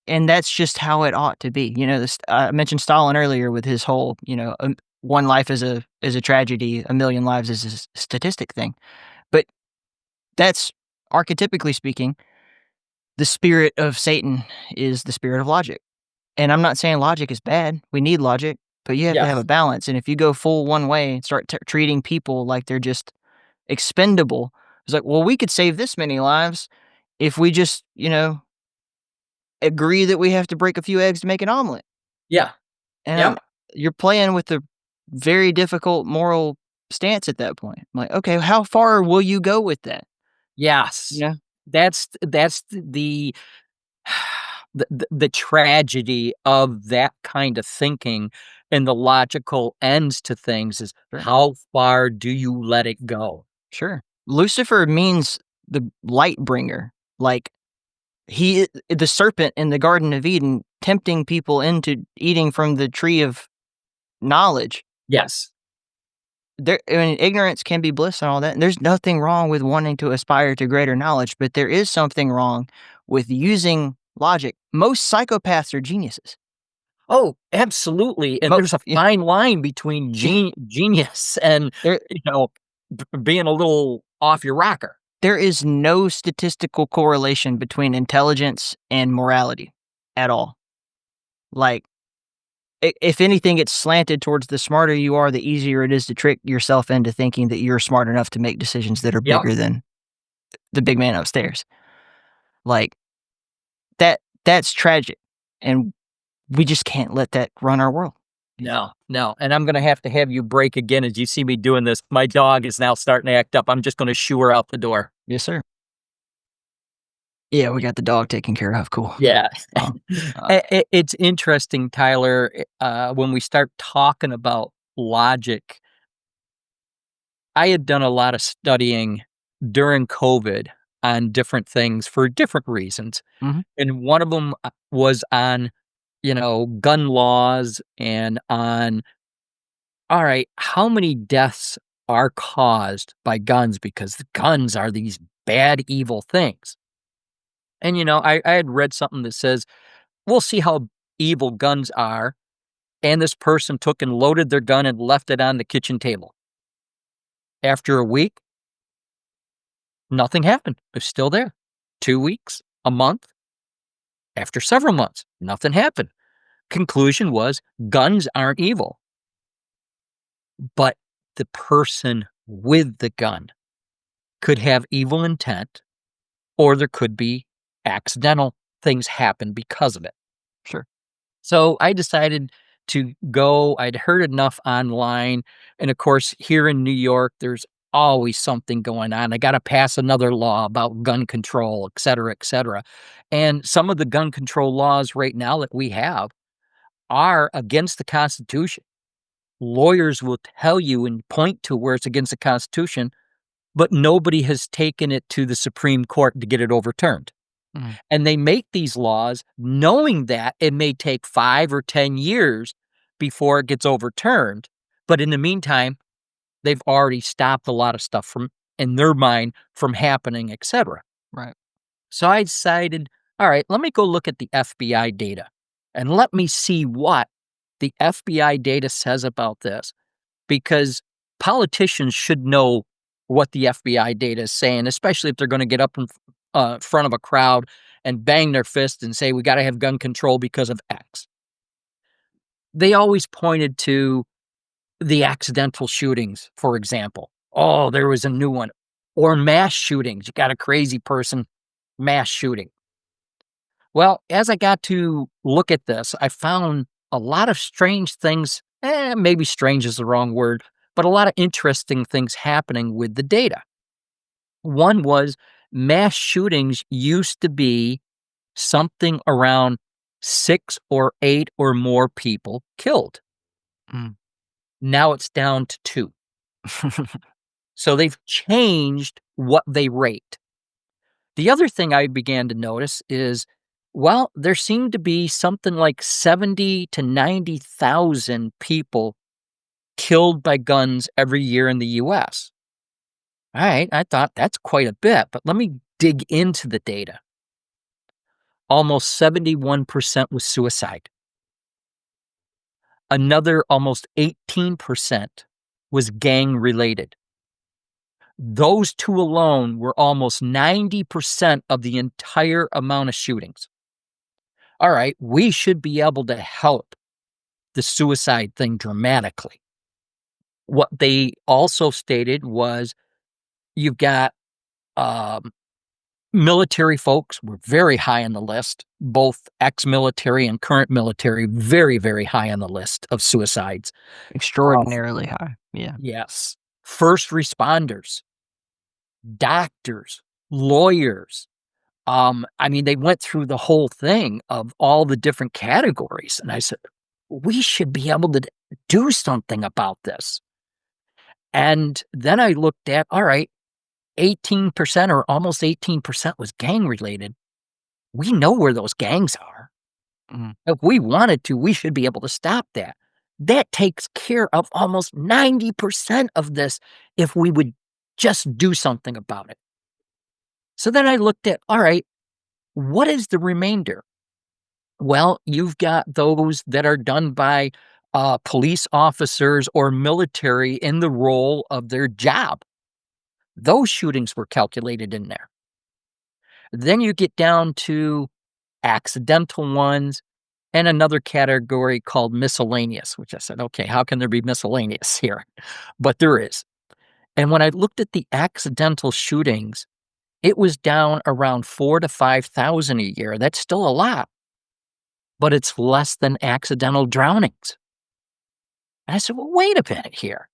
and that's just how it ought to be. This I mentioned Stalin earlier with his whole, one life is a tragedy, a million lives is a statistic thing. But that's archetypically speaking, the spirit of Satan is the spirit of logic. And I'm not saying logic is bad. We need logic, but you have to have a Yes. balance. And if you go full one way and start treating people like they're just expendable, it's like, well, we could save this many lives if we just, agree that we have to break a few eggs to make an omelet. Yeah. And Yep. you're playing with a very difficult moral stance at that point. I'm like, okay, how far will you go with that? Yes. That's the tragedy of that kind of thinking, and the logical ends to things is Sure. how far do you let it go? Sure. Lucifer means the light bringer. Like the serpent in the Garden of Eden, tempting people into eating from the tree of knowledge. Yes. Ignorance can be bliss and all that. And there's nothing wrong with wanting to aspire to greater knowledge, but there is something wrong with using logic. Most psychopaths are geniuses. Oh, absolutely, and Mo there's a yeah, fine line between genius and, there being a little off your rocker. there is no statistical correlation between intelligence and morality at all. Like, if anything, it's slanted towards the smarter you are, the easier it is to trick yourself into thinking that you're smart enough to make decisions that are Yep. bigger than the big man upstairs. Like, that's tragic, and we just can't let that run our world. No, no, and I'm gonna have to have you break again as you see me doing this. My dog is now starting to act up. I'm just gonna shoo her out the door. Yes, sir. Yeah, we got the dog taken care of. Cool. Yeah. Um, uh, It's interesting, Tyler, when we start talking about logic, I had done a lot of studying during COVID on different things for different reasons. Mhm. And one of them was on, gun laws and on, all right, how many deaths are caused by guns because the guns are these bad, evil things. And, I had read something that says, we'll see how evil guns are. And this person took and loaded their gun and left it on the kitchen table. After a week, nothing happened. It was still there. 2 weeks, a month. After several months, nothing happened. Conclusion was guns aren't evil. But the person with the gun could have evil intent, or there could be accidental things happen because of it. Sure. So I decided to go. I'd heard enough online. And of course, here in New York, there's always something going on. I got to pass another law about gun control, et cetera, et cetera. And some of the gun control laws right now that we have are against the Constitution. Lawyers will tell you and point to where it's against the Constitution, but nobody has taken it to the Supreme Court to get it overturned. Mhm. And they make these laws knowing that it may take 5 or 10 years before it gets overturned. But in the meantime, they've already stopped a lot of stuff from, in their mind, from happening, et cetera. Right. So I decided, all right, let me go look at the FBI data and let me see what the FBI data says about this, because politicians should know what the FBI data is saying, especially if they're going to get up in front of a crowd and bang their fist and say, we got to have gun control because of X. They always pointed to the accidental shootings, for example. Oh, there was a new one. Or mass shootings. You got a crazy person mass shooting. Well, as I got to look at this, I found a lot of strange things. Maybe strange is the wrong word, but a lot of interesting things happening with the data. One was mass shootings used to be something around 6 or 8 or more people killed. Mm. Now it's down to 2. So they've changed what they rate. The other thing I began to notice is, well, there seemed to be something like 70 to 90,000 people killed by guns every year in the US. All right, I thought that's quite a bit, but let me dig into the data. Almost 71% was suicide. Another almost 18% was gang related. Those two alone were almost 90% of the entire amount of shootings. All right, we should be able to help the suicide thing dramatically. What they also stated was you've got military folks were very high on the list, both ex-military and current military, very, very high on the list of suicides. Extraordinarily high. Yeah. Yes. First responders, doctors, lawyers. They went through the whole thing of all the different categories. And I said, we should be able to do something about this. And then I looked at, all right, 18% or almost 18% was gang related. We know where those gangs are. Mhm. If we wanted to, we should be able to stop that. That takes care of almost 90% of this if we would just do something about it. So then I looked at, all right, what is the remainder? Well, you've got those that are done by police officers or military in the role of their job. Those shootings were calculated in there. Then you get down to accidental ones and another category called miscellaneous, which I said, okay, how can there be miscellaneous here? But there is. And when I looked at the accidental shootings, it was down around 4,000 to 5,000 a year. That's still a lot, but it's less than accidental drownings. And I said, well, wait a minute here.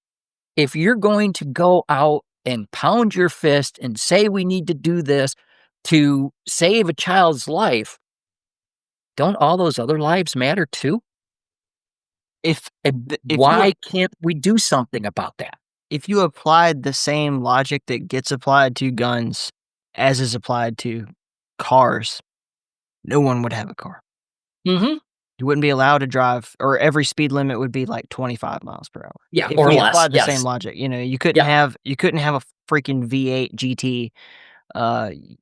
If you're going to go out and pound your fist and say we need to do this to save a child's life, don't all those other lives matter too? If Why you can't we do something about that? if you applied the same logic that gets applied to guns as is applied to cars, no one would have a car. Mm-hmm. You wouldn't be allowed to drive, or every speed limit would be like 25 miles per hour. Yeah, If or we less. applied the same Yes. logic, you couldn't Yeah. have a freaking V8 GT, y-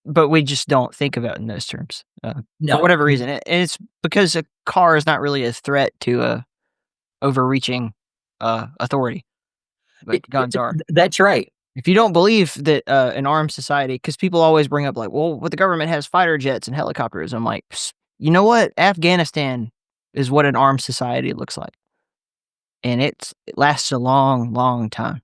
but we just don't think about it in those terms for No. whatever reason. And it's because a car is not really a threat to a overreaching authority, but guns are. That's right. If you don't believe that an armed society, because people always bring up like, well, what the government has fighter jets and helicopters. I'm like, you know what? Afghanistan is what an armed society looks like, and it lasts a long, long time.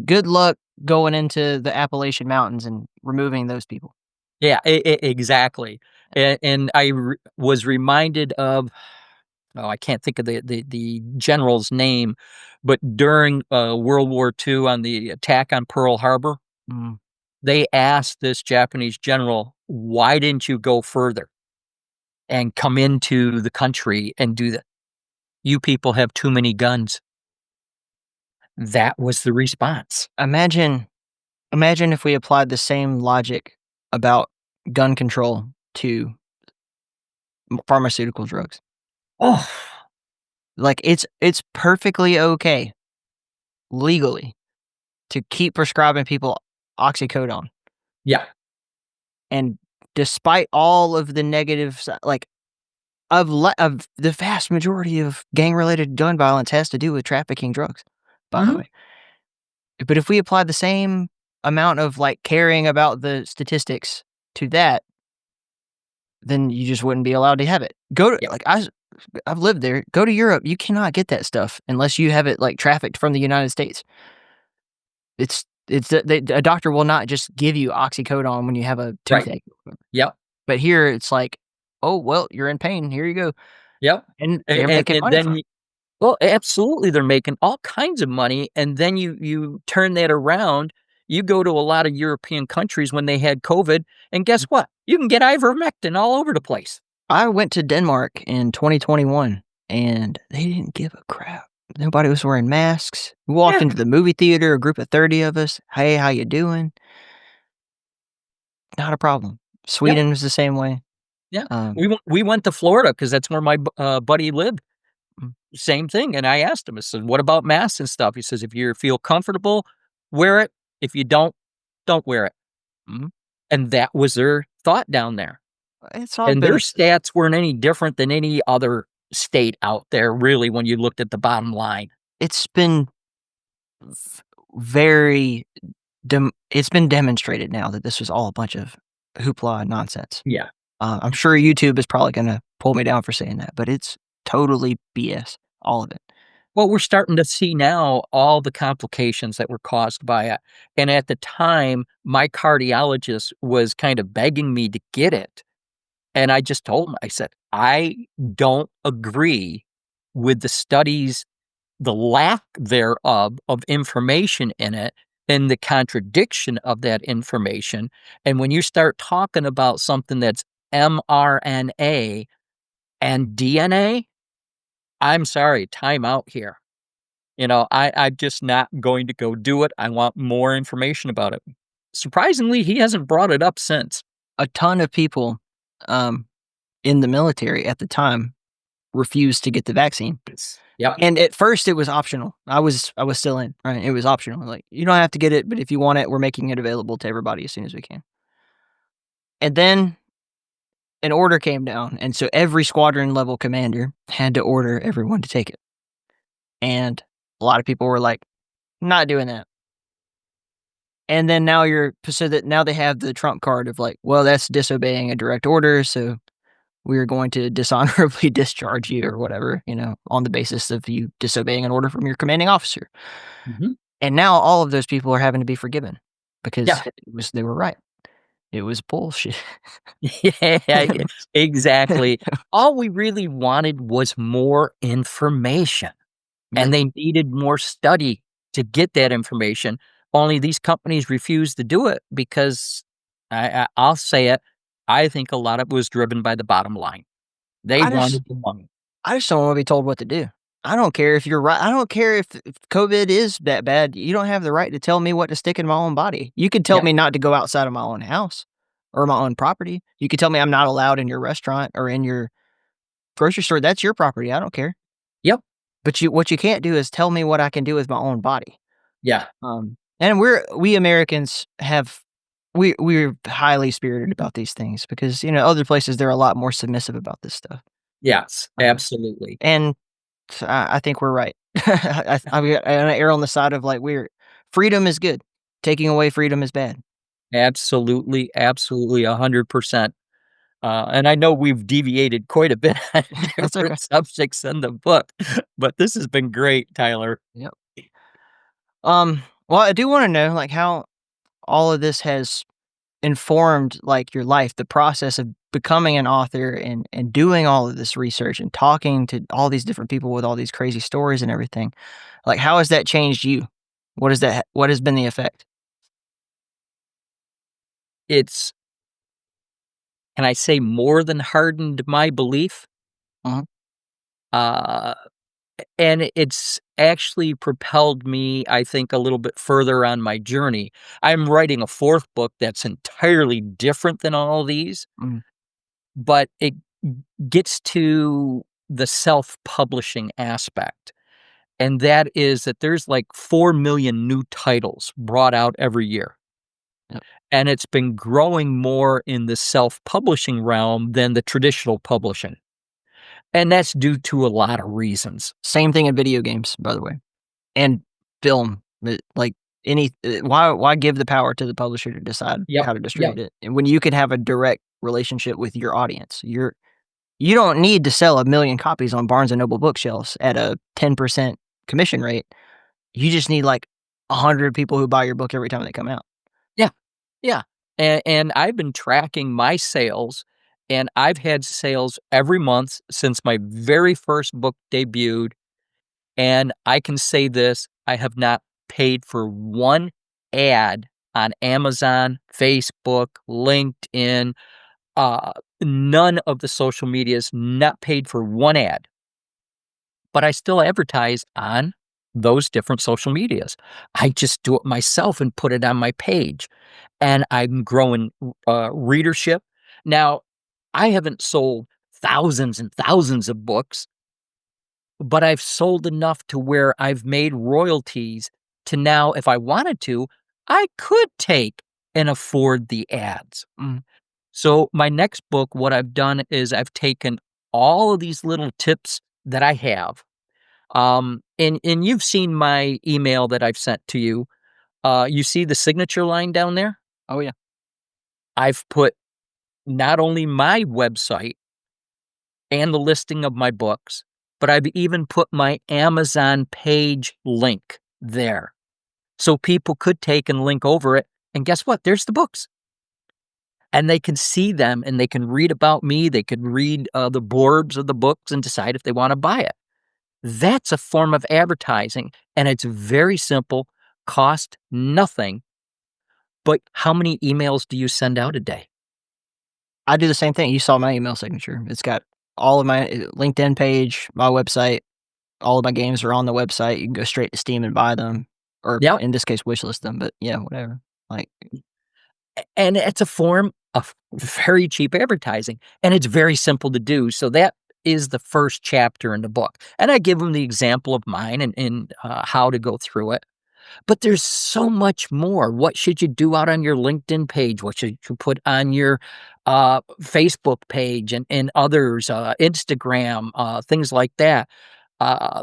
Good luck going into the Appalachian Mountains and removing those people. Yeah, exactly. And I was reminded of, I can't think of the general's name, but during World War II on the attack on Pearl Harbor, Mm. they asked this Japanese general, why didn't you go further and come into the country and do that? You people have too many guns. That was the response. Imagine if we applied the same logic about gun control to pharmaceutical drugs. Oh, Like it's perfectly okay legally to keep prescribing people oxycodone, yeah. and despite all of the negative like of the vast majority of gang related gun violence has to do with trafficking drugs, by the Mhm. way. But if we apply the same amount of like caring about the statistics to that, then you just wouldn't be allowed to have it. Go to Yeah. like I've lived there. Go to Europe, you cannot get that stuff unless you have it like trafficked from the United States. A doctor will not just give you oxycodone when you have a Right. toothache. Yep. But here it's like, oh well, you're in pain. Here you go, Yep. and they're making And money then from it. well, absolutely, they're making all kinds of money, and then you turn that around, you go to a lot of European countries when they had COVID, and guess what? You can get ivermectin all over the place. I went to Denmark in 2021, and they didn't give a crap. Nobody was wearing masks. We walked Yeah, into the movie theater, a group of 30 of us. Hey, how you doing? Not a problem. yep, Sweden was the same way. yeah. Um, We went to Florida because that's where my buddy lived. Mm. Same thing, and I asked him, I said, "What about masks and stuff?" He says, "If you feel comfortable, wear it. If you don't wear it." Mhm. And that was their thought down there. It's all And their been stats weren't any different than any other state out there, really, when you looked at the bottom line. it's been v very it's been demonstrated now that this was all a bunch of hoopla and nonsense. Yeah. I'm sure YouTube is probably gonna pull me down for saying that, but it's totally BS, all of it. Well, we're starting to see now all the complications that were caused by it. And at the time, my cardiologist was kind of begging me to get it. And I just told him, I said, I don't agree with the studies, the lack thereof of information in it, and the contradiction of that information. And when you start talking about something that's mRNA and DNA, I'm sorry, time out here. I'm just not going to go do it. I want more information about it. Surprisingly, he hasn't brought it up since. A ton of people, um, in the military at the time refused to get the vaccine. Yep. And at first it was optional. I was still in, right? It was optional. Like, you don't have to get it, but if you want it, we're making it available to everybody as soon as we can. And then an order came down, and so every squadron level commander had to order everyone to take it. And a lot of people were like, not doing that. And then now now they have the trump card of like, well, that's disobeying a direct order, so we're going to dishonorably discharge you or whatever, on the basis of you disobeying an order from your commanding officer. Mhm. And now all of those people are having to be forgiven because Yeah. they were right. It was bullshit. Yeah, exactly. All we really wanted was more information, and they needed more study to get that information. Only these companies refused to do it because I'll say it. I think a lot of it was driven by the bottom line. They I just wanted the money. I just don't want to be told what to do. I don't care if you're right. I don't care if COVID is that bad. You don't have the right to tell me what to stick in my own body. You could tell Yep. me not to go outside of my own house or my own property. You could tell me I'm not allowed in your restaurant or in your grocery store. That's your property. I don't care. Yep. But what you can't do is tell me what I can do with my own body. Yeah. And we Americans we're highly spirited about these things because, other places they're a lot more submissive about this stuff. Yes, absolutely. And I think we're right. I'm gonna err on the side of freedom is good. Taking away freedom is bad. Absolutely, absolutely, 100%. And I know we've deviated quite a bit on That's okay. different subjects in the book, but this has been great, Tyler. Yep. Well, I do want to know how all of this has informed your life, the process of becoming an author and doing all of this research and talking to all these different people with all these crazy stories and everything. How has that changed you? What has been the effect? It's Can I say more than hardened my belief? Uh-huh. Uh, and it's actually propelled me, I think, a little bit further on my journey. I'm writing a fourth book that's entirely different than all these, Mm. but it gets to the self-publishing aspect. And that is that there's like 4 million new titles brought out every year. Yep. And it's been growing more in the self-publishing realm than the traditional publishing. And that's due to a lot of reasons. Same thing in video games, by the way, and film. Why give the power to the publisher to decide Yep, how to yep. distribute it, and when you could have a direct relationship with your audience? You don't need to sell 1 million copies on Barnes and Noble bookshelves at a 10% commission rate. You just need 100 people who buy your book every time they come out. Yeah, yeah. And I've been tracking my sales, and I've had sales every month since my very first book debuted, and I can say this, I have not paid for one ad on Amazon, Facebook, LinkedIn, none of the social medias, not paid for one ad. But I still advertise on those different social medias. I just do it myself and put it on my page, and I'm growing readership. Now, I haven't sold thousands and thousands of books, but I've sold enough to where I've made royalties to now, if I wanted to, I could take and afford the ads. Mm. So my next book, what I've done is I've taken all of these little tips that I have. And you've seen my email that I've sent to you. You see the signature line down there? Oh, yeah. I've put not only my website and the listing of my books, but I've even put my Amazon page link there. So people could take and link over it, and guess what? There's the books. And they can see them, and they can read about me. They can read the blurbs of the books and decide if they want to buy it. That's a form of advertising, and it's very simple, cost nothing. But how many emails do you send out a day? I do the same thing. You saw my email signature. It's got all of my LinkedIn page, my website, all of my games are on the website. You can go straight to Steam and buy them, or Yep. in this case, wishlist them. But yeah, whatever. And it's a form of very cheap advertising, and it's very simple to do. So that is the first chapter in the book. And I give them the example of mine and how to go through it. But there's so much more. What should you do out on your LinkedIn page? What should you put on your Facebook page and others, Instagram, things like that?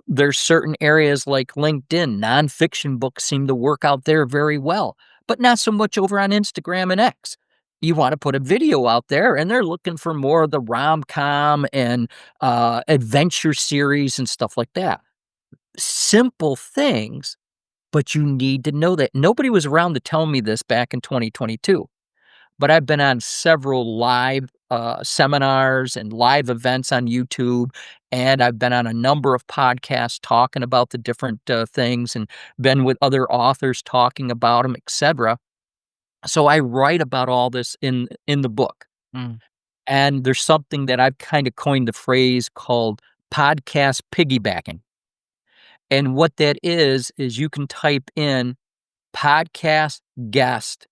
There's certain areas like LinkedIn, nonfiction books seem to work out there very well, but not so much over on Instagram and X. You want to put a video out there, and they're looking for more of the rom-com and adventure series and stuff like that. Simple things, but you need to know that. Nobody was around to tell me this back in 2022, but I've been on several live seminars and live events on YouTube, and I've been on a number of podcasts talking about the different things and been with other authors talking about them, etc. So I write about all this in the book. Mm. And there's something that I've kind of coined the phrase called podcast piggybacking. And what that is you can type in podcast guest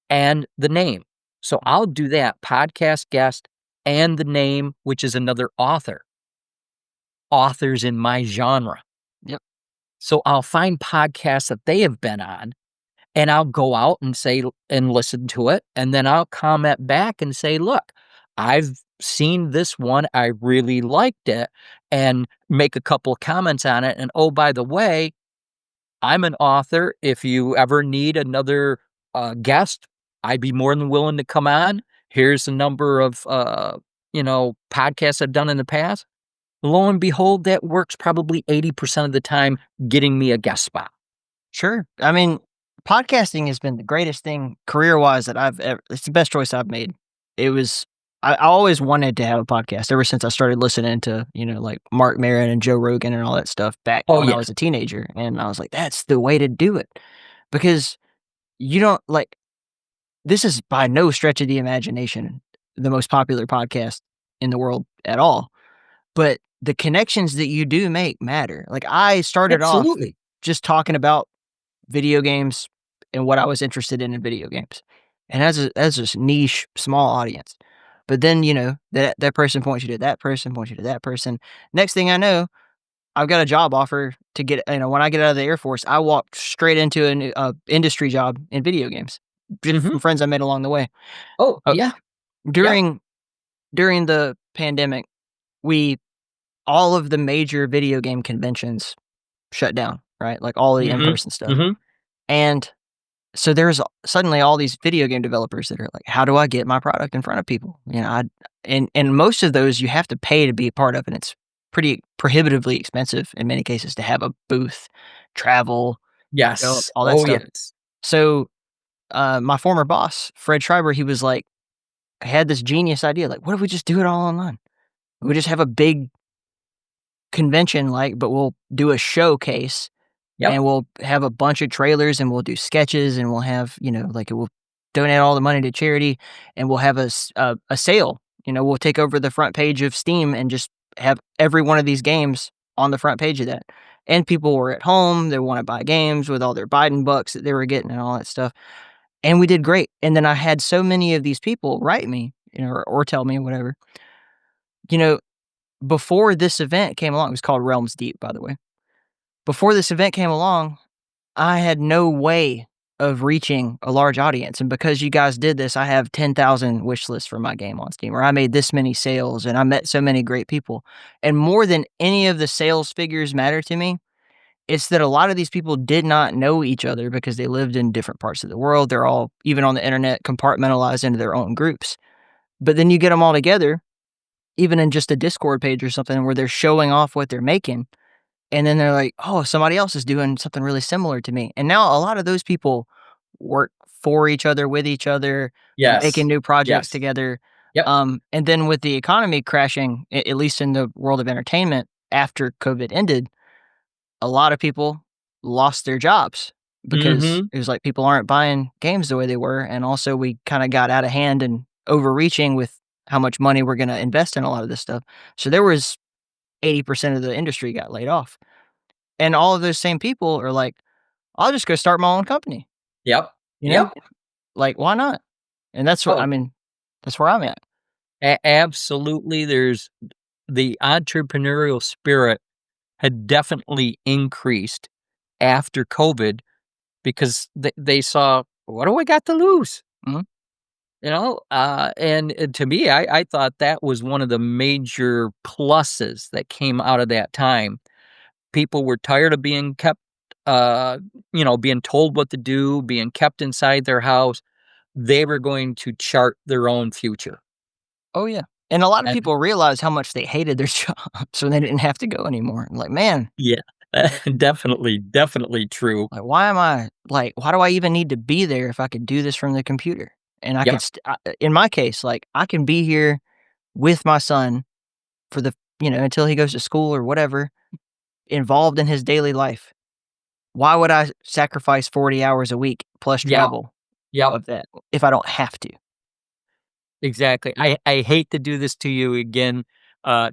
and the name. So I'll do that, podcast guest and the name, which is another author. Authors in my genre. Yep. So I'll find podcasts that they have been on, and I'll go out and say and listen to it, and then I'll comment back and say, look, I've seen this one, I really liked it, and make a couple of comments on it. And oh, by the way, I'm an author. If you ever need another guest, I'd be more than willing to come on. Here's the number of podcasts I've done in the past. Lo and behold, that works probably 80% of the time, getting me a guest spot. Sure. I mean, podcasting has been the greatest thing career-wise that I've ever. It's the best choice I've made. It was. I always wanted to have a podcast ever since I started listening to, like Mark Maron and Joe Rogan and all that stuff back Oh, when I yeah. was a teenager. And I was like, that's the way to do it. Because you don't like, this is by no stretch of the imagination the most popular podcast in the world at all. But the connections that you do make matter. Like, I started off Absolutely. just talking about video games and what I was interested in video games. And as a niche, small audience. But then, that person points you to that person, points you to that person. Next thing I know, I've got a job offer to get, when I get out of the Air Force, I walked straight into an industry job in video games just from friends I made along the way. Oh, Uh, yeah. During the pandemic, all of the major video game conventions shut down, right? Like all the in-person stuff. And so there's suddenly all these video game developers that are like, how do I get my product in front of people? And most of those you have to pay to be a part of, and it's pretty prohibitively expensive in many cases to have a booth, travel, Yes. all that Oh, stuff. yes. So my former boss, Fred Schreiber, he was like, had this genius idea, like, what if we just do it all online? We just have a big convention, but we'll do a showcase. Yep. And we'll have a bunch of trailers, and we'll do sketches, and we'll have, we'll donate all the money to charity, and we'll have a sale. We'll take over the front page of Steam and just have every one of these games on the front page of that. And people were at home, they want to buy games with all their Biden bucks that they were getting and all that stuff. And we did great. And then I had so many of these people write me, or tell me whatever. Before this event came along, it was called Realms Deep, by the way. Before this event came along, I had no way of reaching a large audience. And because you guys did this, I have 10,000 wish lists for my game on Steam, or I made this many sales and I met so many great people. And more than any of the sales figures matter to me, it's that a lot of these people did not know each other because they lived in different parts of the world. They're all, even on the internet, compartmentalized into their own groups. But then you get them all together, even in just a Discord page or something where they're showing off what they're making. And then they're like, oh, somebody else is doing something really similar to me. And now a lot of those people work for each other, with each other, Yes. making new projects Yes. together. Yep. And then with the economy crashing, at least in the world of entertainment, after COVID ended, a lot of people lost their jobs because it was like people aren't buying games the way they were. And also we kind of got out of hand and overreaching with how much money we're going to invest in a lot of this stuff. So there was 80% of the industry got laid off. And all of those same people are like, I'll just go start my own company. Yep. Like, why not? And that's what, that's where I'm at. Absolutely. There's the entrepreneurial spirit had definitely increased after COVID because they saw, what do I got to lose? Mhm. And to me, I thought that was one of the major pluses that came out of that time. People were tired of being kept, being told what to do, being kept inside their house. They were going to chart their own future. Oh, yeah. And a lot of And- people realized how much they hated their job, so they didn't have to go anymore. Like, man, Yeah, definitely true. like, why do I even need to be there if I could do this from the computer? And I Yeah. could, in my case, like, I can be here with my son for the, until he goes to school or whatever, involved in his daily life. Why would I sacrifice 40 hours a week plus travel of that if I don't have to? Exactly. I hate to do this to you again,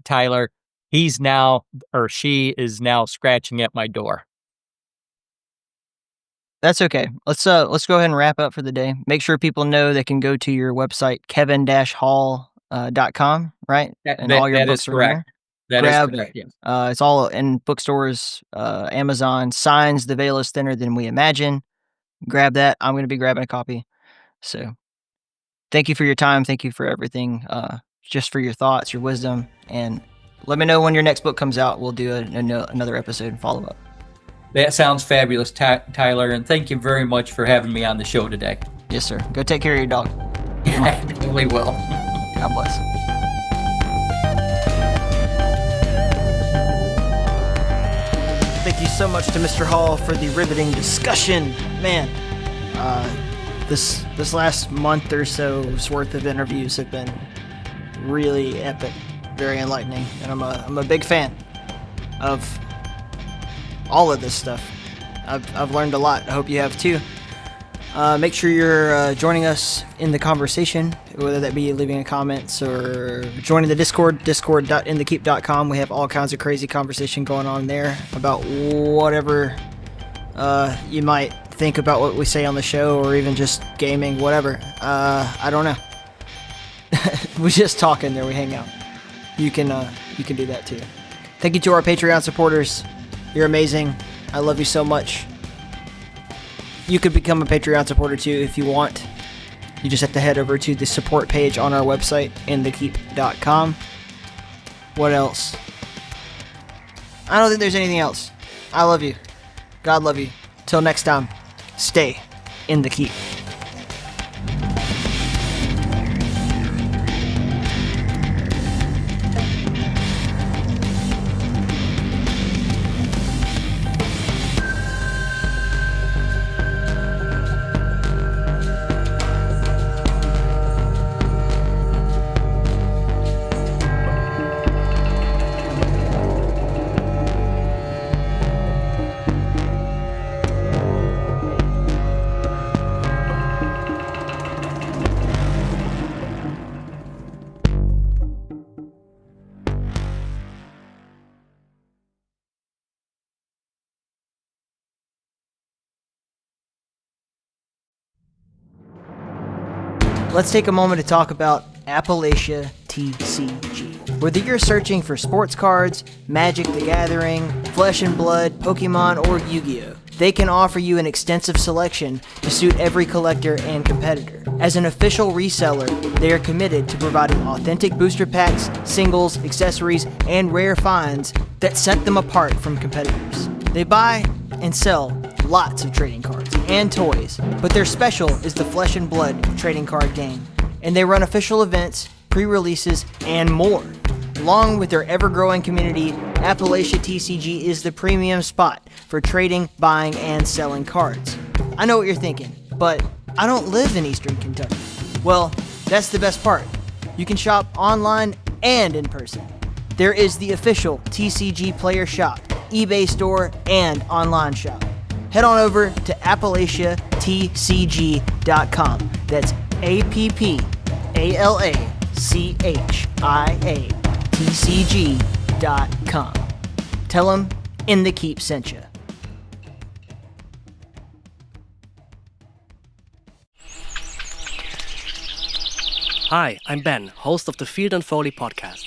Tyler, he's now, or she is now scratching at my door. That's okay. Let's go ahead and wrap up for the day. Make sure people know they can go to your website, kevin-hall.com, right? And all your That books is are in there. correct. That Grab, is correct, yes. it's all in bookstores, Amazon. Signs, The Veil is Thinner Than We Imagine. Grab that. I'm going to be grabbing a copy. So thank you for your time. Thank you for everything, just for your thoughts, your wisdom. And let me know when your next book comes out. We'll do another episode and follow up. That sounds fabulous, Tyler, and thank you very much for having me on the show today. Yes, sir. Go take care of your dog. I definitely will. God bless. Thank you so much to Mr. Hall for the riveting discussion. Man, this last month or so's worth of interviews have been really epic, very enlightening, and I'm a big fan of all of this stuff. I've learned a lot. I hope you have too. Make sure you're joining us in the conversation, whether that be leaving a comments or joining the Discord, discord.inthekeep.com. We have all kinds of crazy conversation going on there about whatever you might think about what we say on the show, or even just gaming, whatever. I don't know. We just talk in there. We hang out. You can do that too. Thank you to our Patreon supporters. You're amazing. I love you so much. You could become a Patreon supporter too if you want. You just have to head over to the support page on our website, inthekeep.com. What else? I don't think there's anything else. I love you. God love you. Till next time, stay in the keep. Let's take a moment to talk about Appalachia TCG. Whether you're searching for sports cards, Magic the Gathering, Flesh and Blood, Pokemon, or Yu-Gi-Oh!, they can offer you an extensive selection to suit every collector and competitor. As an official reseller, they are committed to providing authentic booster packs, singles, accessories, and rare finds that set them apart from competitors. They buy and sell lots of trading cards and toys, but their special is the Flesh and Blood trading card game, and they run official events, pre-releases, and more. Along with their ever-growing community, Appalachia TCG is the premium spot for trading, buying, and selling cards. I know what you're thinking, but I don't live in Eastern Kentucky. Well, that's the best part. You can shop online and in person. There is the official TCG player shop, eBay store, and online shop. Head on over to AppalachiaTCG.com. That's AppalachiaTCG.com. Tell them In the Keep sent you. Hi, I'm Ben, host of the Field and Foley podcast.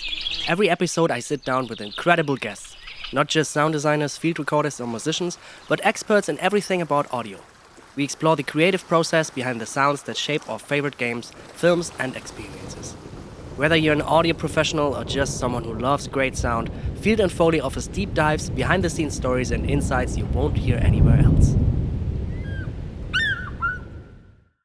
Every episode I sit down with incredible guests. Not just sound designers, field recorders, or musicians, but experts in everything about audio. We explore the creative process behind the sounds that shape our favorite games, films, and experiences. Whether you're an audio professional or just someone who loves great sound, Field and Foley offers deep dives, behind-the-scenes stories, and insights you won't hear anywhere else.